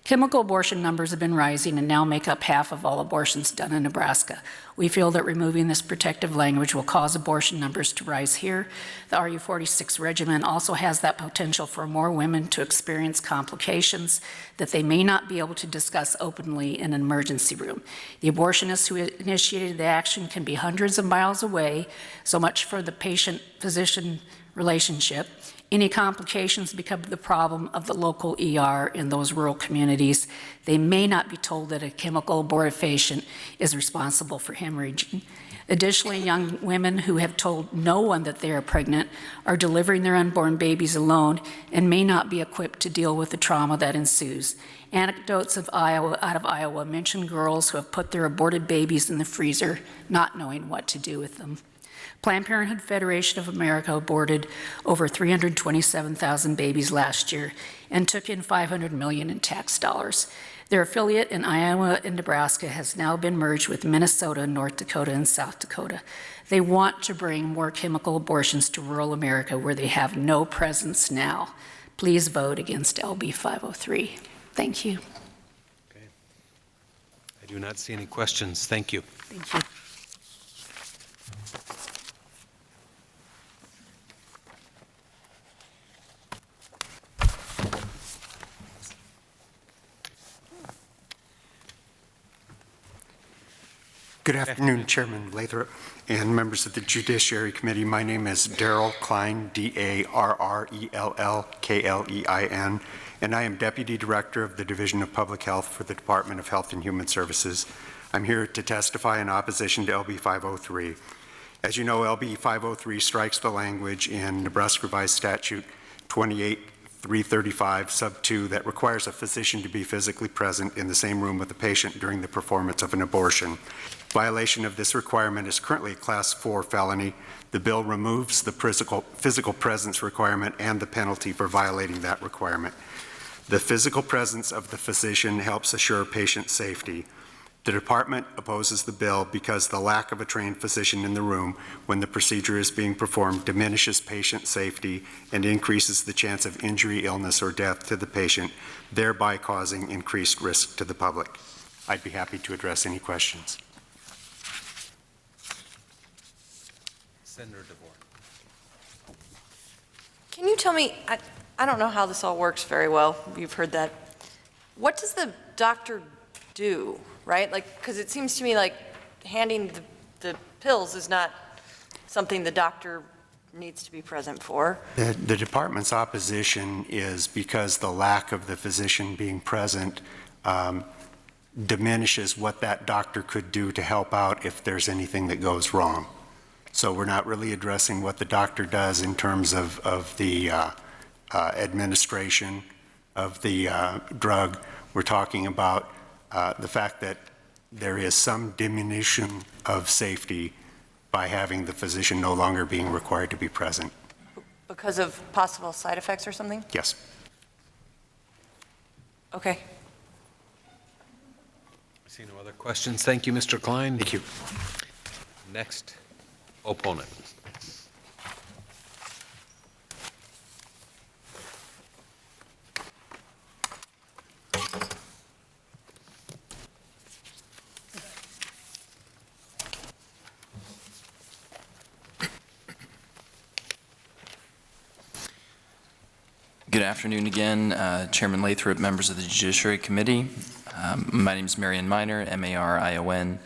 Chemical abortion numbers have been rising and now make up half of all abortions done in Nebraska. We feel that removing this protective language will cause abortion numbers to rise here. The RU46 regimen also has that potential for more women to experience complications that they may not be able to discuss openly in an emergency room. The abortionist who initiated the action can be hundreds of miles away, so much for the patient-physician relationship. Any complications become the problem of the local ER in those rural communities. They may not be told that a chemical abortive patient is responsible for hemorrhaging. Additionally, young women who have told no one that they are pregnant are delivering their unborn babies alone and may not be equipped to deal with the trauma that ensues. Anecdotes out of Iowa mention girls who have put their aborted babies in the freezer, not knowing what to do with them. Planned Parenthood Federation of America aborted over 327,000 babies last year and took in $500 million in tax dollars. Their affiliate in Iowa and Nebraska has now been merged with Minnesota, North Dakota, and South Dakota. They want to bring more chemical abortions to rural America where they have no presence now. Please vote against LB 503. Thank you. Okay. I do not see any questions. Thank you. Thank you. Good afternoon, Chairman Lathrop and members of the Judiciary Committee. My name is Darrell Klein, D-A-R-R-E-L-L-K-L-E-I-N, and I am Deputy Director of the Division of Public Health for the Department of Health and Human Services. I'm here to testify in opposition to LB 503. As you know, LB 503 strikes the language in Nebraska Revised Statute 28-335, sub 2, that requires a physician to be physically present in the same room with the patient during the performance of an abortion. Violation of this requirement is currently a Class 4 felony. The bill removes the physical presence requirement and the penalty for violating that requirement. The physical presence of the physician helps assure patient safety. The department opposes the bill because the lack of a trained physician in the room when the procedure is being performed diminishes patient safety and increases the chance of injury, illness, or death to the patient, thereby causing increased risk to the public. I'd be happy to address any questions. Senator DeVore. Can you tell me, I don't know how this all works very well. You've heard that. What does the doctor do, right? Like, because it seems to me like handing the pills is not something the doctor needs to be present for. The department's opposition is because the lack of the physician being present diminishes what that doctor could do to help out if there's anything that goes wrong. So we're not really addressing what the doctor does in terms of the administration of the drug. We're talking about the fact that there is some diminution of safety by having the physician no longer being required to be present. Because of possible side effects or something? Yes. Okay. I see no other questions. Thank you, Mr. Klein. Thank you. Next opponent. Good afternoon again, Chairman Lathrop, members of the Judiciary Committee. My name is Marion Miner, M-A-R-I-O-N-M-I-N-E-R,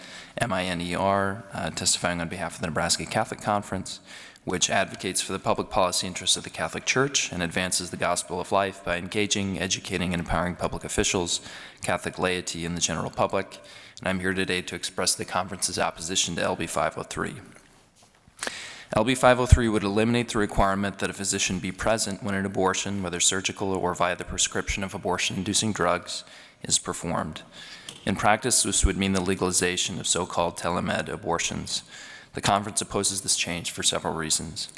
testifying on behalf of the Nebraska Catholic Conference, which advocates for the public policy interests of the Catholic Church and advances the gospel of life by engaging, educating, and empowering public officials, Catholic laity, and the general public. And I'm here today to express the conference's opposition to LB 503. LB 503 would eliminate the requirement that a physician be present when an abortion, whether surgical or via the prescription of abortion-inducing drugs, is performed. In practice, this would mean the legalization of so-called telemed abortions. The conference opposes this change for several reasons.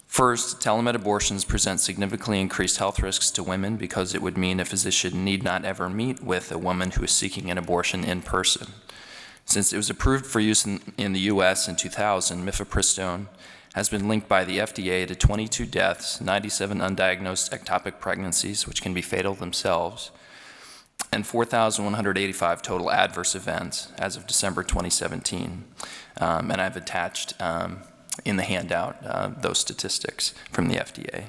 First, telemed abortions present significantly increased health risks to women because it would mean a physician need not ever meet with a woman who is seeking an abortion in person. Since it was approved for use in the U.S. in 2000, mifepristone has been linked by the FDA to 22 deaths, 97 undiagnosed ectopic pregnancies, which can be fatal themselves, and 4,185 total adverse events as of December 2017. And I've attached in the handout those statistics from the FDA.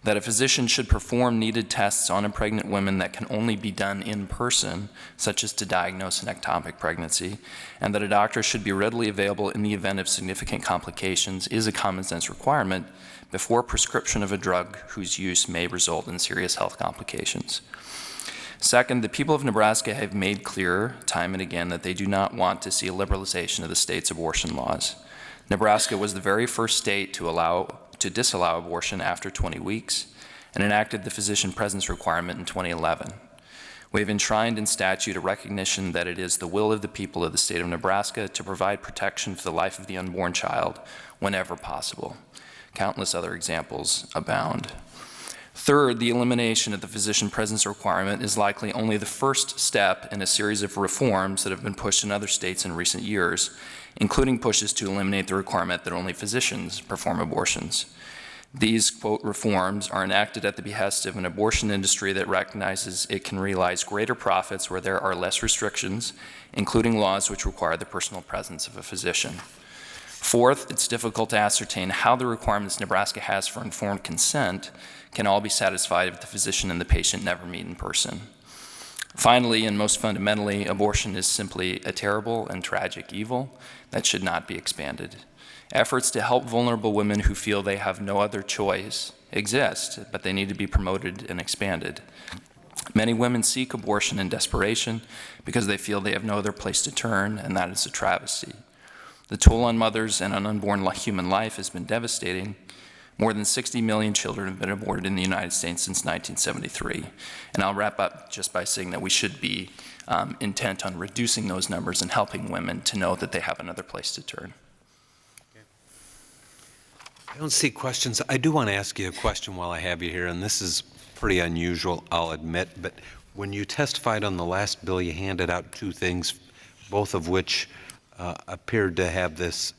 That a physician should perform needed tests on a pregnant woman that can only be done in person, such as to diagnose an ectopic pregnancy, and that a doctor should be readily available in the event of significant complications is a common sense requirement before prescription of a drug whose use may result in serious health complications. Second, the people of Nebraska have made clear time and again that they do not want to see a liberalization of the state's abortion laws. Nebraska was the very first state to disallow abortion after 20 weeks and enacted the physician presence requirement in 2011. We have enshrined in statute a recognition that it is the will of the people of the state of Nebraska to provide protection for the life of the unborn child whenever possible. Countless other examples abound. Third, the elimination of the physician presence requirement is likely only the first step in a series of reforms that have been pushed in other states in recent years, including pushes to eliminate the requirement that only physicians perform abortions. These, quote, reforms are enacted at the behest of an abortion industry that recognizes it can realize greater profits where there are less restrictions, including laws which require the personal presence of a physician. Fourth, it's difficult to ascertain how the requirements Nebraska has for informed consent can all be satisfied if the physician and the patient never meet in person. Finally, and most fundamentally, abortion is simply a terrible and tragic evil that should not be expanded. Efforts to help vulnerable women who feel they have no other choice exist, but they need to be promoted and expanded. Many women seek abortion in desperation because they feel they have no other place to turn, and that is a travesty. The toll on mothers and on unborn human life has been devastating. More than 60 million children have been aborted in the United States since 1973. And I'll wrap up just by saying that we should be intent on reducing those numbers and helping women to know that they have another place to turn. I don't see questions. I do want to ask you a question while I have you here, and this is pretty unusual, I'll admit, but when you testified on the last bill, you handed out two things, both of which appeared to have this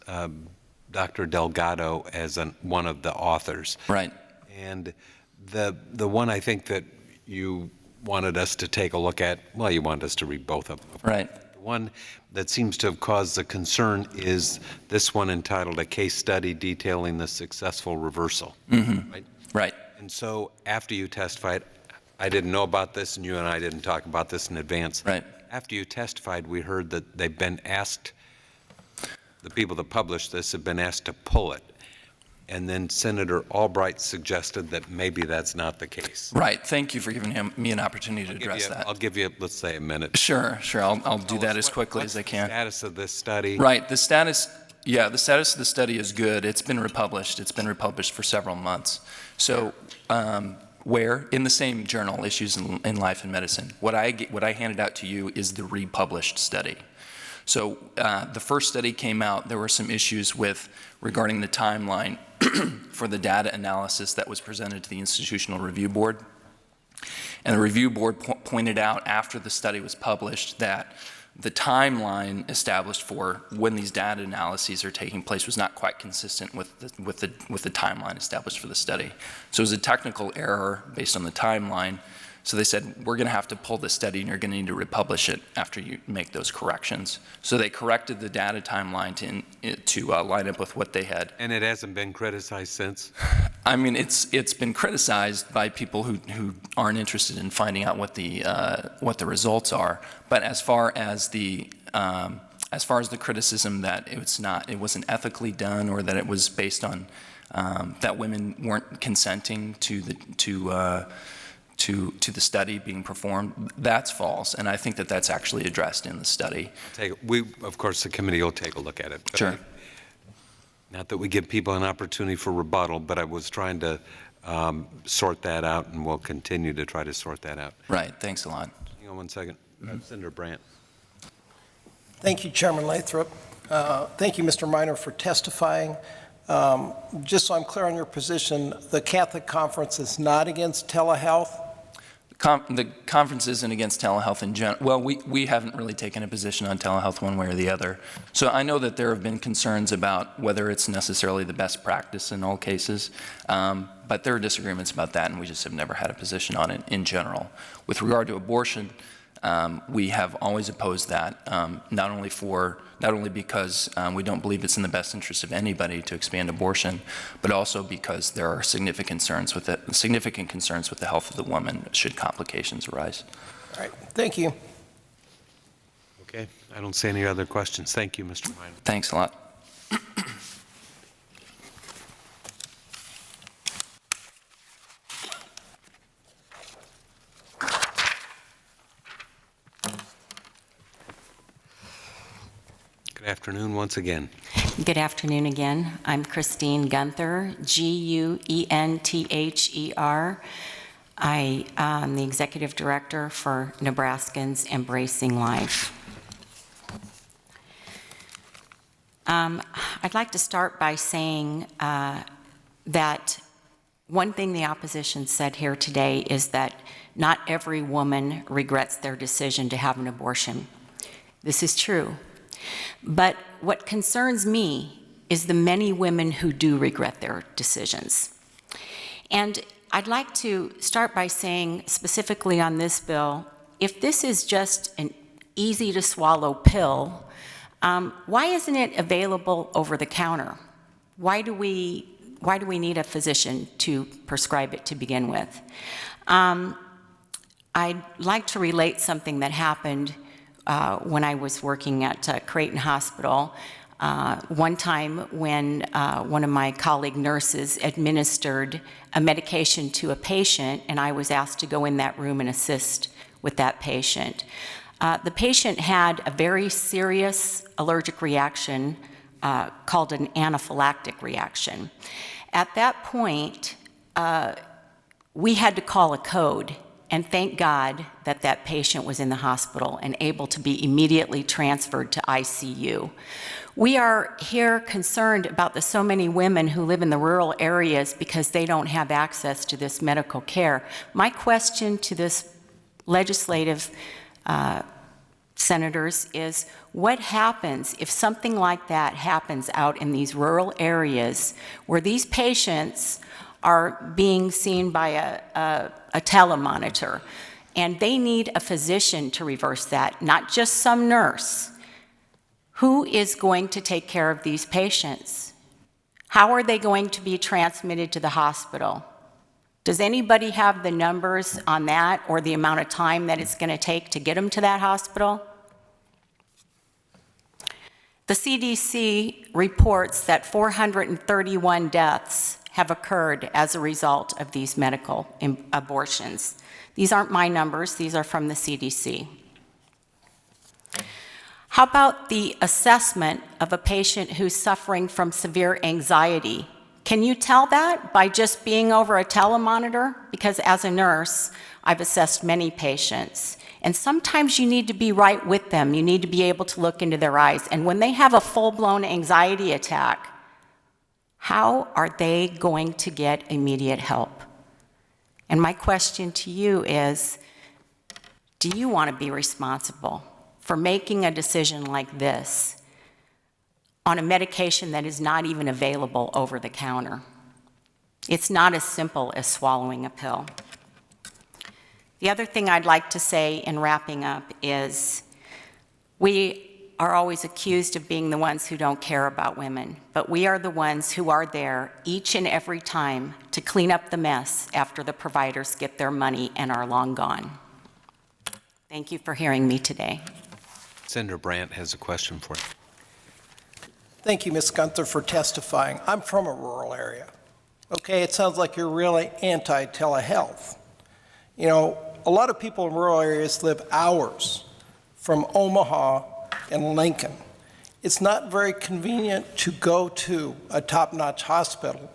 Dr. Delgado as one of the authors. Right. And the one I think that you wanted us to take a look at, well, you wanted us to read both of them. Right. The one that seems to have caused the concern is this one entitled A Case Study Detailing the Successful Reversal. Mm-hmm. Right? Right. And so after you testified, I didn't know about this, and you and I didn't talk about this in advance. Right. After you testified, we heard that they've been asked, the people that published this have been asked to pull it. And then Senator Albrecht suggested that maybe that's not the case. Right. Thank you for giving me an opportunity to address that. I'll give you, let's say, a minute. Sure. I'll do that as quickly as I can. What's the status of this study? Right. The status of the study is good. It's been republished. It's been republished for several months. So where? In the same journal, Issues in Life and Medicine. What I handed out to you is the republished study. So the first study came out. There were some issues regarding the timeline for the data analysis that was presented to the Institutional Review Board. And the review board pointed out after the study was published that the timeline established for when these data analyses are taking place was not quite consistent with the timeline established for the study. So it was a technical error based on the timeline. So they said, we're going to have to pull this study and you're going to need to republish it after you make those corrections. So they corrected the data timeline to line up with what they had. And it hasn't been criticized since? I mean, it's been criticized by people who aren't interested in finding out what the results are. But as far as the criticism that it wasn't ethically done, or that it was based on that women weren't consenting to the study being performed, that's false. And I think that that's actually addressed in the study. Of course, the committee will take a look at it. Sure. Not that we give people an opportunity for rebuttal, but I was trying to sort that out, and we'll continue to try to sort that out. Right. Thanks a lot. Hang on one second. Senator Brandt. Thank you, Chairman Lathrop. Thank you, Mr. Minor, for testifying. Just so I'm clear on your position, the Catholic Conference is not against telehealth? The conference isn't against telehealth in general. Well, we haven't really taken a position on telehealth one way or the other. So I know that there have been concerns about whether it's necessarily the best practice in all cases, but there are disagreements about that, and we just have never had a position on it in general. With regard to abortion, we have always opposed that, not only because we don't believe it's in the best interest of anybody to expand abortion, but also because there are significant concerns with the health of the woman should complications arise. All right. Thank you. Okay. I don't see any other questions. Thank you, Mr. Minor. Thanks a lot. Good afternoon once again. Good afternoon again. I'm Christine Gunther, Guenther. I am the Executive Director for Nebraskans Embracing Life. I'd like to start by saying that one thing the opposition said here today is that not every woman regrets their decision to have an abortion. This is true. But what concerns me is the many women who do regret their decisions. And I'd like to start by saying, specifically on this bill, if this is just an easy-to-swallow pill, why isn't it available over the counter? Why do we need a physician to prescribe it to begin with? I'd like to relate something that happened when I was working at Creighton Hospital. One time when one of my colleague nurses administered a medication to a patient, and I was asked to go in that room and assist with that patient. The patient had a very serious allergic reaction called an anaphylactic reaction. At that point, we had to call a code. And thank God that that patient was in the hospital and able to be immediately transferred to ICU. We are here concerned about the so many women who live in the rural areas because they don't have access to this medical care. My question to this legislative senators is, what happens if something like that happens out in these rural areas where these patients are being seen by a telemonitor, and they need a physician to reverse that, not just some nurse? Who is going to take care of these patients? How are they going to be transmitted to the hospital? Does anybody have the numbers on that, or the amount of time that it's going to take to get them to that hospital? The CDC reports that 431 deaths have occurred as a result of these medical abortions. These aren't my numbers, these are from the CDC. How about the assessment of a patient who's suffering from severe anxiety? Can you tell that by just being over a telemonitor? Because as a nurse, I've assessed many patients, and sometimes you need to be right with them. You need to be able to look into their eyes. And when they have a full-blown anxiety attack, how are they going to get immediate help? And my question to you is, do you want to be responsible for making a decision like this on a medication that is not even available over the counter? It's not as simple as swallowing a pill. The other thing I'd like to say in wrapping up is we are always accused of being the ones who don't care about women, but we are the ones who are there each and every time to clean up the mess after the providers get their money and are long gone. Thank you for hearing me today. Senator Brandt has a question for you. Thank you, Ms. Gunther, for testifying. I'm from a rural area. Okay, it sounds like you're really anti-telehealth. You know, a lot of people in rural areas live hours from Omaha and Lincoln. It's not very convenient to go to a top-notch hospital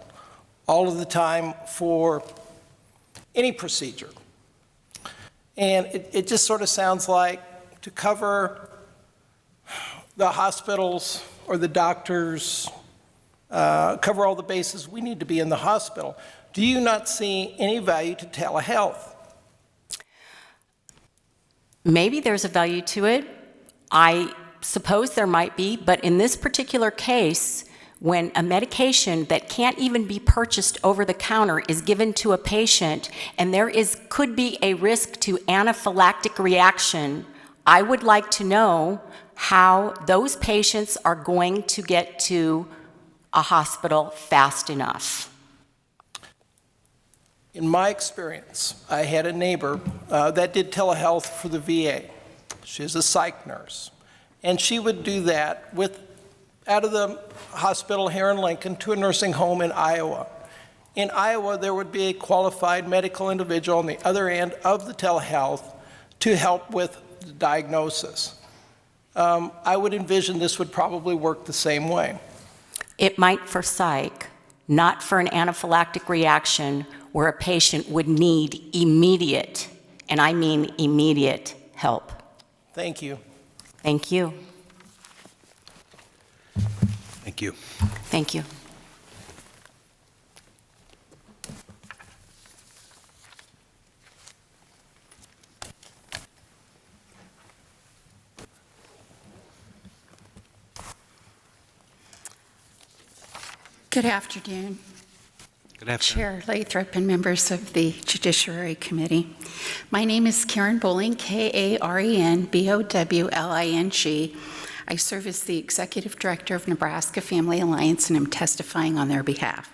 all of the time for any procedure. And it just sort of sounds like to cover the hospitals or the doctors, cover all the bases, we need to be in the hospital. Do you not see any value to telehealth? Maybe there's a value to it. I suppose there might be, but in this particular case, when a medication that can't even be purchased over the counter is given to a patient and there could be a risk to anaphylactic reaction, I would like to know how those patients are going to get to a hospital fast enough. In my experience, I had a neighbor that did telehealth for the VA. She's a psych nurse. And she would do that out of the hospital here in Lincoln to a nursing home in Iowa. In Iowa, there would be a qualified medical individual on the other end of the telehealth to help with the diagnosis. I would envision this would probably work the same way. It might for psych, not for an anaphylactic reaction where a patient would need immediate, and I mean immediate, help. Thank you. Thank you. Thank you. Thank you. Good afternoon. Good afternoon. Chair Lathrop and members of the Judiciary Committee. My name is Karen Bowling, Karen Bowling. I serve as the Executive Director of Nebraska Family Alliance, and I'm testifying on their behalf.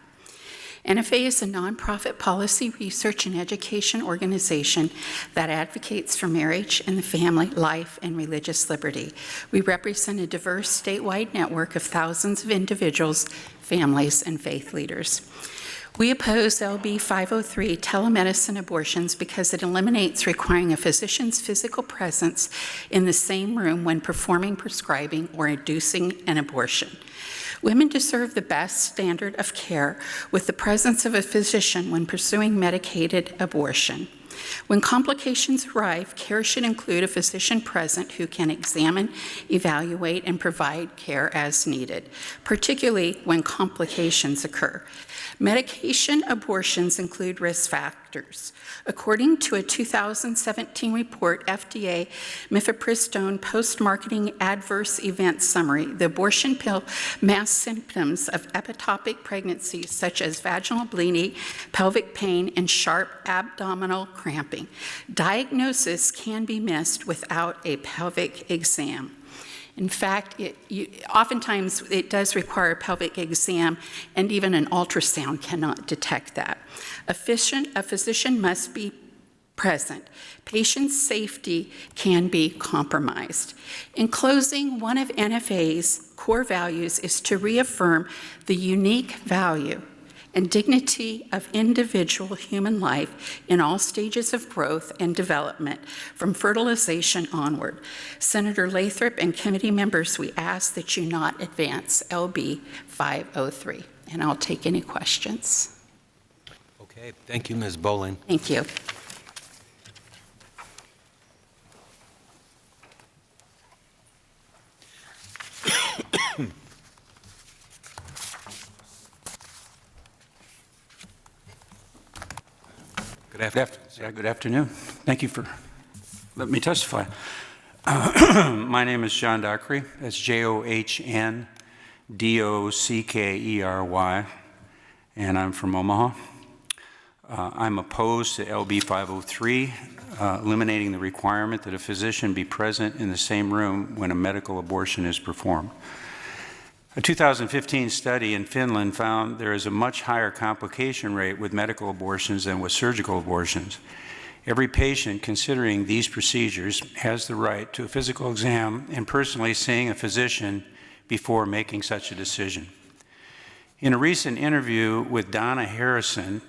NFA is a nonprofit policy, research, and education organization that advocates for marriage and the family, life, and religious liberty. We represent a diverse statewide network of thousands of individuals, families, and faith leaders. We oppose LB 503 telemedicine abortions because it eliminates requiring a physician's physical presence in the same room when performing, prescribing, or inducing an abortion. Women deserve the best standard of care with the presence of a physician when pursuing medicated abortion. When complications arrive, care should include a physician present who can examine, evaluate, and provide care as needed, particularly when complications occur. Medication abortions include risk factors. According to a 2017 report, FDA mifepristone post-marketing adverse event summary, the abortion pill masks symptoms of ectopic pregnancy such as vaginal bleeding, pelvic pain, and sharp abdominal cramping. Diagnosis can be missed without a pelvic exam. In fact, oftentimes it does require a pelvic exam, and even an ultrasound cannot detect that. A physician must be present. Patient safety can be compromised. In closing, one of NFA's core values is to reaffirm the unique value and dignity of individual human life in all stages of growth and development, from fertilization onward. Senator Lathrop and committee members, we ask that you not advance LB 503. And I'll take any questions. Okay, thank you, Ms. Bowling. Thank you. Good afternoon. Thank you for letting me testify. My name is John Dockery. That's Johndockery, and I'm from Omaha. I'm opposed to LB 503, eliminating the requirement that a physician be present in the same room when a medical abortion is performed. A 2015 study in Finland found there is a much higher complication rate with medical abortions than with surgical abortions. Every patient considering these procedures has the right to a physical exam and personally seeing a physician before making such a decision. In a recent interview with Donna Harrison,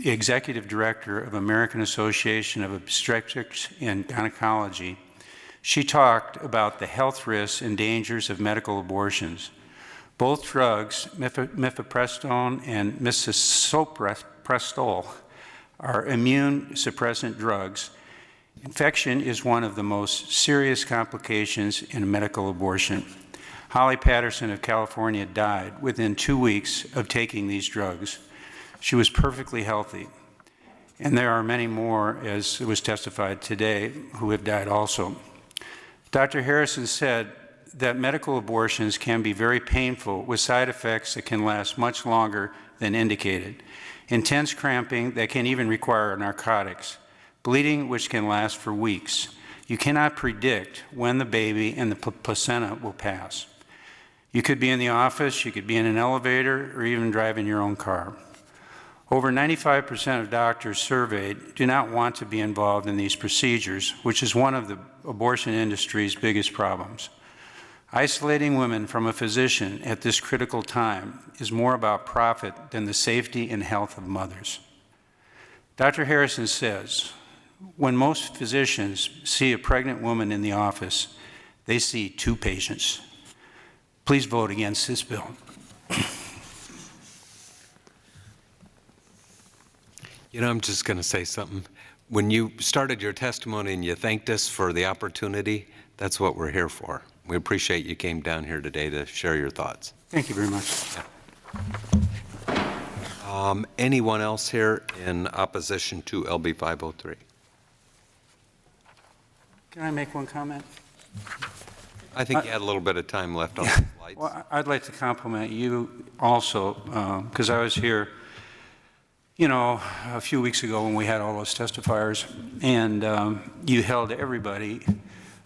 the Executive Director of American Association of Obstetrics and Gynecology, she talked about the health risks and dangers of medical abortions. Both drugs, mifepristone and misoprostol, are immune suppressant drugs. Infection is one of the most serious complications in a medical abortion. Holly Patterson of California died within 2 weeks of taking these drugs. She was perfectly healthy. And there are many more, as was testified today, who have died also. Dr. Harrison said that medical abortions can be very painful with side effects that can last much longer than indicated. Intense cramping that can even require narcotics. Bleeding which can last for weeks. You cannot predict when the baby and the placenta will pass. You could be in the office, you could be in an elevator, or even driving your own car. Over 95% of doctors surveyed do not want to be involved in these procedures, which is one of the abortion industry's biggest problems. Isolating women from a physician at this critical time is more about profit than the safety and health of mothers. Dr. Harrison says, when most physicians see a pregnant woman in the office, they see 2 patients. Please vote against this bill. You know, I'm just going to say something. When you started your testimony and you thanked us for the opportunity, that's what we're here for. We appreciate you came down here today to share your thoughts. Thank you very much. Yeah. Anyone else here in opposition to LB 503? Can I make one comment? I think you had a little bit of time left on the slides. Well, I'd like to compliment you also, because I was here, you know, a few weeks ago when we had all those testifiers, and you held everybody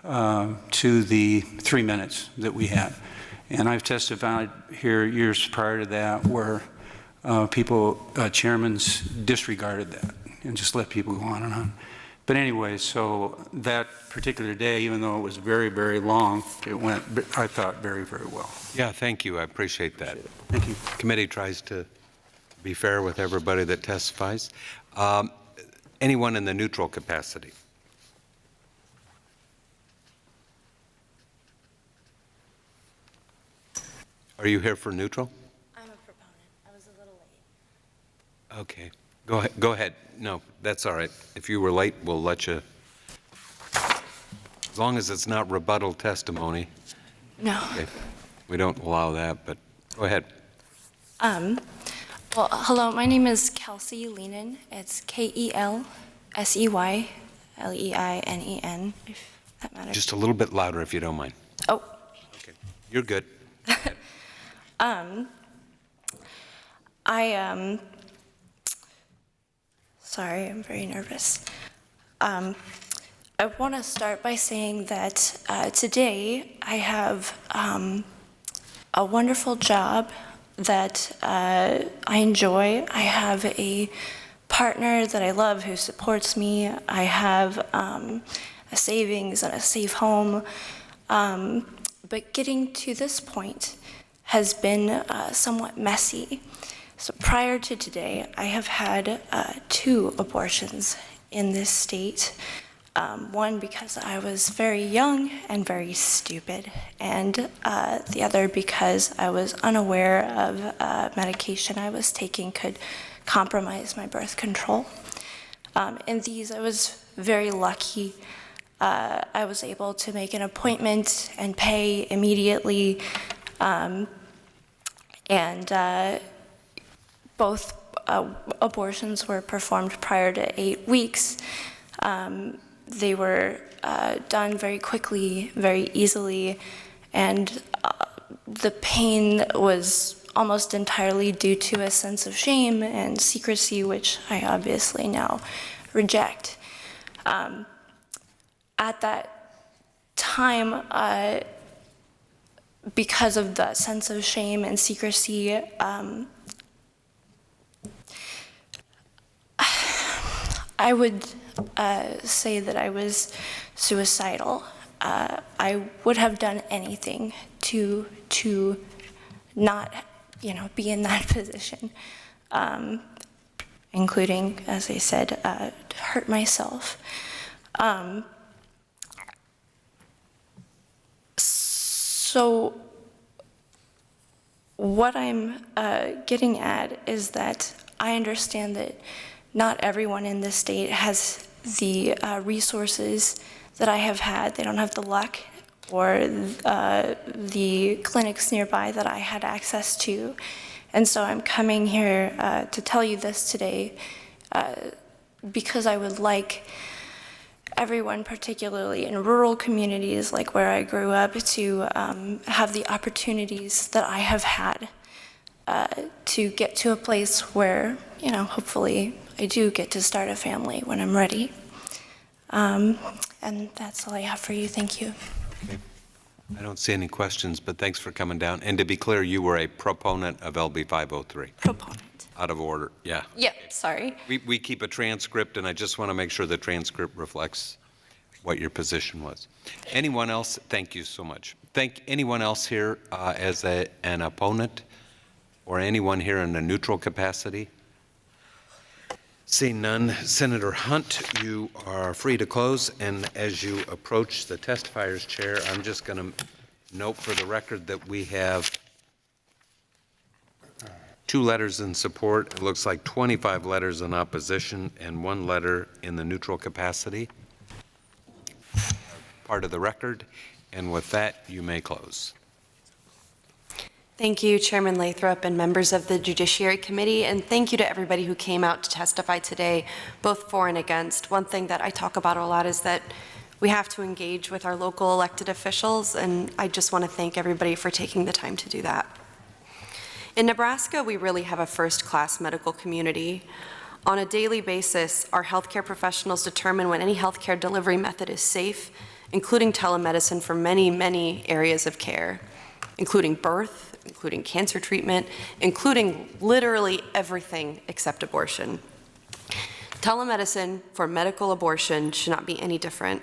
to the 3 minutes that we had. And I've testified here years prior to that where chairmen disregarded that and just let people go on and on. But anyway, so that particular day, even though it was very, very long, it went, I thought, very, very well. Yeah, thank you. I appreciate that. Thank you. Committee tries to be fair with everybody that testifies. Anyone in the neutral capacity? Are you here for neutral? I'm a proponent. I was a little late. Okay. Go ahead. Go ahead. No, that's all right. If you were late, we'll let you. As long as it's not rebuttal testimony. No. Okay. We don't allow that, but go ahead. Well, hello, my name is Kelsey Leinen. It's KELSEYLEINEN, if that matters. Just a little bit louder if you don't mind. Oh. Okay. You're good. Sorry, I'm very nervous. I want to start by saying that today I have a wonderful job that I enjoy. I have a partner that I love who supports me. I have a savings and a safe home. But getting to this point has been somewhat messy. So prior to today, I have had 2 abortions in this state. One because I was very young and very stupid, and the other because I was unaware of medication I was taking could compromise my birth control. In these, I was very lucky. I was able to make an appointment and pay immediately, and both abortions were performed prior to 8 weeks. They were done very quickly, very easily, and the pain was almost entirely due to a sense of shame and secrecy, which I obviously now reject. At that time, because of the sense of shame and secrecy, I would say that I was suicidal. I would have done anything to not, be in that position, including, as I said, hurt myself. So what I'm getting at is that I understand that not everyone in this state has the resources that I have had. They don't have the luck or the clinics nearby that I had access to. And so I'm coming here to tell you this today because I would like everyone, particularly in rural communities like where I grew up, to have the opportunities that I have had to get to a place where, hopefully I do get to start a family when I'm ready. And that's all I have for you. Thank you. Okay. I don't see any questions, but thanks for coming down. And to be clear, you were a proponent of LB 503. Proponent. Out of order, yeah. Yep, sorry. We keep a transcript, and I just want to make sure the transcript reflects what your position was. Anyone else? Thank you so much. Thank anyone else here as an opponent, or anyone here in a neutral capacity? Seeing none, Senator Hunt, you are free to close, and as you approach the testifier's chair, I'm just going to note for the record that we have 2 letters in support. It looks like 25 letters in opposition and 1 letter in the neutral capacity. Part of the record, and with that, you may close. Thank you, Chairman Lathrop and members of the Judiciary Committee, and thank you to everybody who came out to testify today, both for and against. One thing that I talk about a lot is that we have to engage with our local elected officials, and I just want to thank everybody for taking the time to do that. In Nebraska, we really have a first-class medical community. On a daily basis, our healthcare professionals determine when any healthcare delivery method is safe, including telemedicine for many, many areas of care, including birth, including cancer treatment, including literally everything except abortion. Telemedicine for medical abortion should not be any different.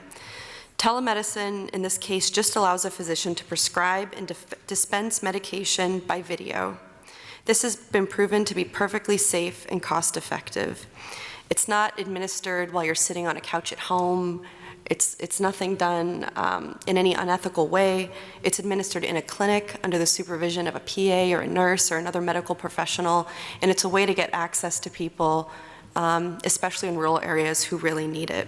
Telemedicine, in this case, just allows a physician to prescribe and dispense medication by video. This has been proven to be perfectly safe and cost-effective. It's not administered while you're sitting on a couch at home. It's nothing done in any unethical way. It's administered in a clinic under the supervision of a PA or a nurse or another medical professional, and it's a way to get access to people, especially in rural areas, who really need it.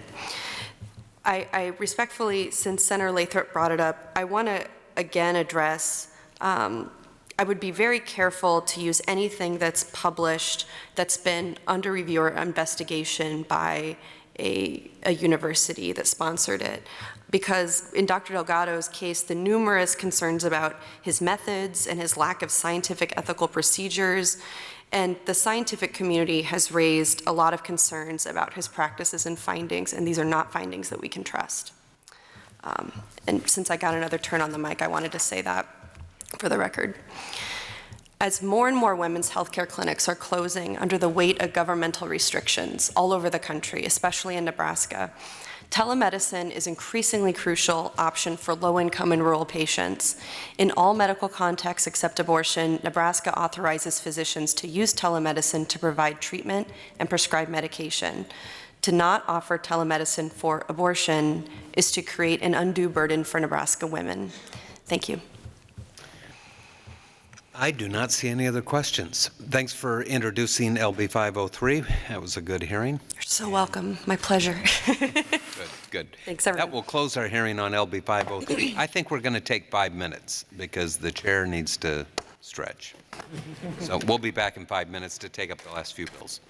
I respectfully, since Senator Lathrop brought it up, I want to again address I would be very careful to use anything that's published that's been under review or investigation by a university that sponsored it. Because in Dr. Delgado's case, the numerous concerns about his methods and his lack of scientific ethical procedures, and the scientific community has raised a lot of concerns about his practices and findings, and these are not findings that we can trust. And since I got another turn on the mic, I wanted to say that for the record. As more and more women's healthcare clinics are closing under the weight of governmental restrictions all over the country, especially in Nebraska, telemedicine is an increasingly crucial option for low-income and rural patients. In all medical contexts except abortion, Nebraska authorizes physicians to use telemedicine to provide treatment and prescribe medication. To not offer telemedicine for abortion is to create an undue burden for Nebraska women. Thank you. I do not see any other questions. Thanks for introducing LB 503. That was a good hearing. You're so welcome. My pleasure. Good. Thanks, everyone. That will close our hearing on LB 503. I think we're going to take 5 minutes because the chair needs to stretch. So we'll be back in 5 minutes to take up the last few bills.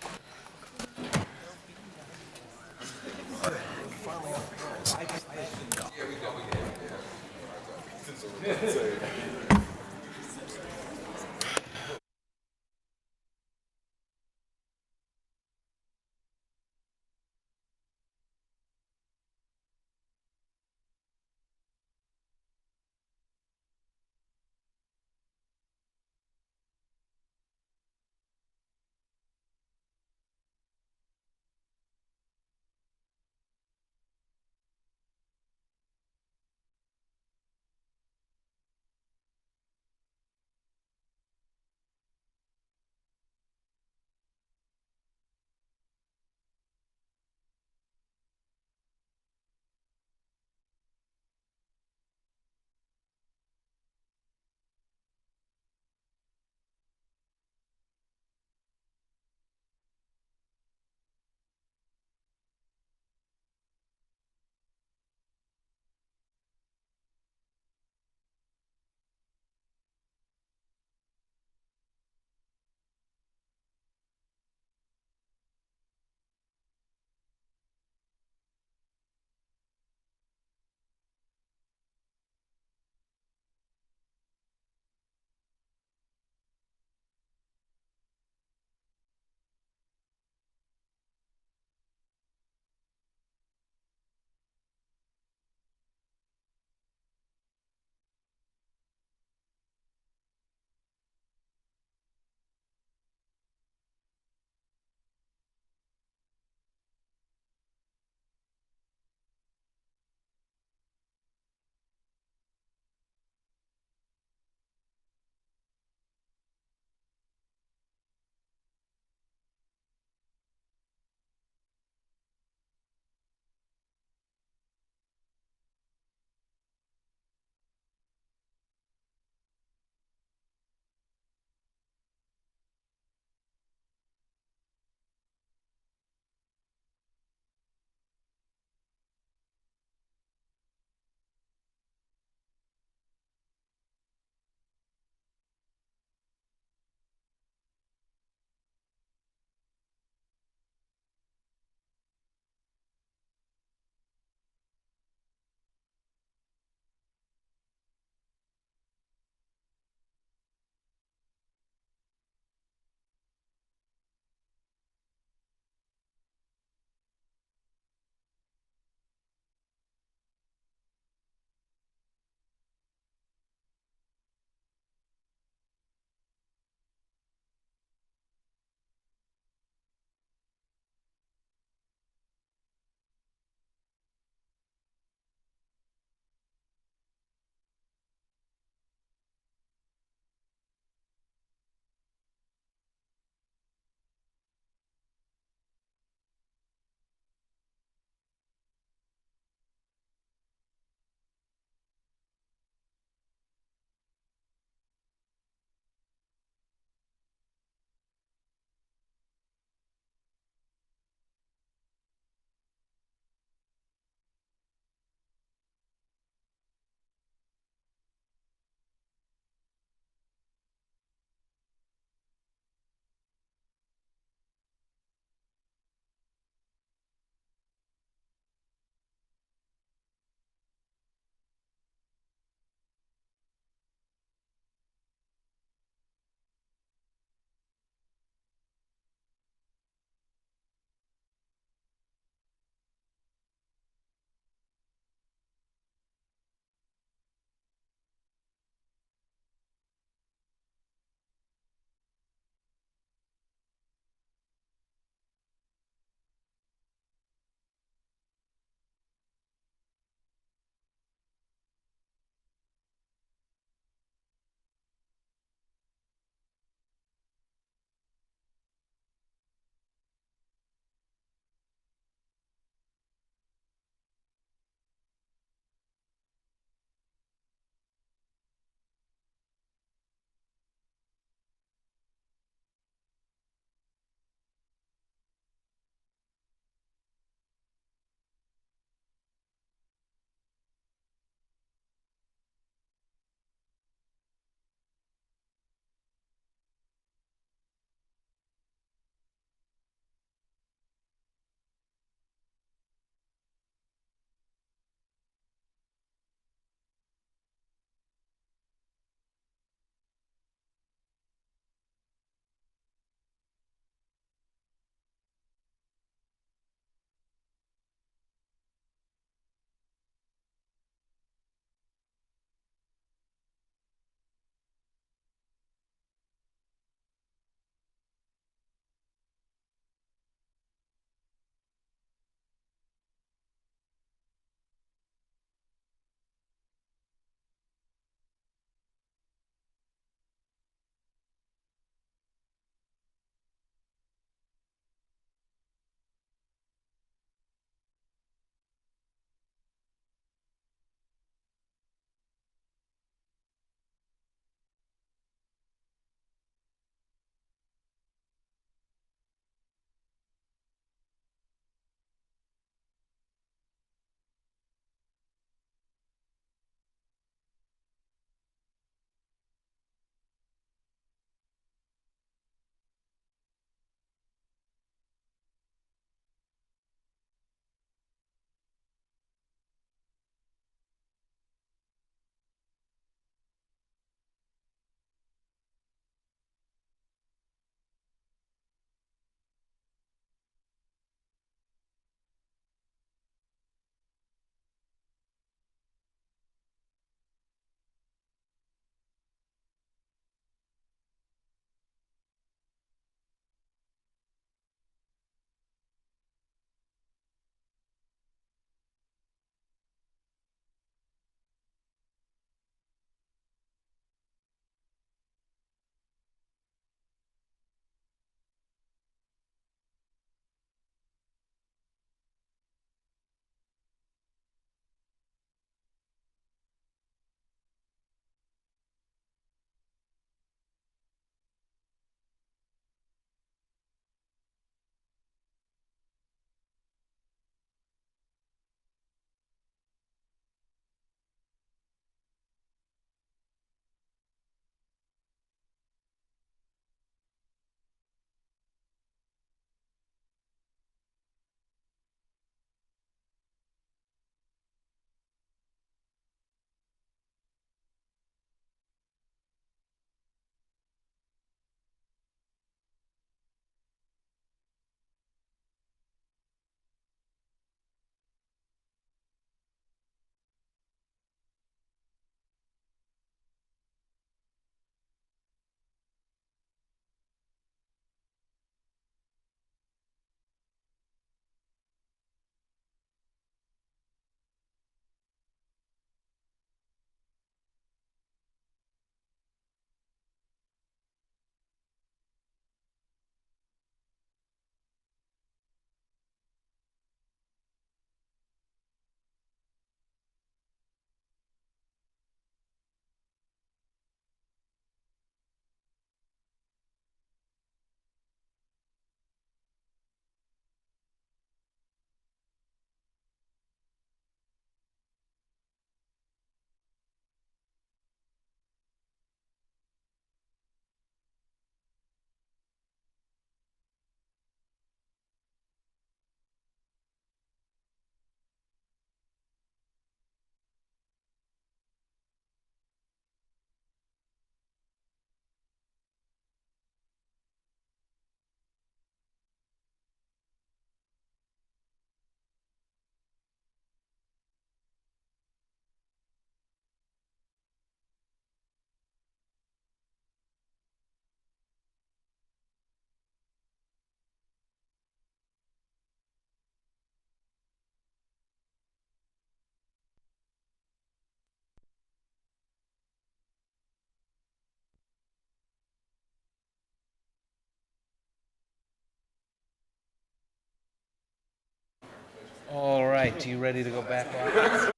right, you ready to go back out?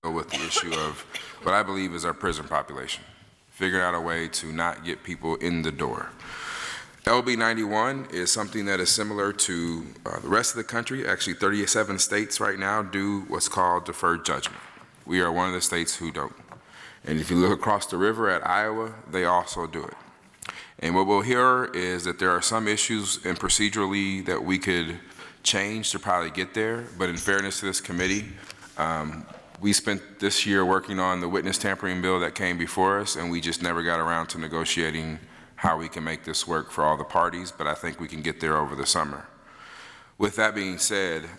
With the issue of what I believe is our prison population, figuring out a way to not get people in the door. LB 91 is something that is similar to the rest of the country. Actually, 37 states right now do what's called deferred judgment. We are one of the states who don't. And if you look across the river at Iowa, they also do it. And what we'll hear is that there are some issues and procedurally that we could change to probably get there, but in fairness to this committee, we spent this year working on the witness tampering bill that came before us, and we just never got around to negotiating how we can make this work for all the parties, but I think we can get there over the summer. With that being said,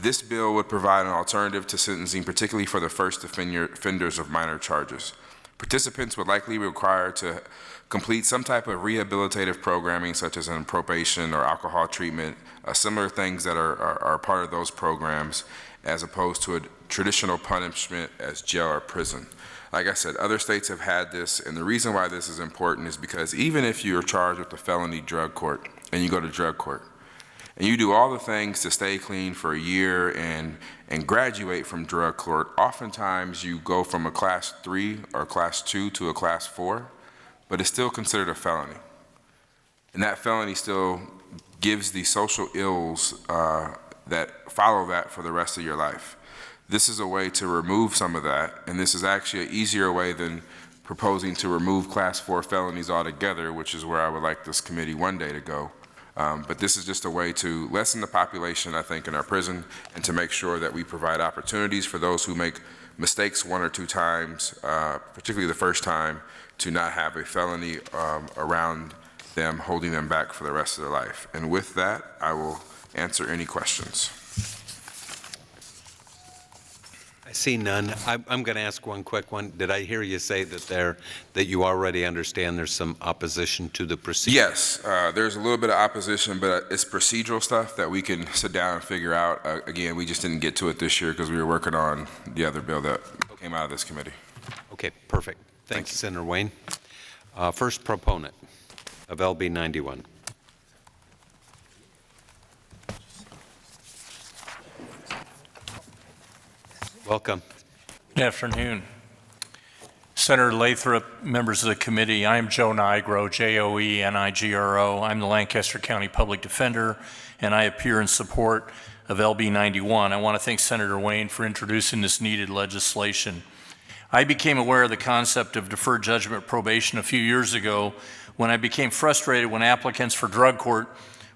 this bill would provide an alternative to sentencing, particularly for the first offenders of minor charges. Participants would likely be required to complete some type of rehabilitative programming, such as in probation or alcohol treatment, similar things that are part of those programs, as opposed to a traditional punishment as jail or prison. Like I said, other states have had this, and the reason why this is important is because even if you're charged with a felony drug court and you go to drug court, and you do all the things to stay clean for a year and graduate from drug court, oftentimes you go from a class 3 or class 2 to a class 4, but it's still considered a felony. And that felony still gives the social ills that follow that for the rest of your life. This is a way to remove some of that, and this is actually an easier way than proposing to remove class 4 felonies altogether, which is where I would like this committee one day to go. But this is just a way to lessen the population, I think, in our prison, and to make sure that we provide opportunities for those who make mistakes 1 or 2 times, particularly the first time, to not have a felony around them, holding them back for the rest of their life. And with that, I will answer any questions. I see none. I'm going to ask one quick one. Did I hear you say that you already understand there's some opposition to the procedure? Yes, there's a little bit of opposition, but it's procedural stuff that we can sit down and figure out. Again, we just didn't get to it this year because we were working on the other bill that came out of this committee. Okay, perfect. Thanks, Senator Wayne. First proponent of LB 91. Welcome. Good afternoon. Senator Lathrop, members of the committee, I am Joe Nigro, Joenigro. I'm the Lancaster County Public Defender, and I appear in support of LB 91. I want to thank Senator Wayne for introducing this needed legislation. I became aware of the concept of deferred judgment probation a few years ago when I became frustrated when applicants for drug court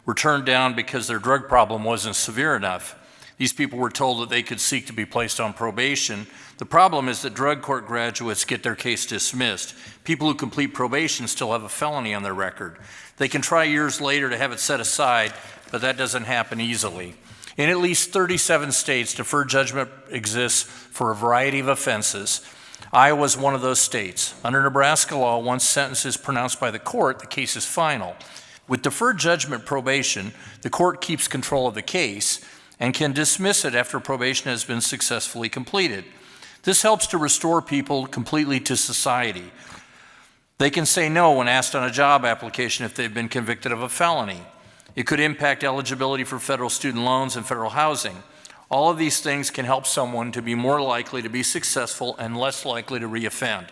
were turned down because their drug problem wasn't severe enough. These people were told that they could seek to be placed on probation. The problem is that drug court graduates get their case dismissed. People who complete probation still have a felony on their record. They can try years later to have it set aside, but that doesn't happen easily. In at least 37 states, deferred judgment exists for a variety of offenses. Iowa is one of those states. Under Nebraska law, once sentence is pronounced by the court, the case is final. With deferred judgment probation, the court keeps control of the case and can dismiss it after probation has been successfully completed. This helps to restore people completely to society. They can say no when asked on a job application if they've been convicted of a felony. It could impact eligibility for federal student loans and federal housing. All of these things can help someone to be more likely to be successful and less likely to reoffend.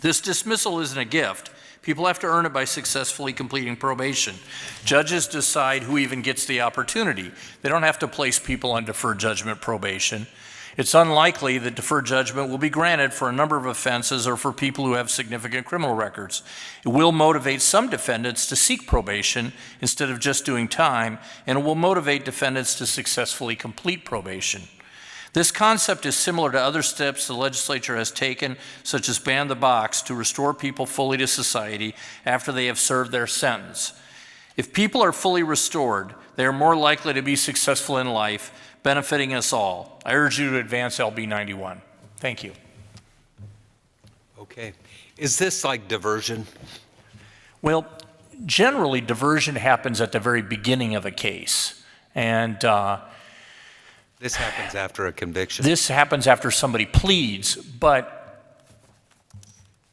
This dismissal isn't a gift. People have to earn it by successfully completing probation. Judges decide who even gets the opportunity. They don't have to place people on deferred judgment probation. It's unlikely that deferred judgment will be granted for a number of offenses or for people who have significant criminal records. It will motivate some defendants to seek probation instead of just doing time, and it will motivate defendants to successfully complete probation. This concept is similar to other steps the legislature has taken, such as ban the box, to restore people fully to society after they have served their sentence. If people are fully restored, they are more likely to be successful in life, benefiting us all. I urge you to advance LB 91. Thank you. Okay. Is this like diversion? Well, generally diversion happens at the very beginning of a case. And this happens after a conviction. This happens after somebody pleads, but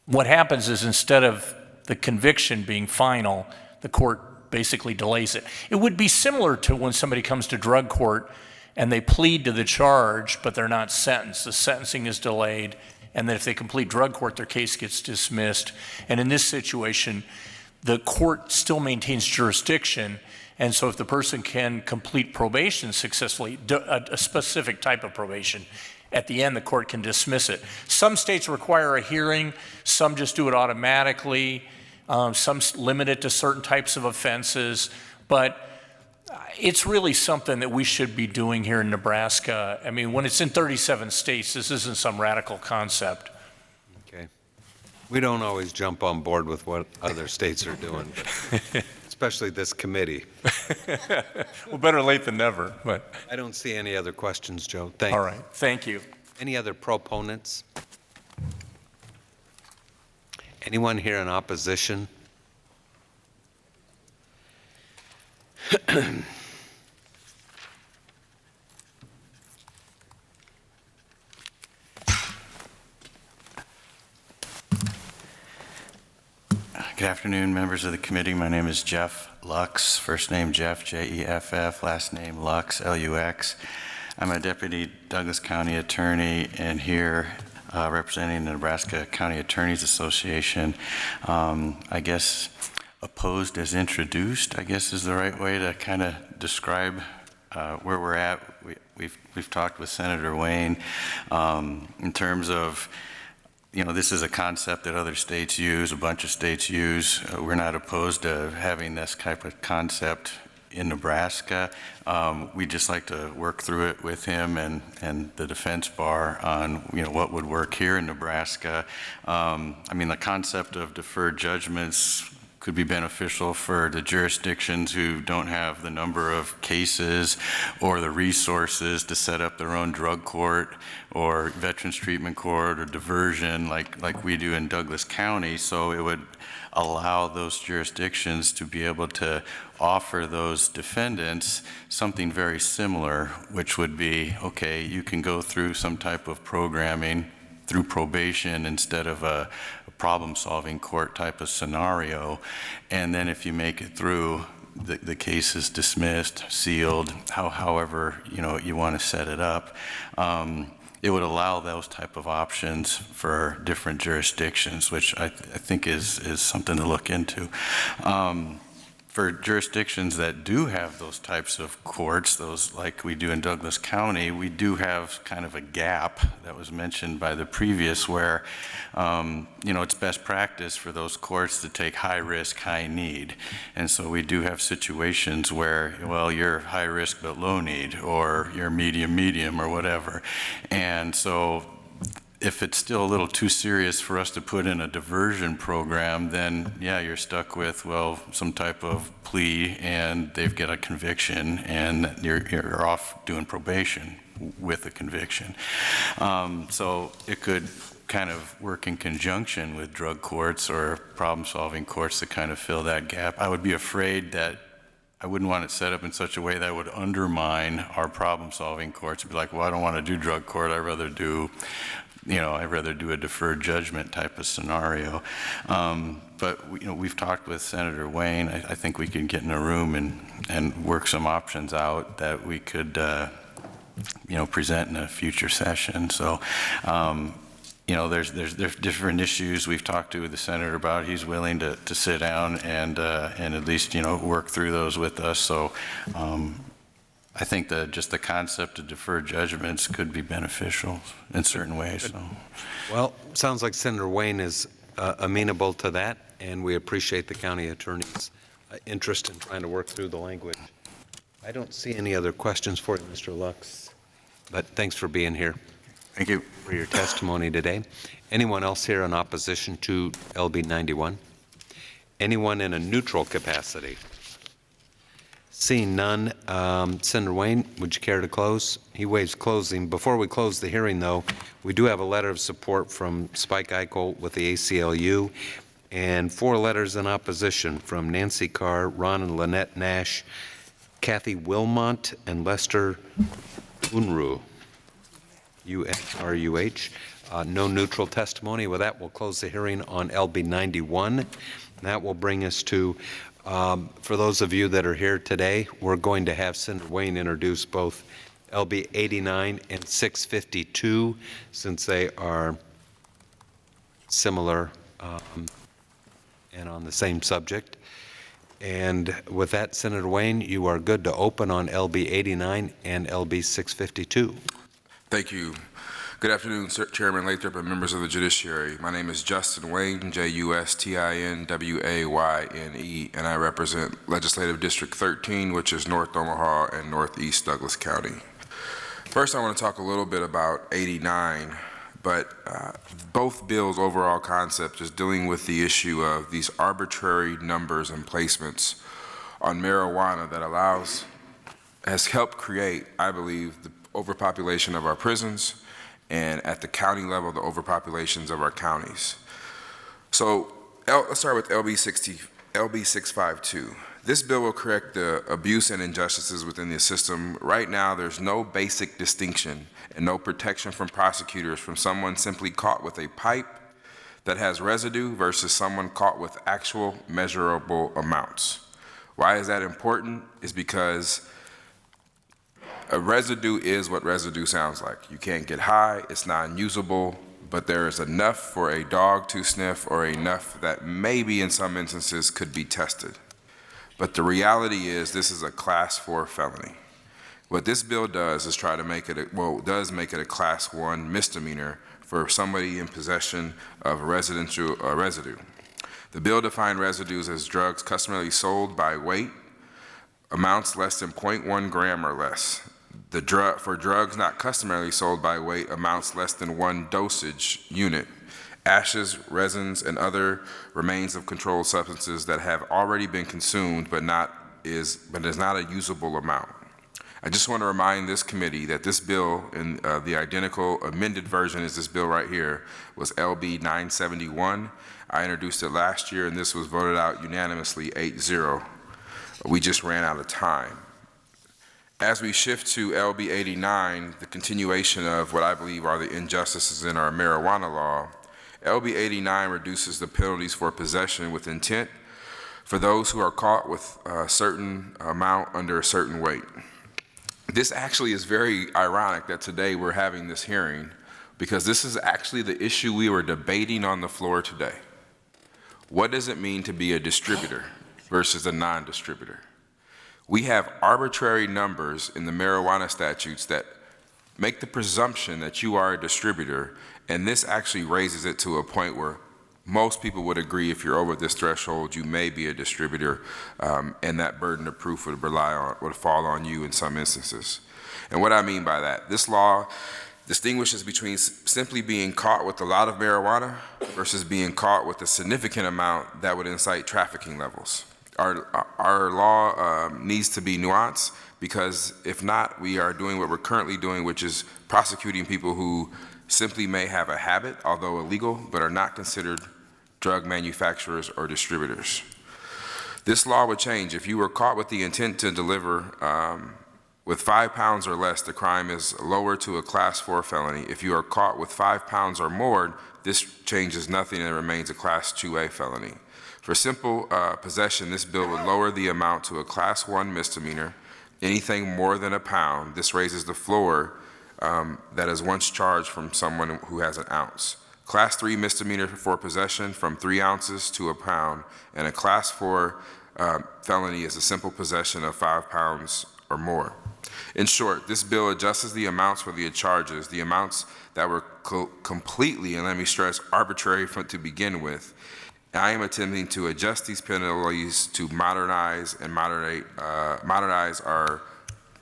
what happens is instead of the conviction being final, the court basically delays it. It would be similar to when somebody comes to drug court and they plead to the charge, but they're not sentenced. The sentencing is delayed, and then if they complete drug court, their case gets dismissed. And in this situation, the court still maintains jurisdiction, and so if the person can complete probation successfully, a specific type of probation, at the end the court can dismiss it. Some states require a hearing, some just do it automatically, some limit it to certain types of offenses, but it's really something that we should be doing here in Nebraska. I mean, when it's in 37 states, this isn't some radical concept. Okay. We don't always jump on board with what other states are doing, especially this committee. Well, better late than never. But I don't see any other questions, Joe. Thanks. All right. Thank you. Any other proponents? Anyone here in opposition? Good afternoon, members of the committee. My name is Jeff Lux. First name Jeff, J-E-F-F. Last name Lux, L-U-X. I'm a deputy Douglas County attorney and here representing the Nebraska County Attorneys Association. I guess opposed as introduced, I guess is the right way to kind of describe where we're at. We've talked with Senator Wayne in terms of, you know, this is a concept that other states use, a bunch of states use. We're not opposed to having this type of concept in Nebraska. We just like to work through it with him and the defense bar on, you know, what would work here in Nebraska. I mean, the concept of deferred judgments could be beneficial for the jurisdictions who don't have the number of cases or the resources to set up their own drug court or veterans treatment court or diversion like we do in Douglas County. So it would allow those jurisdictions to be able to offer those defendants something very similar, which would be, okay, you can go through some type of programming through probation instead of a problem-solving court type of scenario, and then if you make it through, the case is dismissed, sealed, however you want to set it up. It would allow those type of options for different jurisdictions, which I think is something to look into. For jurisdictions that do have those types of courts, those like we do in Douglas County, we do have kind of a gap that was mentioned by the previous where, it's best practice for those courts to take high risk, high need. And so we do have situations where, well, you're high risk but low need, or you're medium or whatever. And so if it's still a little too serious for us to put in a diversion program, then yeah, you're stuck with, well, some type of plea and they've got a conviction and you're off doing probation with a conviction. So it could kind of work in conjunction with drug courts or problem-solving courts to kind of fill that gap. I would be afraid that I wouldn't want it set up in such a way that would undermine our problem-solving courts. It'd be like, well, I don't want to do drug court, I'd rather do a deferred judgment type of scenario. But we've talked with Senator Wayne. I think we can get in a room and work some options out that we could, present in a future session. So, there's different issues we've talked to the senator about. He's willing to sit down and at least work through those with us. So. I think just the concept of deferred judgments could be beneficial in certain ways. So. Well, sounds like Senator Wayne is amenable to that, and we appreciate the county attorney's interest in trying to work through the language. I don't see any other questions for you, Mr. Lux, but thanks for being here. Thank you. For your testimony today. Anyone else here in opposition to LB 91? Anyone in a neutral capacity? Seeing none, Senator Wayne, would you care to close? He waives closing. Before we close the hearing, though, we do have a letter of support from Spike Eichel with the ACLU and 4 letters in opposition from Nancy Carr, Ron and Lynette Nash, Kathy Wilmont, and Lester Unruh, U-N-R-U-H. No neutral testimony. With that, we'll close the hearing on LB 91. That will bring us to, for those of you that are here today, we're going to have Senator Wayne introduce both LB 89 and 652, since they are similar and on the same subject. And with that, Senator Wayne, you are good to open on LB 89 and LB 652. Thank you. Good afternoon, Chairman Lathrop and members of the Judiciary. My name is Justin Wayne, Justinwayne, and I represent Legislative District 13, which is North Omaha and Northeast Douglas County. First, I want to talk a little bit about 89, but both bills' overall concept is dealing with the issue of these arbitrary numbers and placements on marijuana that has helped create, I believe, the overpopulation of our prisons, and at the county level, the overpopulations of our counties. So let's start with LB 652. This bill will correct the abuse and injustices within the system. Right now, there's no basic distinction and no protection from prosecutors from someone simply caught with a pipe that has residue versus someone caught with actual measurable amounts. Why is that important? Is because a residue is what residue sounds like. You can't get high, it's non-usable, but there is enough for a dog to sniff or enough that maybe in some instances could be tested. But the reality is this is a class 4 felony. What this bill does is try to make it, does make it a class 1 misdemeanor for somebody in possession of residue. The bill defined residues as drugs customarily sold by weight, amounts less than 0.1 gram or less. For drugs not customarily sold by weight, amounts less than 1 dosage unit. Ashes, resins, and other remains of controlled substances that have already been consumed but is not a usable amount. I just want to remind this committee that this bill, in the identical amended version is this bill right here, was LB 971. I introduced it last year, and this was voted out unanimously 8-0. We just ran out of time. As we shift to LB 89, the continuation of what I believe are the injustices in our marijuana law, LB 89 reduces the penalties for possession with intent for those who are caught with a certain amount under a certain weight. This actually is very ironic that today we're having this hearing, because this is actually the issue we were debating on the floor today. What does it mean to be a distributor versus a non-distributor? We have arbitrary numbers in the marijuana statutes that make the presumption that you are a distributor, and this actually raises it to a point where most people would agree if you're over this threshold, you may be a distributor, and that burden of proof would fall on you in some instances. And what I mean by that, this law distinguishes between simply being caught with a lot of marijuana versus being caught with a significant amount that would incite trafficking levels. Our law needs to be nuanced, because if not, we are doing what we're currently doing, which is prosecuting people who simply may have a habit, although illegal, but are not considered drug manufacturers or distributors. This law would change. If you were caught with the intent to deliver with 5 pounds or less, the crime is lowered to a class 4 felony. If you are caught with 5 pounds or more, this changes nothing and remains a class 2A felony. For simple possession, this bill would lower the amount to a class 1 misdemeanor. Anything more than a pound, this raises the floor that is once charged from someone who has an ounce. Class 3 misdemeanor for possession from 3 ounces to a pound, and a class 4 felony is a simple possession of 5 pounds or more. In short, this bill adjusts the amounts for the charges, the amounts that were completely, and let me stress, arbitrary to begin with. I am attempting to adjust these penalties to modernize our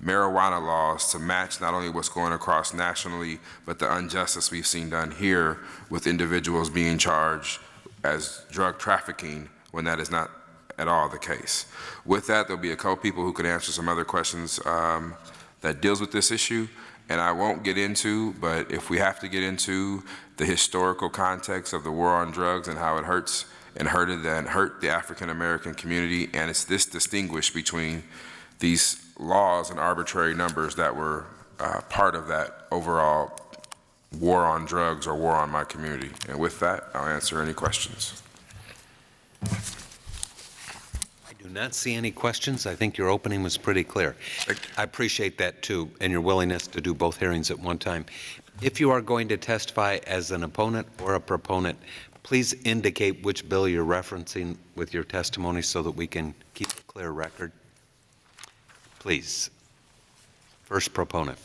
marijuana laws to match not only what's going across nationally, but the injustice we've seen done here with individuals being charged as drug trafficking when that is not at all the case. With that, there'll be a couple people who could answer some other questions that deals with this issue, and I won't get into, but if we have to get into the historical context of the war on drugs and how it hurt the African American community, and it's this distinguished between these laws and arbitrary numbers that were part of that overall war on drugs or war on my community. And with that, I'll answer any questions. I do not see any questions. I think your opening was pretty clear. I appreciate that too, and your willingness to do both hearings at one time. If you are going to testify as an opponent or a proponent, please indicate which bill you're referencing with your testimony so that we can keep a clear record. Please. First proponent.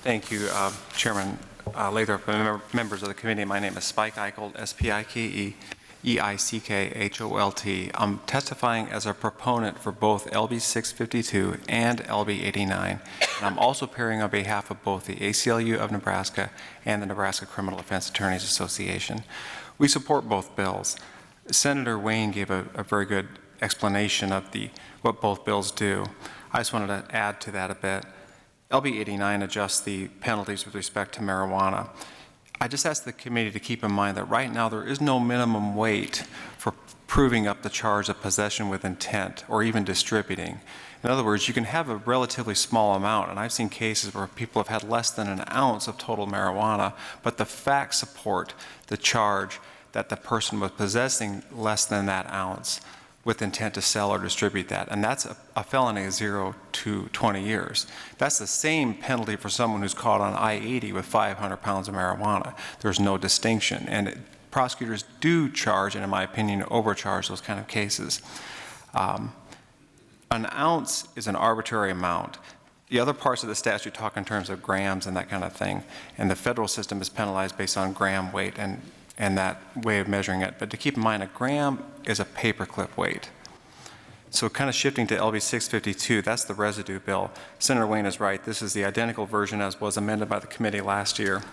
Thank you, Chairman Lathrop and members of the committee. My name is Spike Eichholt, S-P-I-K-E-E-I-C-K-H-O-L-T. I'm testifying as a proponent for both LB 652 and LB 89. And I'm also appearing on behalf of both the ACLU of Nebraska and the Nebraska Criminal Defense Attorneys Association. We support both bills. Senator Wayne gave a very good explanation of what both bills do. I just wanted to add to that a bit. LB 89 adjusts the penalties with respect to marijuana. I just ask the committee to keep in mind that right now there is no minimum weight for proving up the charge of possession with intent or even distributing. In other words, you can have a relatively small amount, and I've seen cases where people have had less than an ounce of total marijuana, but the facts support the charge that the person was possessing less than that ounce with intent to sell or distribute that. And that's a felony of 0 to 20 years. That's the same penalty for someone who's caught on I-80 with 500 pounds of marijuana. There's no distinction. And prosecutors do charge, and in my opinion, overcharge those kind of cases. An ounce is an arbitrary amount. The other parts of the statute talk in terms of grams and that kind of thing. And the federal system is penalized based on gram weight and that way of measuring it. But to keep in mind, a gram is a paperclip weight. So kind of shifting to LB 652, that's the residue bill. Senator Wayne is right. This is the identical version as was amended by the committee last year.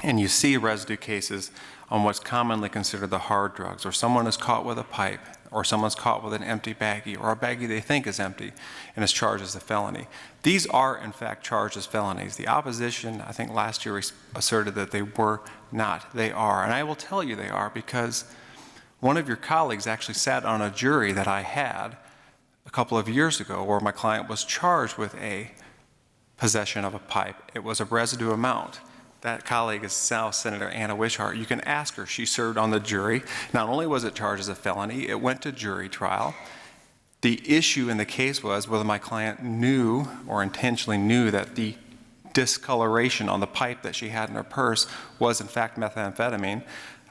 And you see residue cases on what's commonly considered the hard drugs, or someone is caught with a pipe, or someone's caught with an empty baggie, or a baggie they think is empty, and is charged as a felony. These are, in fact, charged as felonies. The opposition, I think last year, asserted that they were not. They are. And I will tell you they are because one of your colleagues actually sat on a jury that I had a couple of years ago where my client was charged with a possession of a pipe. It was a residue amount. That colleague is South Senator Anna Wishart. You can ask her. She served on the jury. Not only was it charged as a felony, it went to jury trial. The issue in the case was whether my client knew or intentionally knew that the discoloration on the pipe that she had in her purse was in fact methamphetamine.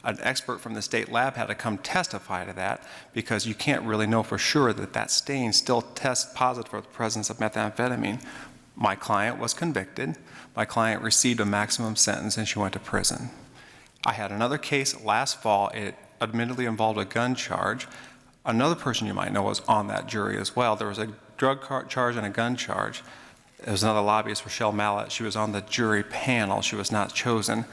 An expert from the state lab had to come testify to that because you can't really know for sure that that stain still tests positive for the presence of methamphetamine. My client was convicted. My client received a maximum sentence and she went to prison. I had another case last fall. It admittedly involved a gun charge. Another person you might know was on that jury as well. There was a drug charge and a gun charge. There was another lobbyist, Rochelle Mallett. She was on the jury panel. She was not chosen.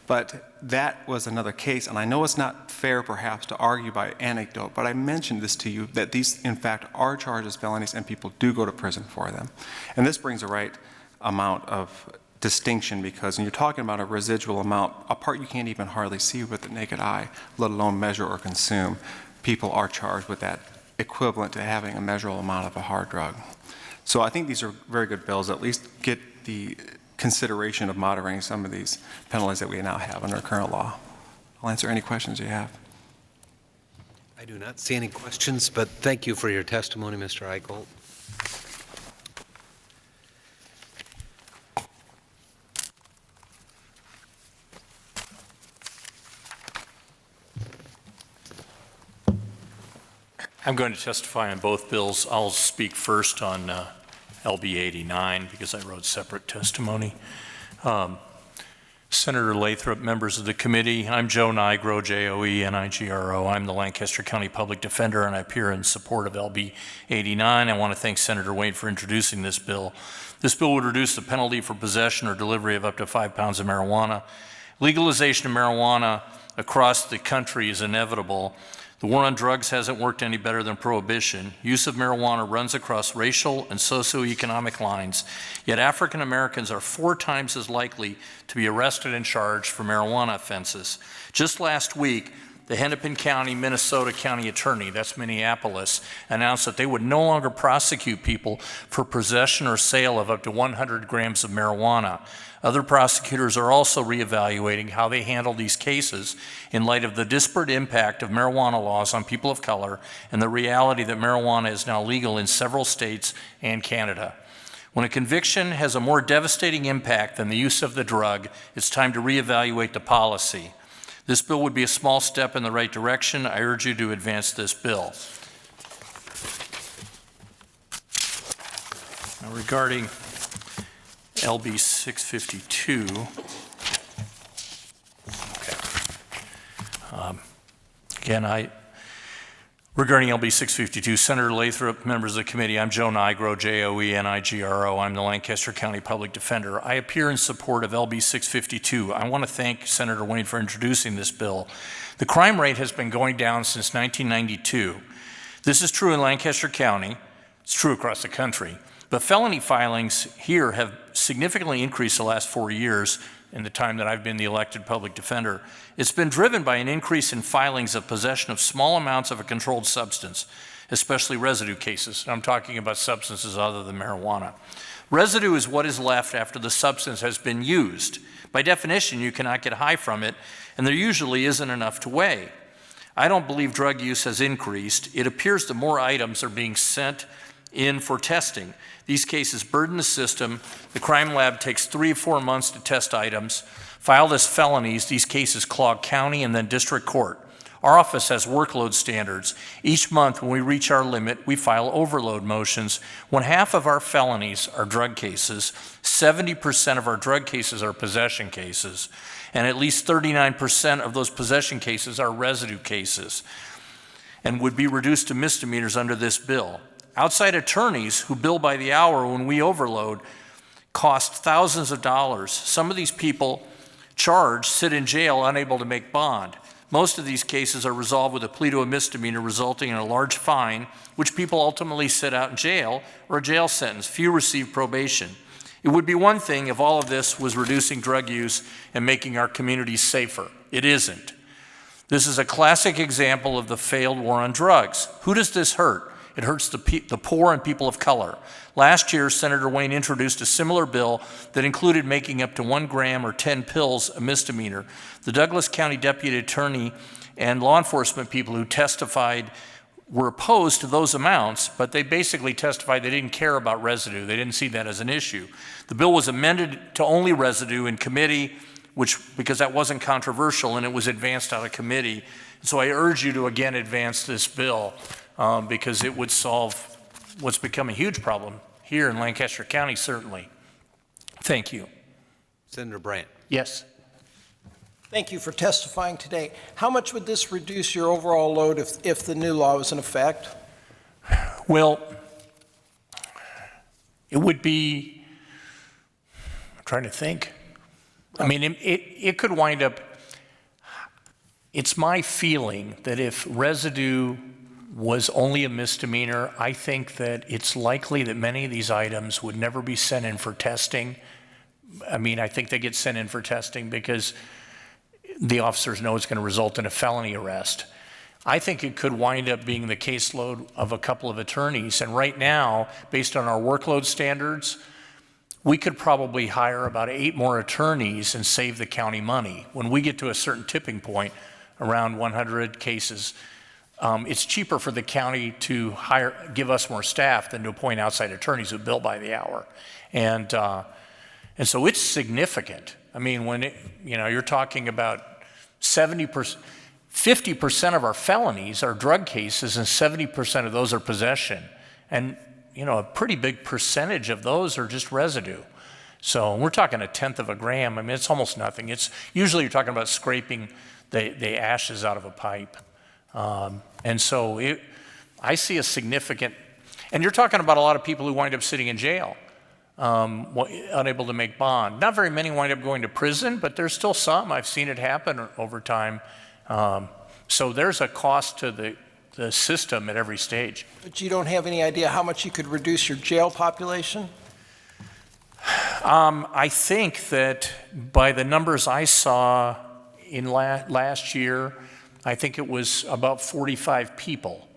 But that was another case, and I know it's not fair perhaps to argue by anecdote, but I mentioned this to you that these in fact are charged as felonies and people do go to prison for them. And this brings the right amount of distinction because when you're talking about a residual amount, a part you can't even hardly see with the naked eye, let alone measure or consume, people are charged with that equivalent to having a measurable amount of a hard drug. So I think these are very good bills, at least get the consideration of moderating some of these penalties that we now have under current law. I'll answer any questions you have. I do not see any questions, but thank you for your testimony, Mr. Eichholt. I'm going to testify on both bills. I'll speak first on LB 89 because I wrote separate testimony. Senator Lathrop, members of the committee, I'm Joe Nigro, Joe-Nigro. I'm the Lancaster County Public Defender, and I appear in support of LB 89. I want to thank Senator Wayne for introducing this bill. This bill would reduce the penalty for possession or delivery of up to 5 pounds of marijuana. Legalization of marijuana across the country is inevitable. The war on drugs hasn't worked any better than prohibition. Use of marijuana runs across racial and socioeconomic lines, yet African Americans are 4 times as likely to be arrested and charged for marijuana offenses. Just last week, the Hennepin County, Minnesota County Attorney, that's Minneapolis, announced that they would no longer prosecute people for possession or sale of up to 100 grams of marijuana. Other prosecutors are also reevaluating how they handle these cases in light of the disparate impact of marijuana laws on people of color and the reality that marijuana is now legal in several states and Canada. When a conviction has a more devastating impact than the use of the drug, it's time to reevaluate the policy. This bill would be a small step in the right direction. I urge you to advance this bill. Now, regarding LB 652, regarding LB 652, Senator Lathrop, members of the committee, I'm Joe Nigro, Joe-Nigro. I'm the Lancaster County Public Defender. I appear in support of LB 652. I want to thank Senator Wayne for introducing this bill. The crime rate has been going down since 1992. This is true in Lancaster County. It's true across the country. But felony filings here have significantly increased the last 4 years in the time that I've been the elected public defender. It's been driven by an increase in filings of possession of small amounts of a controlled substance, especially residue cases. I'm talking about substances other than marijuana. Residue is what is left after the substance has been used. By definition, you cannot get high from it, and there usually isn't enough to weigh. I don't believe drug use has increased. It appears that more items are being sent in for testing. These cases burden the system. The crime lab takes 3 or 4 months to test items. Filed as felonies, these cases clog county and then district court. Our office has workload standards. Each month when we reach our limit, we file overload motions. When half of our felonies are drug cases, 70% of our drug cases are possession cases, and at least 39% of those possession cases are residue cases and would be reduced to misdemeanors under this bill. Outside attorneys who bill by the hour when we overload cost thousands of dollars. Some of these people charged sit in jail unable to make bond. Most of these cases are resolved with a plea to a misdemeanor resulting in a large fine, which people ultimately sit out in jail or a jail sentence. Few receive probation. It would be one thing if all of this was reducing drug use and making our communities safer. It isn't. This is a classic example of the failed war on drugs. Who does this hurt? It hurts the poor and people of color. Last year, Senator Wayne introduced a similar bill that included making up to 1 gram or 10 pills a misdemeanor. The Douglas County Deputy Attorney and law enforcement people who testified were opposed to those amounts, but they basically testified they didn't care about residue. They didn't see that as an issue. The bill was amended to only residue in committee, because that wasn't controversial, and it was advanced out of committee. So I urge you to again advance this bill. Because it would solve what's become a huge problem here in Lancaster County, certainly. Thank you. Senator Brandt. Yes. Thank you for testifying today. How much would this reduce your overall load if the new law was in effect? Well, it would be, I'm trying to think. I mean, it could wind up, it's my feeling that if residue was only a misdemeanor, I think that it's likely that many of these items would never be sent in for testing. I mean, I think they get sent in for testing because the officers know it's going to result in a felony arrest. I think it could wind up being the caseload of a couple of attorneys. And right now, based on our workload standards, we could probably hire about 8 more attorneys and save the county money. When we get to a certain tipping point, around 100 cases, it's cheaper for the county to give us more staff than to appoint outside attorneys who bill by the hour. And so it's significant. I mean, when you're talking about 50% of our felonies are drug cases and 70% of those are possession. And a pretty big percentage of those are just residue. So we're talking 1/10 of a gram. I mean, it's almost nothing. It's usually you're talking about scraping the ashes out of a pipe. And so I see a significant, and you're talking about a lot of people who wind up sitting in jail, unable to make bond. Not very many wind up going to prison, but there's still some. I've seen it happen over time. So there's a cost to the system at every stage. But you don't have any idea how much you could reduce your jail population? I think that by the numbers I saw in last year, I think it was about 45 people.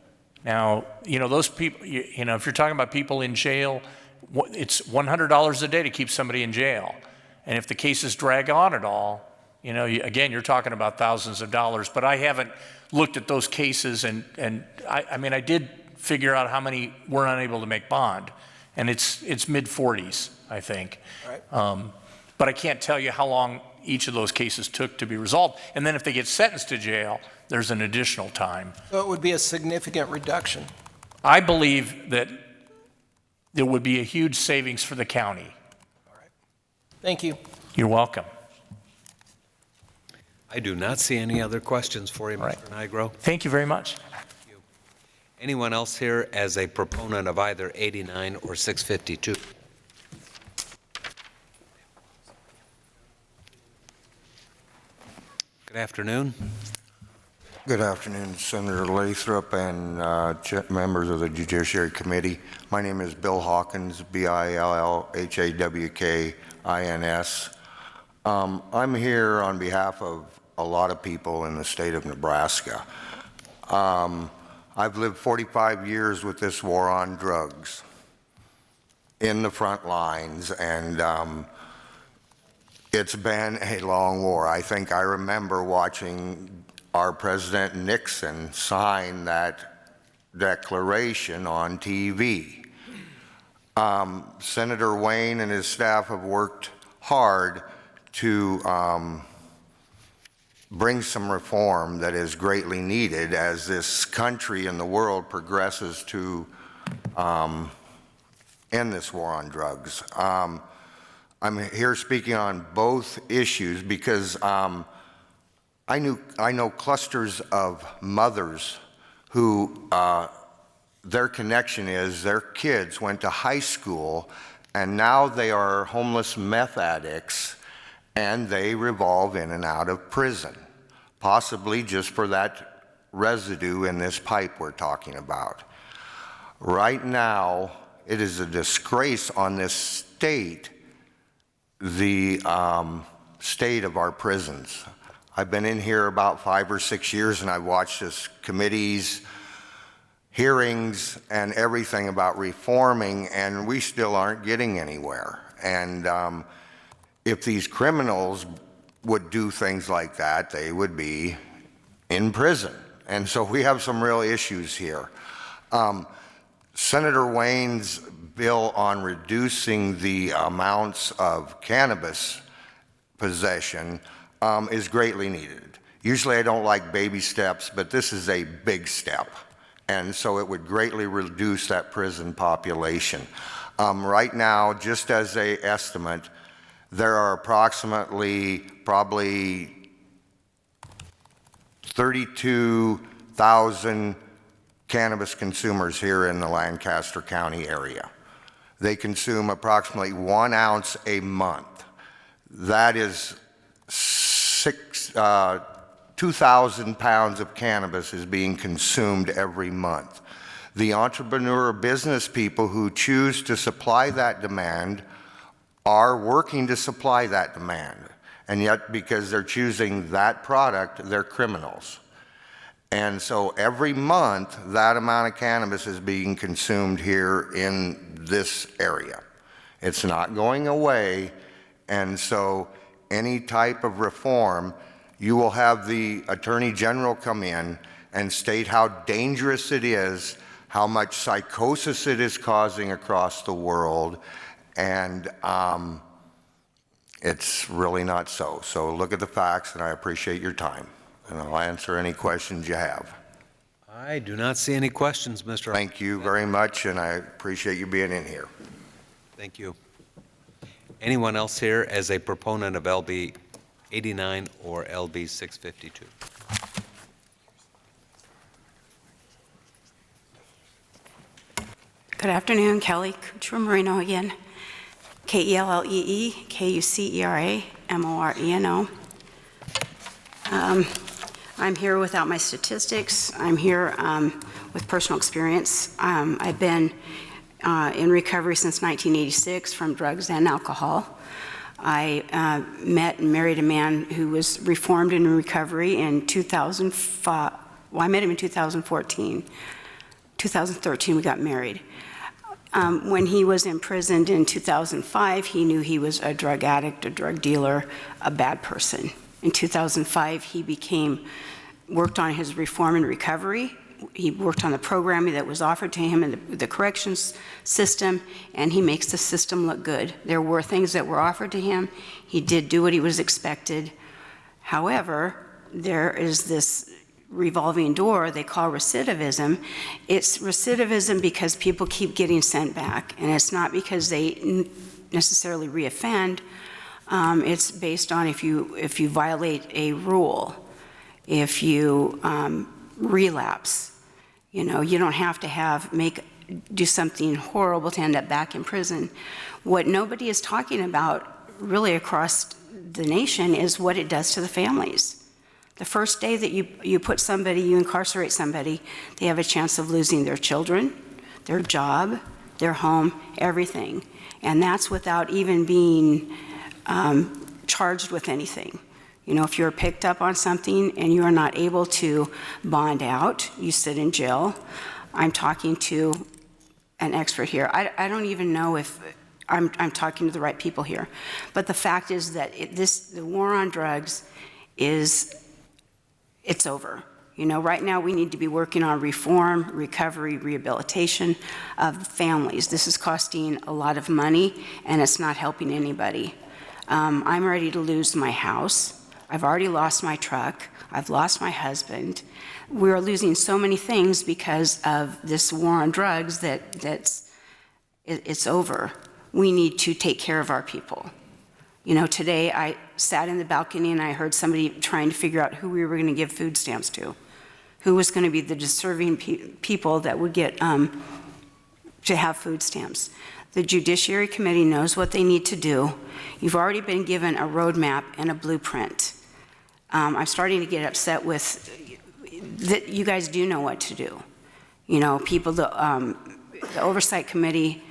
Now, those people, if you're talking about people in jail, it's $100 a day to keep somebody in jail. And if the cases drag on at all, again, you're talking about thousands of dollars. But I haven't looked at those cases, and I did figure out how many were unable to make bond, and it's mid-40s, I think. Right. But I can't tell you how long each of those cases took to be resolved. And then if they get sentenced to jail, there's an additional time. So it would be a significant reduction. I believe that there would be a huge savings for the county. All right. Thank you. You're welcome. I do not see any other questions for you, Mr. Nigro. Thank you very much. Anyone else here as a proponent of either 89 or 652? Good afternoon. Good afternoon, Senator Lathrop and members of the Judiciary Committee. My name is Bill Hawkins, Billhawkins. I'm here on behalf of a lot of people in the state of Nebraska. I've lived 45 years with this war on drugs in the front lines, and it's been a long war. I think I remember watching our President Nixon sign that declaration on TV. Senator Wayne and his staff have worked hard to bring some reform that is greatly needed as this country and the world progresses to end this war on drugs. I'm here speaking on both issues because I know clusters of mothers who their connection is their kids went to high school and now they are homeless meth addicts and they revolve in and out of prison, possibly just for that residue in this pipe we're talking about. Right now, it is a disgrace on this state, the state of our prisons. I've been in here about 5 or 6 years and I've watched this committees, hearings, and everything about reforming, and we still aren't getting anywhere. And if these criminals would do things like that, they would be in prison. And so we have some real issues here. Senator Wayne's bill on reducing the amounts of cannabis possession is greatly needed. Usually I don't like baby steps, but this is a big step. And so it would greatly reduce that prison population. Right now, just as an estimate, there are approximately probably 32,000 cannabis consumers here in the Lancaster County area. They consume approximately 1 ounce a month. That is 2,000 pounds of cannabis is being consumed every month. The entrepreneur business people who choose to supply that demand are working to supply that demand. And yet, because they're choosing that product, they're criminals. And so every month, that amount of cannabis is being consumed here in this area. It's not going away. And so any type of reform, you will have the Attorney General come in and state how dangerous it is, how much psychosis it is causing across the world, and it's really not so. So look at the facts, and I appreciate your time, and I'll answer any questions you have. I do not see any questions, Mr. Thank you very much, and I appreciate you being in here. Thank you. Anyone else here as a proponent of LB 89 or LB 652? Good afternoon, Kelly Kuchera-Moreno again. Kellee, Kucera, Moreno. I'm here without my statistics. I'm here with personal experience. I've been in recovery since 1986 from drugs and alcohol. I met and married a man who was reformed and in recovery in 2005. Well, I met him in 2014. 2013, we got married. When he was imprisoned in 2005, he knew he was a drug addict, a drug dealer, a bad person. In 2005, he worked on his reform and recovery. He worked on the programming that was offered to him in the corrections system, and he makes the system look good. There were things that were offered to him. He did do what he was expected. However, there is this revolving door they call recidivism. It's recidivism because people keep getting sent back, and it's not because they necessarily reoffend. It's based on if you violate a rule, if you relapse. You know, you don't have to do something horrible to end up back in prison. What nobody is talking about really across the nation is what it does to the families. The first day that you incarcerate somebody, they have a chance of losing their children, their job, their home, everything. And that's without even being charged with anything. You know, if you're picked up on something and you are not able to bond out, you sit in jail. I'm talking to an expert here. I don't even know if I'm talking to the right people here. But the fact is that the war on drugs it's over. You know, right now we need to be working on reform, recovery, rehabilitation of families. This is costing a lot of money, and it's not helping anybody. I'm ready to lose my house. I've already lost my truck. I've lost my husband. We're losing so many things because of this war on drugs that it's over. We need to take care of our people. You know, today I sat in the balcony and I heard somebody trying to figure out who we were going to give food stamps to, who was going to be the deserving people that would get to have food stamps. The Judiciary Committee knows what they need to do. You've already been given a roadmap and a blueprint. I'm starting to get upset with that you guys do know what to do. You know, the Oversight Committee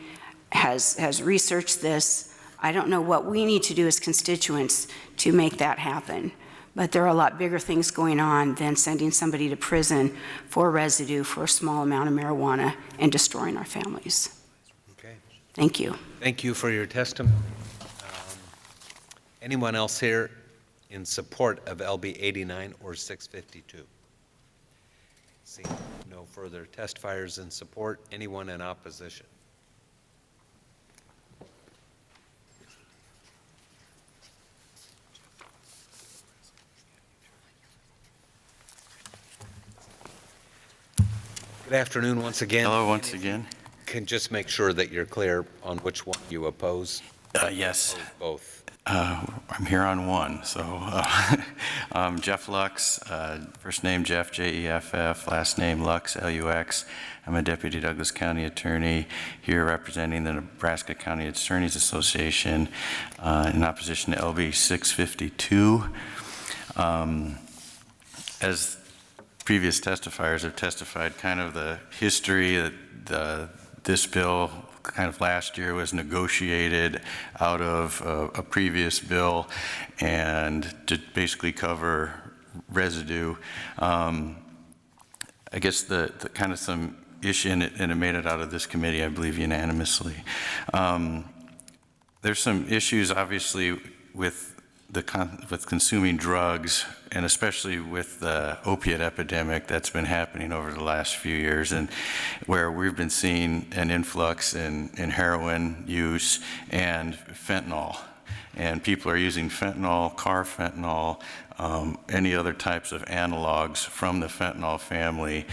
has researched this. I don't know what we need to do as constituents to make that happen. But there are a lot bigger things going on than sending somebody to prison for residue for a small amount of marijuana and destroying our families. Okay. Thank you. Thank you for your testimony. Anyone else here in support of LB 89 or 652? See no further testifiers in support. Anyone in opposition? Good afternoon once again. Hello once again. Can just make sure that you're clear on which one you oppose. Yes. Oppose both. I'm here on one. So Jeff Lux, first name Jeff, Jeff, last name Lux, Lux. I'm a Deputy Douglas County Attorney here representing the Nebraska County Attorneys Association in opposition to LB 652. As previous testifiers have testified, kind of the history that this bill kind of last year was negotiated out of a previous bill and to basically cover residue. I guess the kind of some issue, and it made it out of this committee, I believe, unanimously. There's some issues, obviously, with consuming drugs, and especially with the opiate epidemic that's been happening over the last few years, and where we've been seeing an influx in heroin use and fentanyl And people are using fentanyl, carfentanil, any other types of analogs from the fentanyl family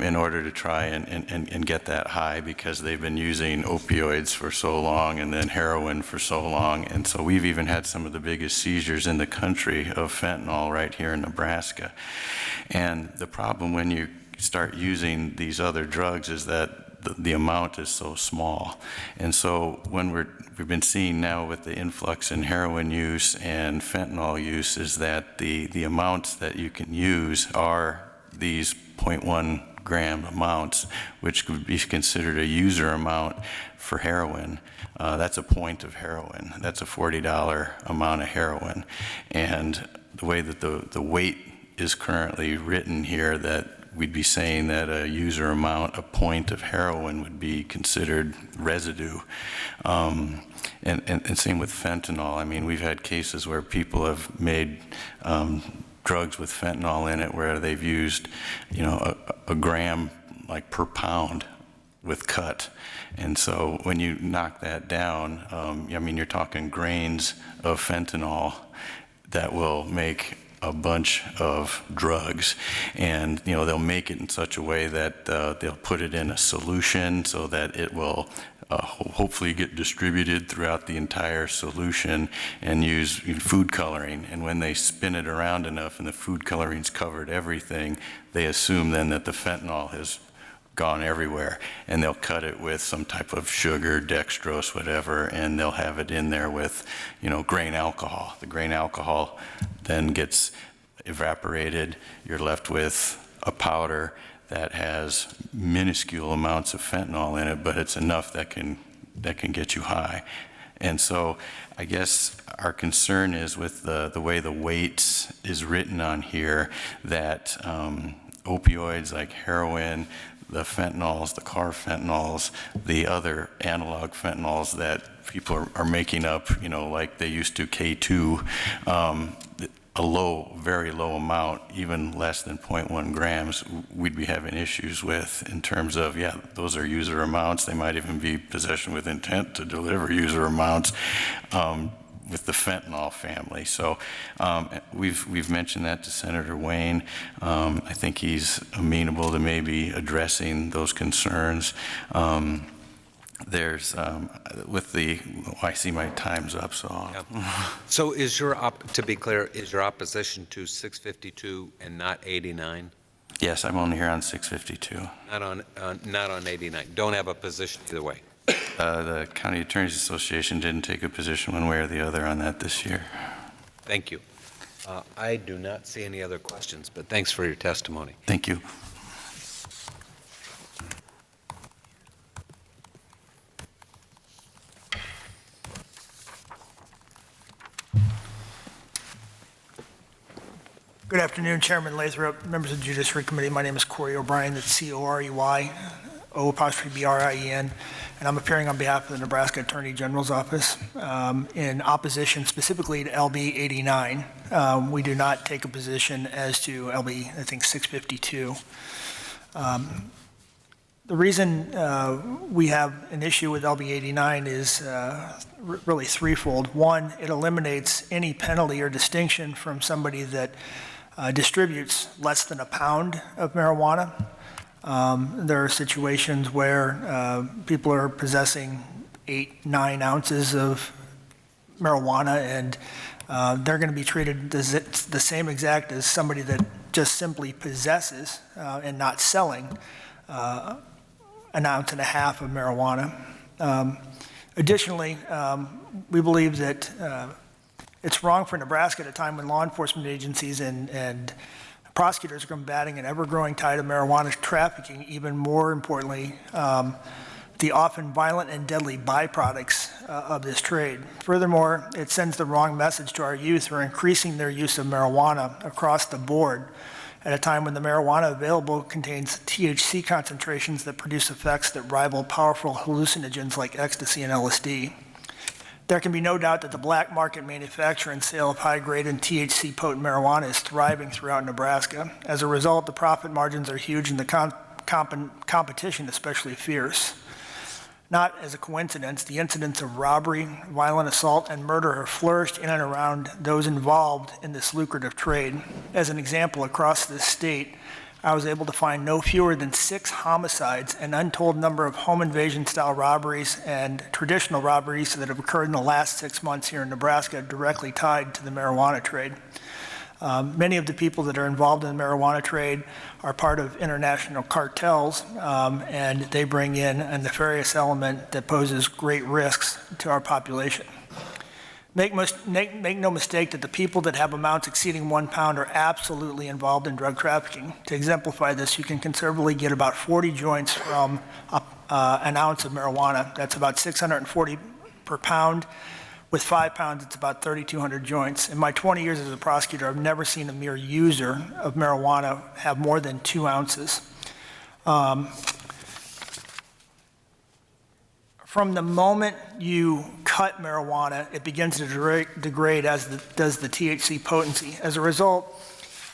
in order to try and get that high, because they've been using opioids for so long and then heroin for so long. And so we've even had some of the biggest seizures in the country of fentanyl right here in Nebraska. And the problem when you start using these other drugs is that the amount is so small. And so when we've been seeing now with the influx in heroin use and fentanyl use is that the amounts that you can use are these 0.1 gram amounts, which could be considered a user amount for heroin. That's a point of heroin. That's a $40 amount of heroin. And the way that the weight is currently written here, that we'd be saying that a user amount, a point of heroin would be considered residue. And same with fentanyl. I mean, we've had cases where people have made drugs with fentanyl in it where they've used, a gram like per pound with cut. And so when you knock that down, I mean, you're talking grains of fentanyl that will make a bunch of drugs. And they'll make it in such a way that they'll put it in a solution so that it will hopefully get distributed throughout the entire solution, and use food coloring. And when they spin it around enough and the food coloring's covered everything, they assume then that the fentanyl has gone everywhere, and they'll cut it with some type of sugar, dextrose, whatever, and they'll have it in there with, grain alcohol. The grain alcohol then gets evaporated. You're left with a powder that has minuscule amounts of fentanyl in it, but it's enough that can get you high. And so I guess our concern is with the way the weights is written on here, that opioids like heroin, the fentanyls, the carfentanyls, the other analog fentanyls that people are making up, like they used to K2, a very low amount, even less than 0.1 grams, we'd be having issues with in terms of, those are user amounts. They might even be possession with intent to deliver user amounts with the fentanyl family. So we've mentioned that to Senator Wayne. I think he's amenable to maybe addressing those concerns. There's, I see my time's up, so. So to be clear, is your opposition to 652 and not 89? Yes, I'm only here on 652. Not on 89. Don't have a position either way. The County Attorneys Association didn't take a position one way or the other on that this year. Thank you. I do not see any other questions, but thanks for your testimony. Thank you. Good afternoon, Chairman Lathrop, members of the Judiciary Committee. My name is Corey O'Brien. That's C-O-R-E-Y, O''B-R-I-E-N, and I'm appearing on behalf of the Nebraska Attorney General's Office in opposition specifically to LB 89. We do not take a position as to LB, I think, 652. The reason we have an issue with LB 89 is really threefold. One, it eliminates any penalty or distinction from somebody that distributes less than a pound of marijuana. There are situations where people are possessing 8-9 ounces of marijuana, and they're going to be treated the same exact as somebody that just simply possesses and not selling 1.5 ounces of marijuana. Additionally, we believe that it's wrong for Nebraska at a time when law enforcement agencies and prosecutors are combating an ever-growing tide of marijuana trafficking, even more importantly, the often violent and deadly byproducts of this trade. Furthermore, it sends the wrong message to our youth who are increasing their use of marijuana across the board at a time when the marijuana available contains THC concentrations that produce effects that rival powerful hallucinogens like ecstasy and LSD. There can be no doubt that the black market manufacture and sale of high-grade and THC-potent marijuana is thriving throughout Nebraska. As a result, the profit margins are huge and the competition especially fierce. Not as a coincidence, the incidents of robbery, violent assault, and murder have flourished in and around those involved in this lucrative trade. As an example, across this state, I was able to find no fewer than 6 homicides, an untold number of home invasion-style robberies and traditional robberies that have occurred in the last 6 months here in Nebraska directly tied to the marijuana trade. Many of the people that are involved in the marijuana trade are part of international cartels, and they bring in a nefarious element that poses great risks to our population. Make no mistake that the people that have amounts exceeding 1 pound are absolutely involved in drug trafficking. To exemplify this, you can conservatively get about 40 joints from an ounce of marijuana. That's about 640 per pound. With 5 pounds, it's about 3,200 joints. In my 20 years as a prosecutor, I've never seen a mere user of marijuana have more than 2 ounces. From the moment you cut marijuana, it begins to degrade as does the THC potency. As a result,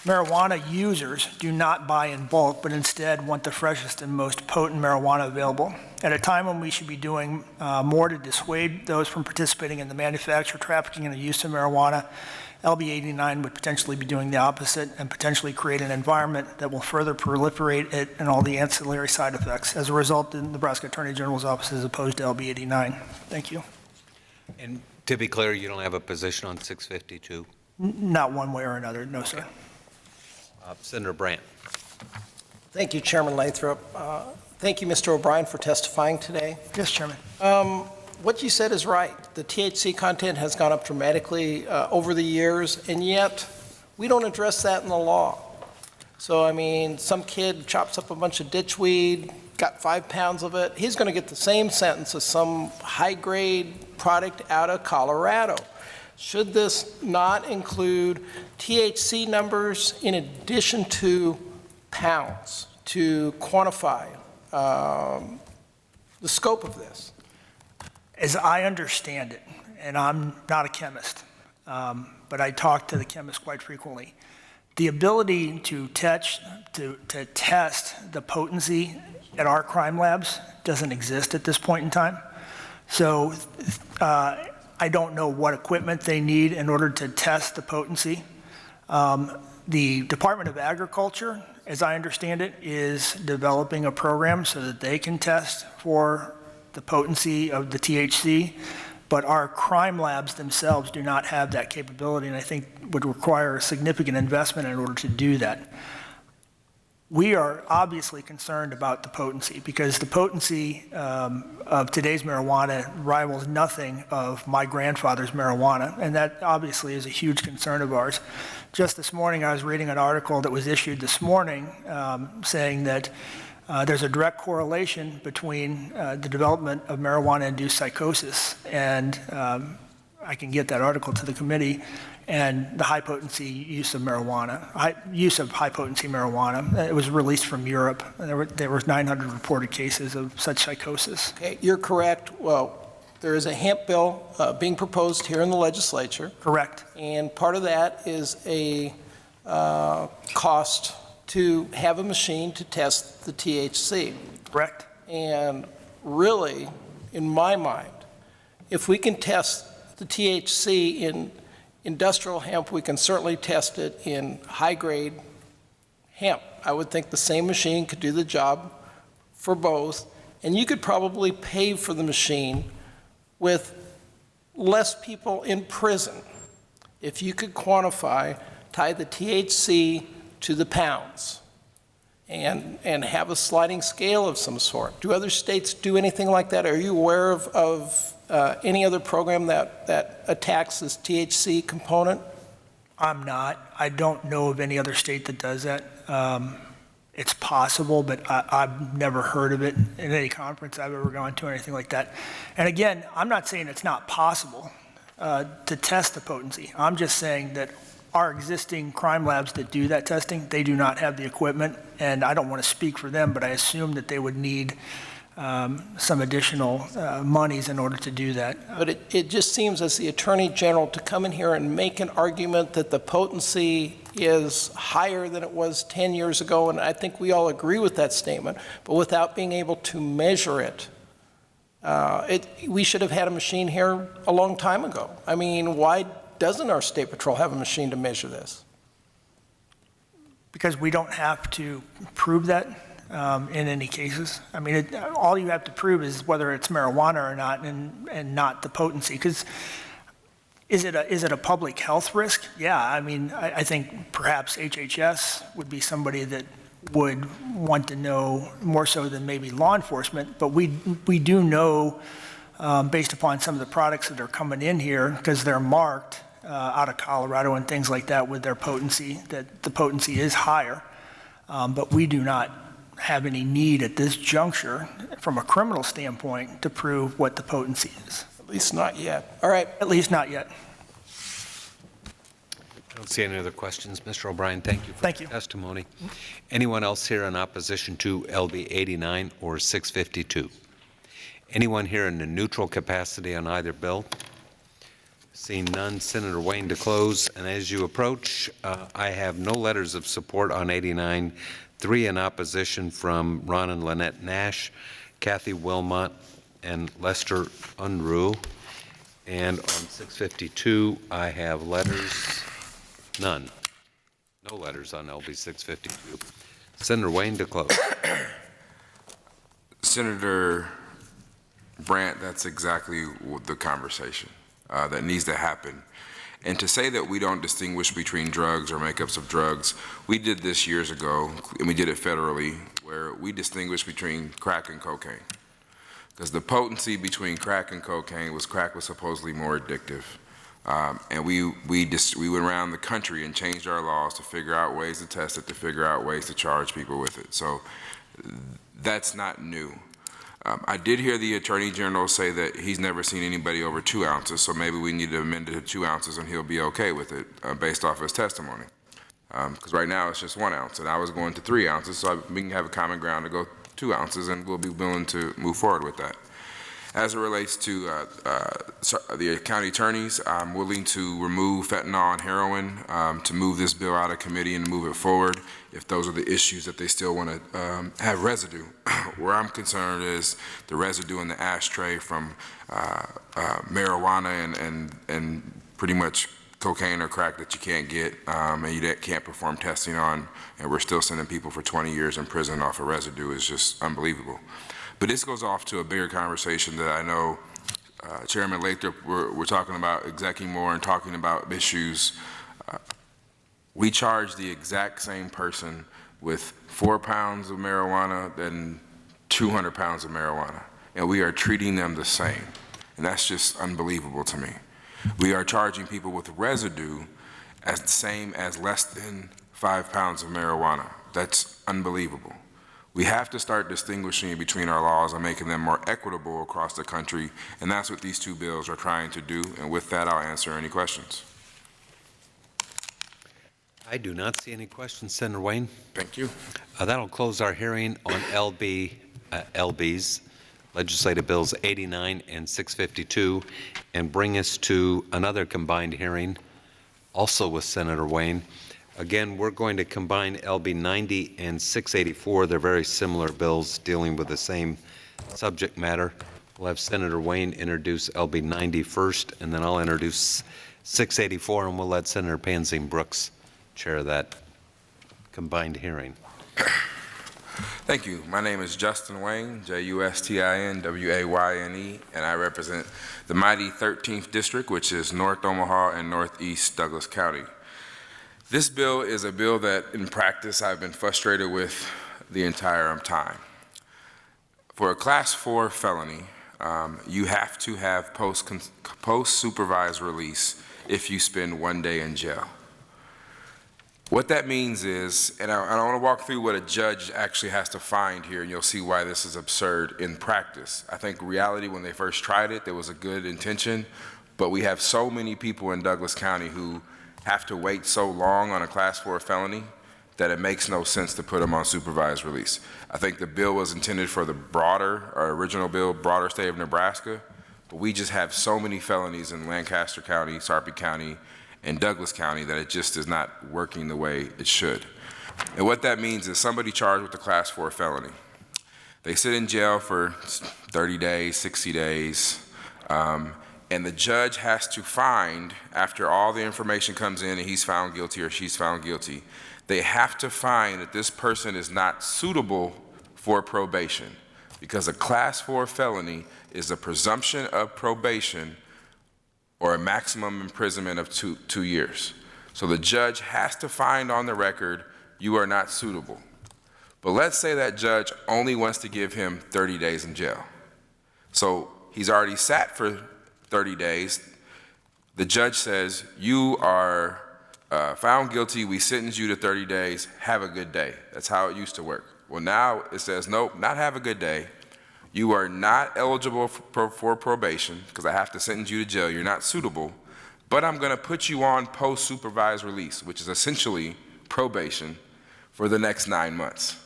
marijuana users do not buy in bulk, but instead want the freshest and most potent marijuana available. At a time when we should be doing more to dissuade those from participating in the manufacture, trafficking, and the use of marijuana, LB 89 would potentially be doing the opposite and potentially create an environment that will further proliferate it and all the ancillary side effects. As a result, the Nebraska Attorney General's office is opposed to LB 89. Thank you. And to be clear, you don't have a position on 652? Not one way or another, no, sir. Senator Brandt. Thank you, Chairman Lathrop. Thank you, Mr. O'Brien, for testifying today. Yes, Chairman. What you said is right. The THC content has gone up dramatically over the years, and yet we don't address that in the law. So, I mean, some kid chops up a bunch of ditchweed, got 5 pounds of it. He's going to get the same sentence as some high-grade product out of Colorado. Should this not include THC numbers in addition to pounds to quantify the scope of this? As I understand it, and I'm not a chemist, but I talk to the chemists quite frequently, the ability to test the potency at our crime labs doesn't exist at this point in time. So I don't know what equipment they need in order to test the potency. The Department of Agriculture, as I understand it, is developing a program so that they can test for the potency of the THC, but our crime labs themselves do not have that capability, and I think would require a significant investment in order to do that. We are obviously concerned about the potency because the potency of today's marijuana rivals nothing of my grandfather's marijuana, and that obviously is a huge concern of ours. Just this morning, I was reading an article that was issued this morning saying that there's a direct correlation between the development of marijuana-induced psychosis, and I can get that article to the committee, and the high-potency use of marijuana, use of high-potency marijuana. It was released from Europe. There were 900 reported cases of such psychosis. Okay, you're correct. Well, there is a hemp bill being proposed here in the legislature. Correct. And part of that is a cost to have a machine to test the THC. Correct. And really, in my mind, if we can test the THC in industrial hemp, we can certainly test it in high-grade hemp. I would think the same machine could do the job for both, and you could probably pay for the machine with less people in prison if you could tie the THC to the pounds and have a sliding scale of some sort. Do other states do anything like that? Are you aware of any other program that attacks this THC component? I'm not. I don't know of any other state that does that. It's possible, but I've never heard of it in any conference I've ever gone to or anything like that. And again, I'm not saying it's not possible to test the potency. I'm just saying that our existing crime labs that do that testing, they do not have the equipment, and I don't want to speak for them, but I assume that they would need some additional monies in order to do that. But it just seems as the Attorney General to come in here and make an argument that the potency is higher than it was 10 years ago, and I think we all agree with that statement, but without being able to measure it We should have had a machine here a long time ago. I mean, why doesn't our State Patrol have a machine to measure this? Because we don't have to prove that in any cases. I mean, all you have to prove is whether it's marijuana or not, and not the potency. Because is it a public health risk? Yeah, I mean, I think perhaps HHS would be somebody that would want to know more so than maybe law enforcement, but we do know, based upon some of the products that are coming in here, because they're marked out of Colorado and things like that with their potency, that the potency is higher. But we do not have any need at this juncture, from a criminal standpoint, to prove what the potency is. At least not yet. All right. At least not yet. I don't see any other questions. Mr. O'Brien, thank you for Thank your you. testimony. Anyone else here in opposition to LB 89 or 652? Anyone here in a neutral capacity on either bill? Seeing none, Senator Wayne to close. And as you approach, I have no letters of support on 89, 3 in opposition from Ron and Lynette Nash, Kathy Wilmot, and Lester Unruh. And on 652, I have letters, none. No letters on LB 652. Senator Wayne to close. Senator Brandt, that's exactly the conversation that needs to happen. And to say that we don't distinguish between drugs or makeups of drugs, we did this years ago, and we did it federally, where we distinguished between crack and cocaine. Because the potency between crack and cocaine was crack was supposedly more addictive. And we went around the country and changed our laws to figure out ways to test it, to figure out ways to charge people with it. So that's not new. I did hear the Attorney General say that he's never seen anybody over 2 ounces, so maybe we need to amend it to 2 ounces and he'll be okay with it based off his testimony. Because right now it's just 1 ounce, and I was going to 3 ounces, so we can have a common ground to go 2 ounces, and we'll be willing to move forward with that. As it relates to the county attorneys, I'm willing to remove fentanyl and heroin to move this bill out of committee and move it forward if those are the issues that they still want to have residue. Where I'm concerned is the residue in the ashtray from marijuana and pretty much cocaine or crack that you can't get and you can't perform testing on, and we're still sending people for 20 years in prison off of residue is just unbelievable. But this goes off to a bigger conversation that I know Chairman Lathrop, we're talking about executing more and talking about issues. We charge the exact same person with 4 pounds of marijuana than 200 pounds of marijuana, and we are treating them the same. And that's just unbelievable to me. We are charging people with residue as the same as less than 5 pounds of marijuana. That's unbelievable. We have to start distinguishing between our laws and making them more equitable across the country, and that's what these 2 bills are trying to do. And with that, I'll answer any questions. I do not see any questions, Senator Wayne. Thank you. That'll close our hearing on LBs, legislative bills 89 and 652, and bring us to another combined hearing, also with Senator Wayne. Again, we're going to combine LB 90 and 684. They're very similar bills dealing with the same subject matter. We'll have Senator Wayne introduce LB 90 first, and then I'll introduce 684, and we'll let Senator Pansing Brooks chair that combined hearing. Thank you. My name is Justin Wayne, Justin and I represent the mighty 13th District, which is North Omaha and Northeast Douglas County. This bill is a bill that, in practice, I've been frustrated with the entire time. For a Class 4 felony, you have to have post-supervised release if you spend 1 day in jail. What that means is, and I want to walk through what a judge actually has to find here, and you'll see why this is absurd in practice. I think reality, when they first tried it, there was a good intention, but we have so many people in Douglas County who have to wait so long on a Class 4 felony that it makes no sense to put them on supervised release. I think the bill was intended for the original bill, broader state of Nebraska, but we just have so many felonies in Lancaster County, Sarpy County, and Douglas County that it just is not working the way it should. And what that means is somebody charged with a Class 4 felony. They sit in jail for 30 days, 60 days, and the judge has to find, after all the information comes in and he's found guilty or she's found guilty, they have to find that this person is not suitable for probation, because a Class 4 felony is a presumption of probation or a maximum imprisonment of 2 years. So the judge has to find on the record, you are not suitable. But let's say that judge only wants to give him 30 days in jail. So he's already sat for 30 days. The judge says, you are found guilty, we sentence you to 30 days, have a good day. That's how it used to work. Well, now it says, nope, not have a good day. You are not eligible for probation, because I have to sentence you to jail, you're not suitable, but I'm gonna put you on post-supervised release, which is essentially probation, for the next 9 months.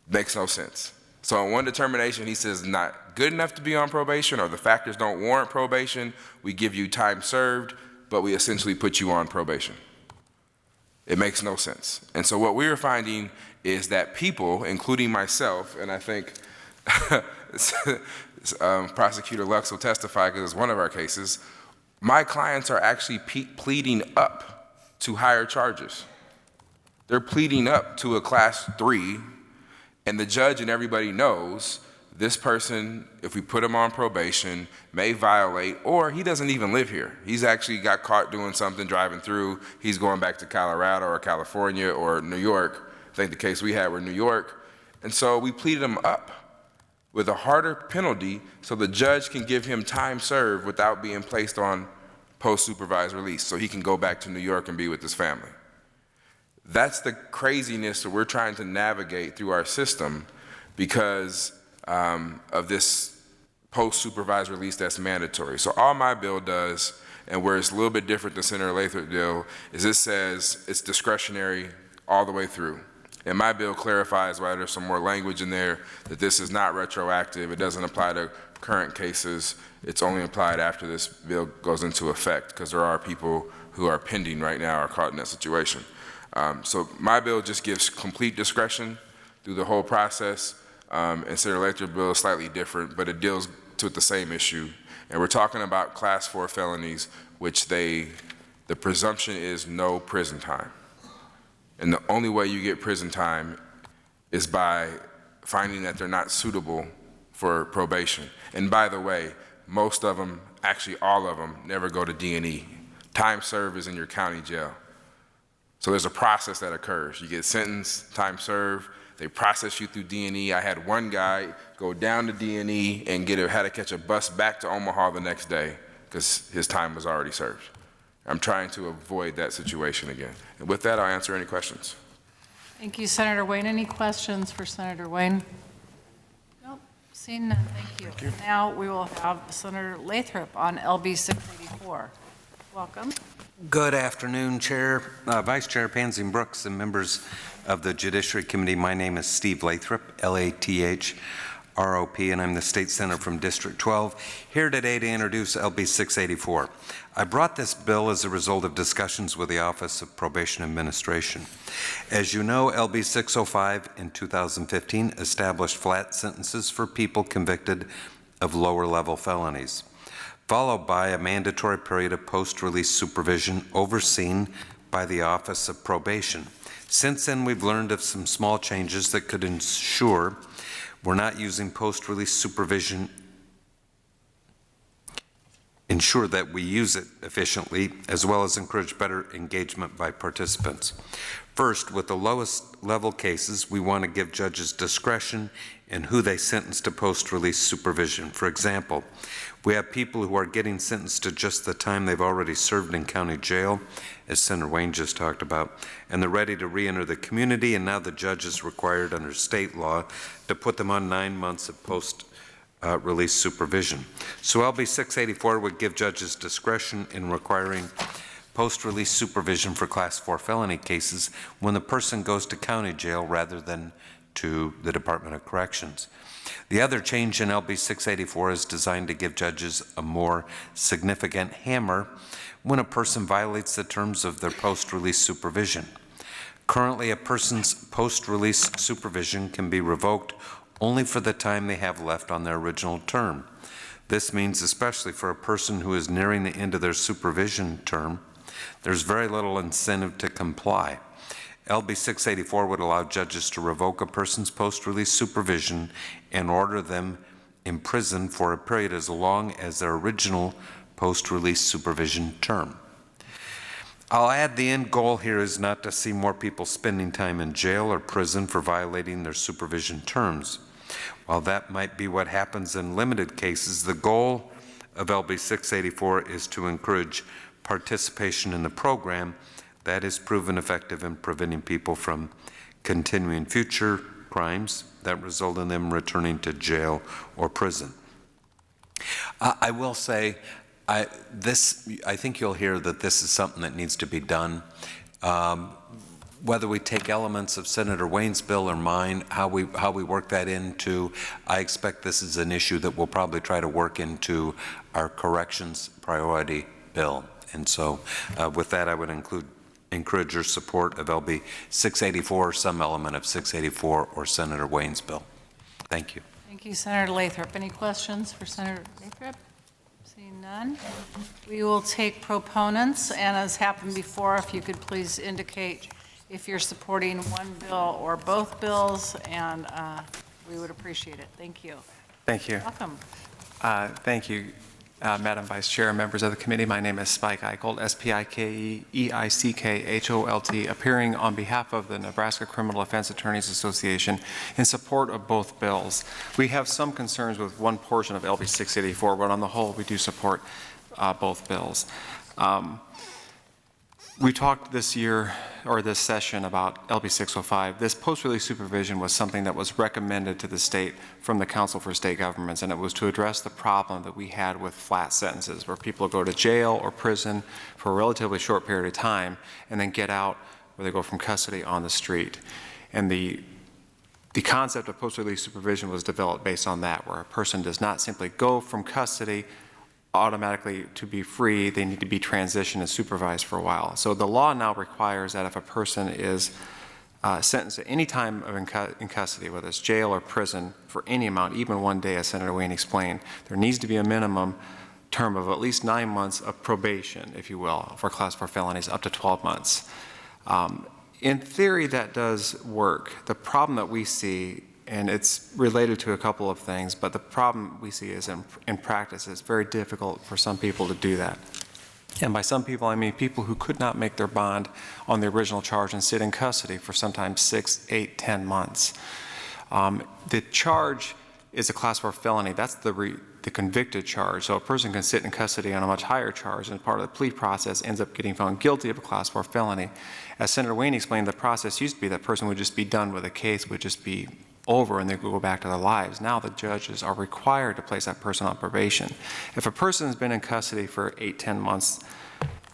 Makes no sense. So on one determination, he says not good enough to be on probation, or the factors don't warrant probation, we give you time served, but we essentially put you on probation. It makes no sense. And so what we are finding is that people, including myself, and I think Prosecutor Lux will testify because it's one of our cases, my clients are actually pleading up to higher charges. They're pleading up to a Class 3, and the judge and everybody knows this person, if we put him on probation, may violate, or he doesn't even live here. He's actually got caught doing something, driving through. He's going back to Colorado or California or New York. I think the case we had were New York. And so we pleaded him up with a harder penalty so the judge can give him time served without being placed on post-supervised release, so he can go back to New York and be with his family. That's the craziness that we're trying to navigate through our system because of this post-supervised release that's mandatory. So all my bill does, and where it's a little bit different than Senator Lathrop's bill, is it says it's discretionary all the way through. And my bill clarifies why there's some more language in there that this is not retroactive, it doesn't apply to current cases, it's only applied after this bill goes into effect, because there are people who are pending right now or caught in that situation. So my bill just gives complete discretion through the whole process, and Senator Lathrop's bill is slightly different, but it deals with the same issue. And we're talking about Class 4 felonies, which the presumption is no prison time. And the only way you get prison time is by finding that they're not suitable for probation. And by the way, most of them, actually all of them, never go to D&E. Time served is in your county jail. So there's a process that occurs. You get sentenced, time served, they process you through D&E. I had one guy go down to D&E and had to catch a bus back to Omaha the next day because his time was already served. I'm trying to avoid that situation again. And with that, I'll answer any questions. Thank you, Senator Wayne. Any questions for Senator Wayne? Nope, seeing none, thank you. Now we will have Senator Lathrop on LB 684. Welcome. Good afternoon, Chair, Vice Chair Pansy Brooks, and members of the Judiciary Committee. My name is Steve Lathrop, L-A-T-H-R-O-P, and I'm the State Senator from District 12, here today to introduce LB 684. I brought this bill as a result of discussions with the Office of Probation Administration. As you know, LB 605 in 2015 established flat sentences for people convicted of lower-level felonies, followed by a mandatory period of post-release supervision overseen by the Office of Probation. Since then, we've learned of some small changes that could ensure we're not using post-release supervision, ensure that we use it efficiently, as well as encourage better engagement by participants. First, with the lowest level cases, we want to give judges discretion in who they sentence to post-release supervision. For example, we have people who are getting sentenced to just the time they've already served in county jail, as Senator Wayne just talked about, and they're ready to re-enter the community, and now the judge is required under state law to put them on 9 months of post-release supervision. So LB 684 would give judges discretion in requiring post-release supervision for Class 4 felony cases when the person goes to county jail rather than to the Department of Corrections. The other change in LB 684 is designed to give judges a more significant hammer when a person violates the terms of their post-release supervision. Currently, a person's post-release supervision can be revoked only for the time they have left on their original term. This means especially for a person who is nearing the end of their supervision term, there's very little incentive to comply. LB 684 would allow judges to revoke a person's post-release supervision and order them imprisoned for a period as long as their original post-release supervision term. I'll add the end goal here is not to see more people spending time in jail or prison for violating their supervision terms. While that might be what happens in limited cases, the goal of LB 684 is to encourage participation in the program that is proven effective in preventing people from continuing future crimes that result in them returning to jail or prison. I will say, I think you'll hear that this is something that needs to be done. Whether we take elements of Senator Wayne's bill or mine, how we work that into, I expect this is an issue that we'll probably try to work into our corrections priority bill. And so with that, I would encourage your support of LB 684 or some element of 684 or Senator Wayne's bill. Thank you. Thank you, Senator Lathrop. Any questions for Senator Lathrop? Seeing none, we will take proponents, and as happened before, if you could please indicate if you're supporting one bill or both bills, and we would appreciate it. Thank you. Thank you. Welcome. Thank you, Madam Vice Chair, members of the committee. My name is Spike Eicholt, S-P-I-K-E-E-I-C-K-H-O-L-T, appearing on behalf of the Nebraska Criminal Defense Attorneys Association in support of both bills. We have some concerns with one portion of LB 684, but on the whole, we do support both bills. We talked this year, or this session, about LB 605. This post-release supervision was something that was recommended to the state from the Council for State Governments, and it was to address the problem that we had with flat sentences, where people go to jail or prison for a relatively short period of time and then get out, where they go from custody on the street. And the concept of post-release supervision was developed based on that, where a person does not simply go from custody automatically to be free. They need to be transitioned and supervised for a while. So the law now requires that if a person is sentenced at any time of in custody, whether it's jail or prison, for any amount, even 1 day, as Senator Wayne explained, there needs to be a minimum term of at least 9 months of probation, if you will, for Class 4 felonies, up to 12 months. In theory, that does work. The problem that we see, and it's related to a couple of things, but the problem we see is in practice, it's very difficult for some people to do that. And by some people, I mean people who could not make their bond on the original charge and sit in custody for sometimes 6, 8, 10 months. The charge is a Class 4 felony. That's the convicted charge. So a person can sit in custody on a much higher charge, and part of the plea process ends up getting found guilty of a Class 4 felony. As Senator Wayne explained, the process used to be that person would just be done with the case, would just be over, and they could go back to their lives. Now the judges are required to place that person on probation. If a person has been in custody for 8, 10 months,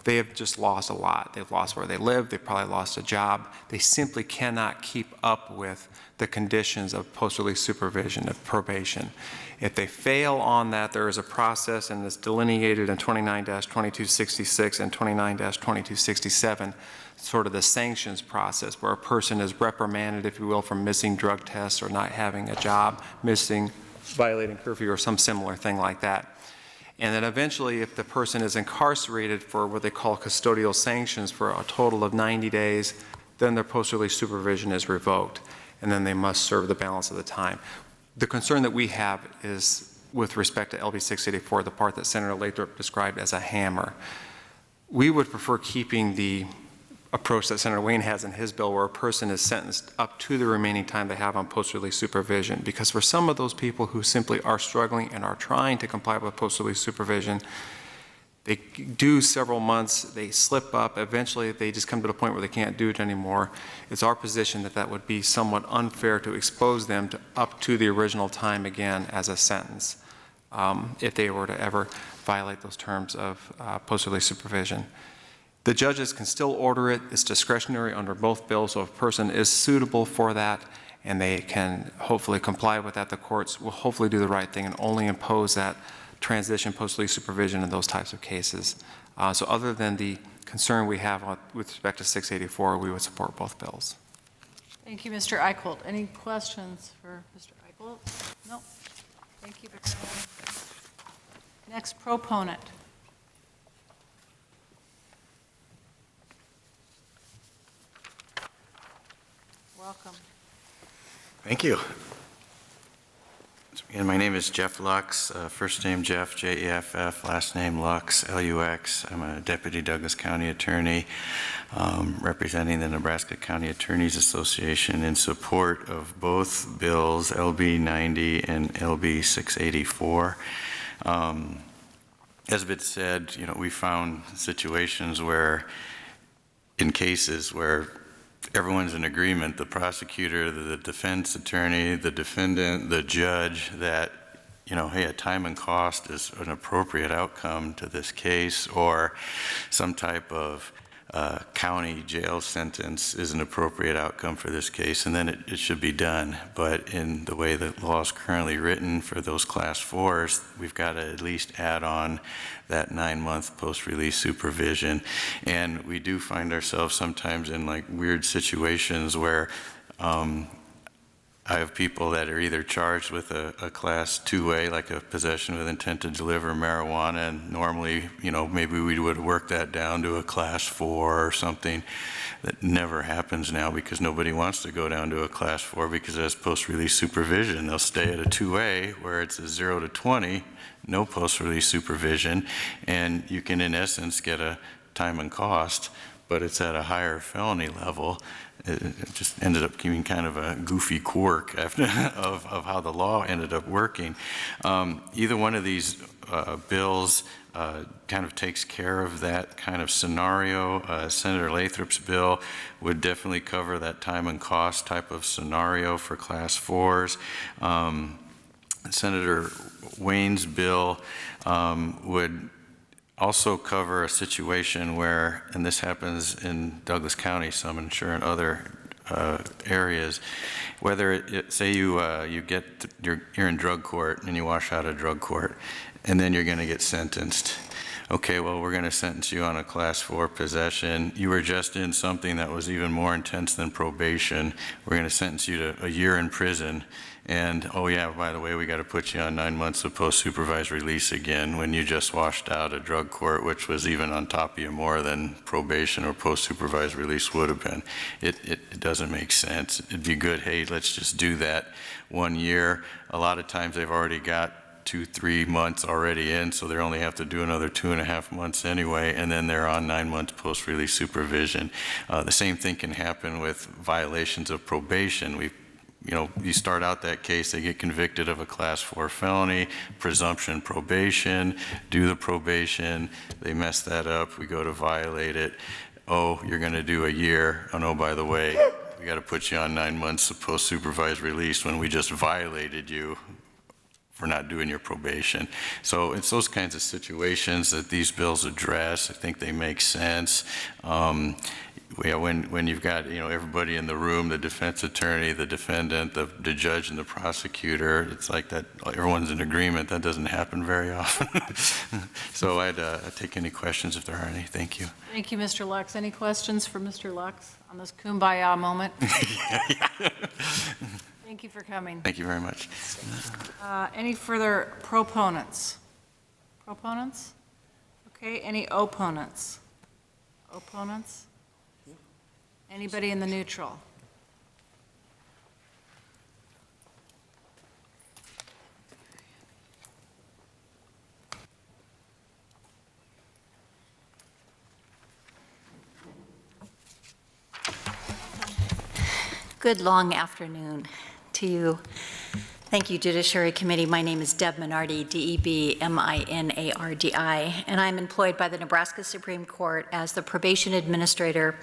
they have just lost a lot. They've lost where they live. They've probably lost a job. They simply cannot keep up with the conditions of post-release supervision, of probation. If they fail on that, there is a process, and it's delineated in 29-2266 and 29-2267, sort of the sanctions process, where a person is reprimanded, if you will, for missing drug tests or not having a job, violating curfew or some similar thing like that. And then eventually, if the person is incarcerated for what they call custodial sanctions for a total of 90 days, then their post-release supervision is revoked, and then they must serve the balance of the time. The concern that we have is with respect to LB 684, the part that Senator Lathrop described as a hammer. We would prefer keeping the approach that Senator Wayne has in his bill, where a person is sentenced up to the remaining time they have on post-release supervision. Because for some of those people who simply are struggling and are trying to comply with post-release supervision, they do several months, they slip up, eventually they just come to the point where they can't do it anymore. It's our position that that would be somewhat unfair to expose them to up to the original time again as a sentence, if they were to ever violate those terms of post-release supervision. The judges can still order it. It's discretionary under both bills, so if a person is suitable for that and they can hopefully comply with that, the courts will hopefully do the right thing and only impose that transition post-release supervision in those types of cases. So other than the concern we have with respect to 684, we would support both bills. Thank you, Mr. Eicholt. Any questions for Mr. Eicholt? Well, no. Thank you for coming. Next proponent. Welcome. Thank you. And my name is Jeff Lux, first name Jeff, J-E-F-F, last name Lux, L-U-X. I'm a Deputy Douglas County Attorney representing the Nebraska County Attorneys Association in support of both bills, LB 90 and LB 684. As been said, we found situations where, in cases where everyone's in agreement, the prosecutor, the defense attorney, the defendant, the judge, that, hey, a time and cost is an appropriate outcome to this case, or some type of county jail sentence is an appropriate outcome for this case, and then it should be done. But in the way the law is currently written for those Class 4s, we've got to at least add on that 9-month post-release supervision. And we do find ourselves sometimes in like weird situations where I have people that are either charged with a Class 2A, like a possession with intent to deliver marijuana, and normally, maybe we would work that down to a Class 4 or something. That never happens now because nobody wants to go down to a Class 4 because it has post-release supervision. They'll stay at a 2A where it's a 0 to 20, no post-release supervision, and you can, in essence, get a time and cost, but it's at a higher felony level. It just ended up being kind of a goofy quirk of how the law ended up working. Either one of these bills kind of takes care of that kind of scenario. Senator Lathrop's bill would definitely cover that time and cost type of scenario for Class 4s. Senator Wayne's bill would also cover a situation where, and this happens in Douglas County, some I'm sure in other areas, whether say you're in drug court and you wash out of drug court, and then you're going to get sentenced. Okay, well, we're going to sentence you on a Class 4 possession. You were just in something that was even more intense than probation. We're going to sentence you to a year in prison. And, oh yeah, by the way, we got to put you on 9 months of post-supervised release again when you just washed out of drug court, which was even on top of you more than probation or post-supervised release would have been. It doesn't make sense. It'd be good, hey, let's just do that 1 year. A lot of times they've already got 2-3 months already in, so they only have to do another 2.5 months anyway, and then they're on 9 months post-release supervision. The same thing can happen with violations of probation. You start out that case, they get convicted of a Class 4 felony, presumption probation, do the probation, they mess that up, we go to violate it. Oh, you're going to do a year. Oh no, by the way, we got to put you on 9 months of post-supervised release when we just violated you for not doing your probation. So it's those kinds of situations that these bills address. I think they make sense. When you've got everybody in the room, the defense attorney, the defendant, the judge, and the prosecutor, it's like that. Everyone's in agreement. That doesn't happen very often. So I'd take any questions if there are any. Thank you. Thank you, Mr. Lux. Any questions for Mr. Lux on this kumbaya moment? Thank you for coming. Thank you very much. Any further proponents? Proponents? Okay, any opponents? Opponents? Anybody in the neutral? Good long afternoon to you. Thank you, Judiciary Committee. My name is Deb Minardi, D-E-B-M-I-N-A-R-D-I, and I'm employed by the Nebraska Supreme Court as the probation administrator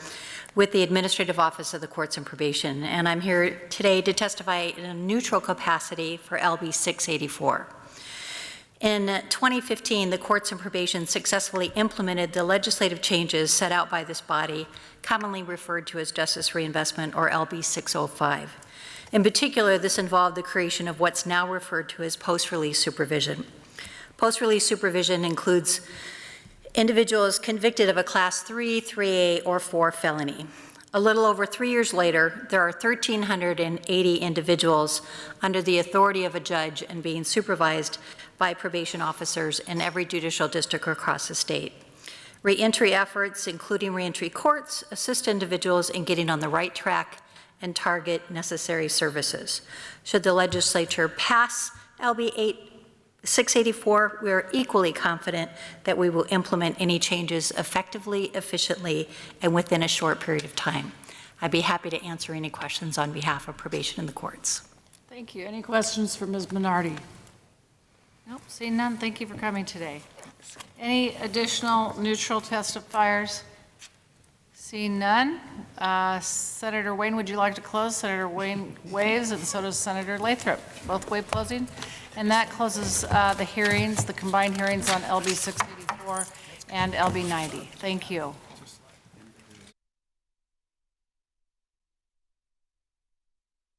with the Administrative Office of the Courts and Probation, and I'm here today to testify in a neutral capacity for LB 684. In 2015, the Courts and Probation successfully implemented the legislative changes set out by this body, commonly referred to as Justice Reinvestment, or LB 605. In particular, this involved the creation of what's now referred to as post-release supervision. Post-release supervision includes individuals convicted of a Class 3, 3A, or 4 felony. A little over 3 years later, there are 1,380 individuals under the authority of a judge and being supervised by probation officers in every judicial district across the state. Reentry efforts, including reentry courts, assist individuals in getting on the right track and target necessary services. Should the legislature pass LB 684, we are equally confident that we will implement any changes effectively, efficiently, and within a short period of time. I'd be happy to answer any questions on behalf of probation in the courts. Thank you. Any questions for Ms. Minardi? Nope, seeing none. Thank you for coming today. Any additional neutral testifiers? Seeing none. Senator Wayne, would you like to close? Senator Wayne waives, and so does Senator Lathrop. Both waive closing. And that closes the hearings, the combined hearings on LB 684 and LB 90. Thank you.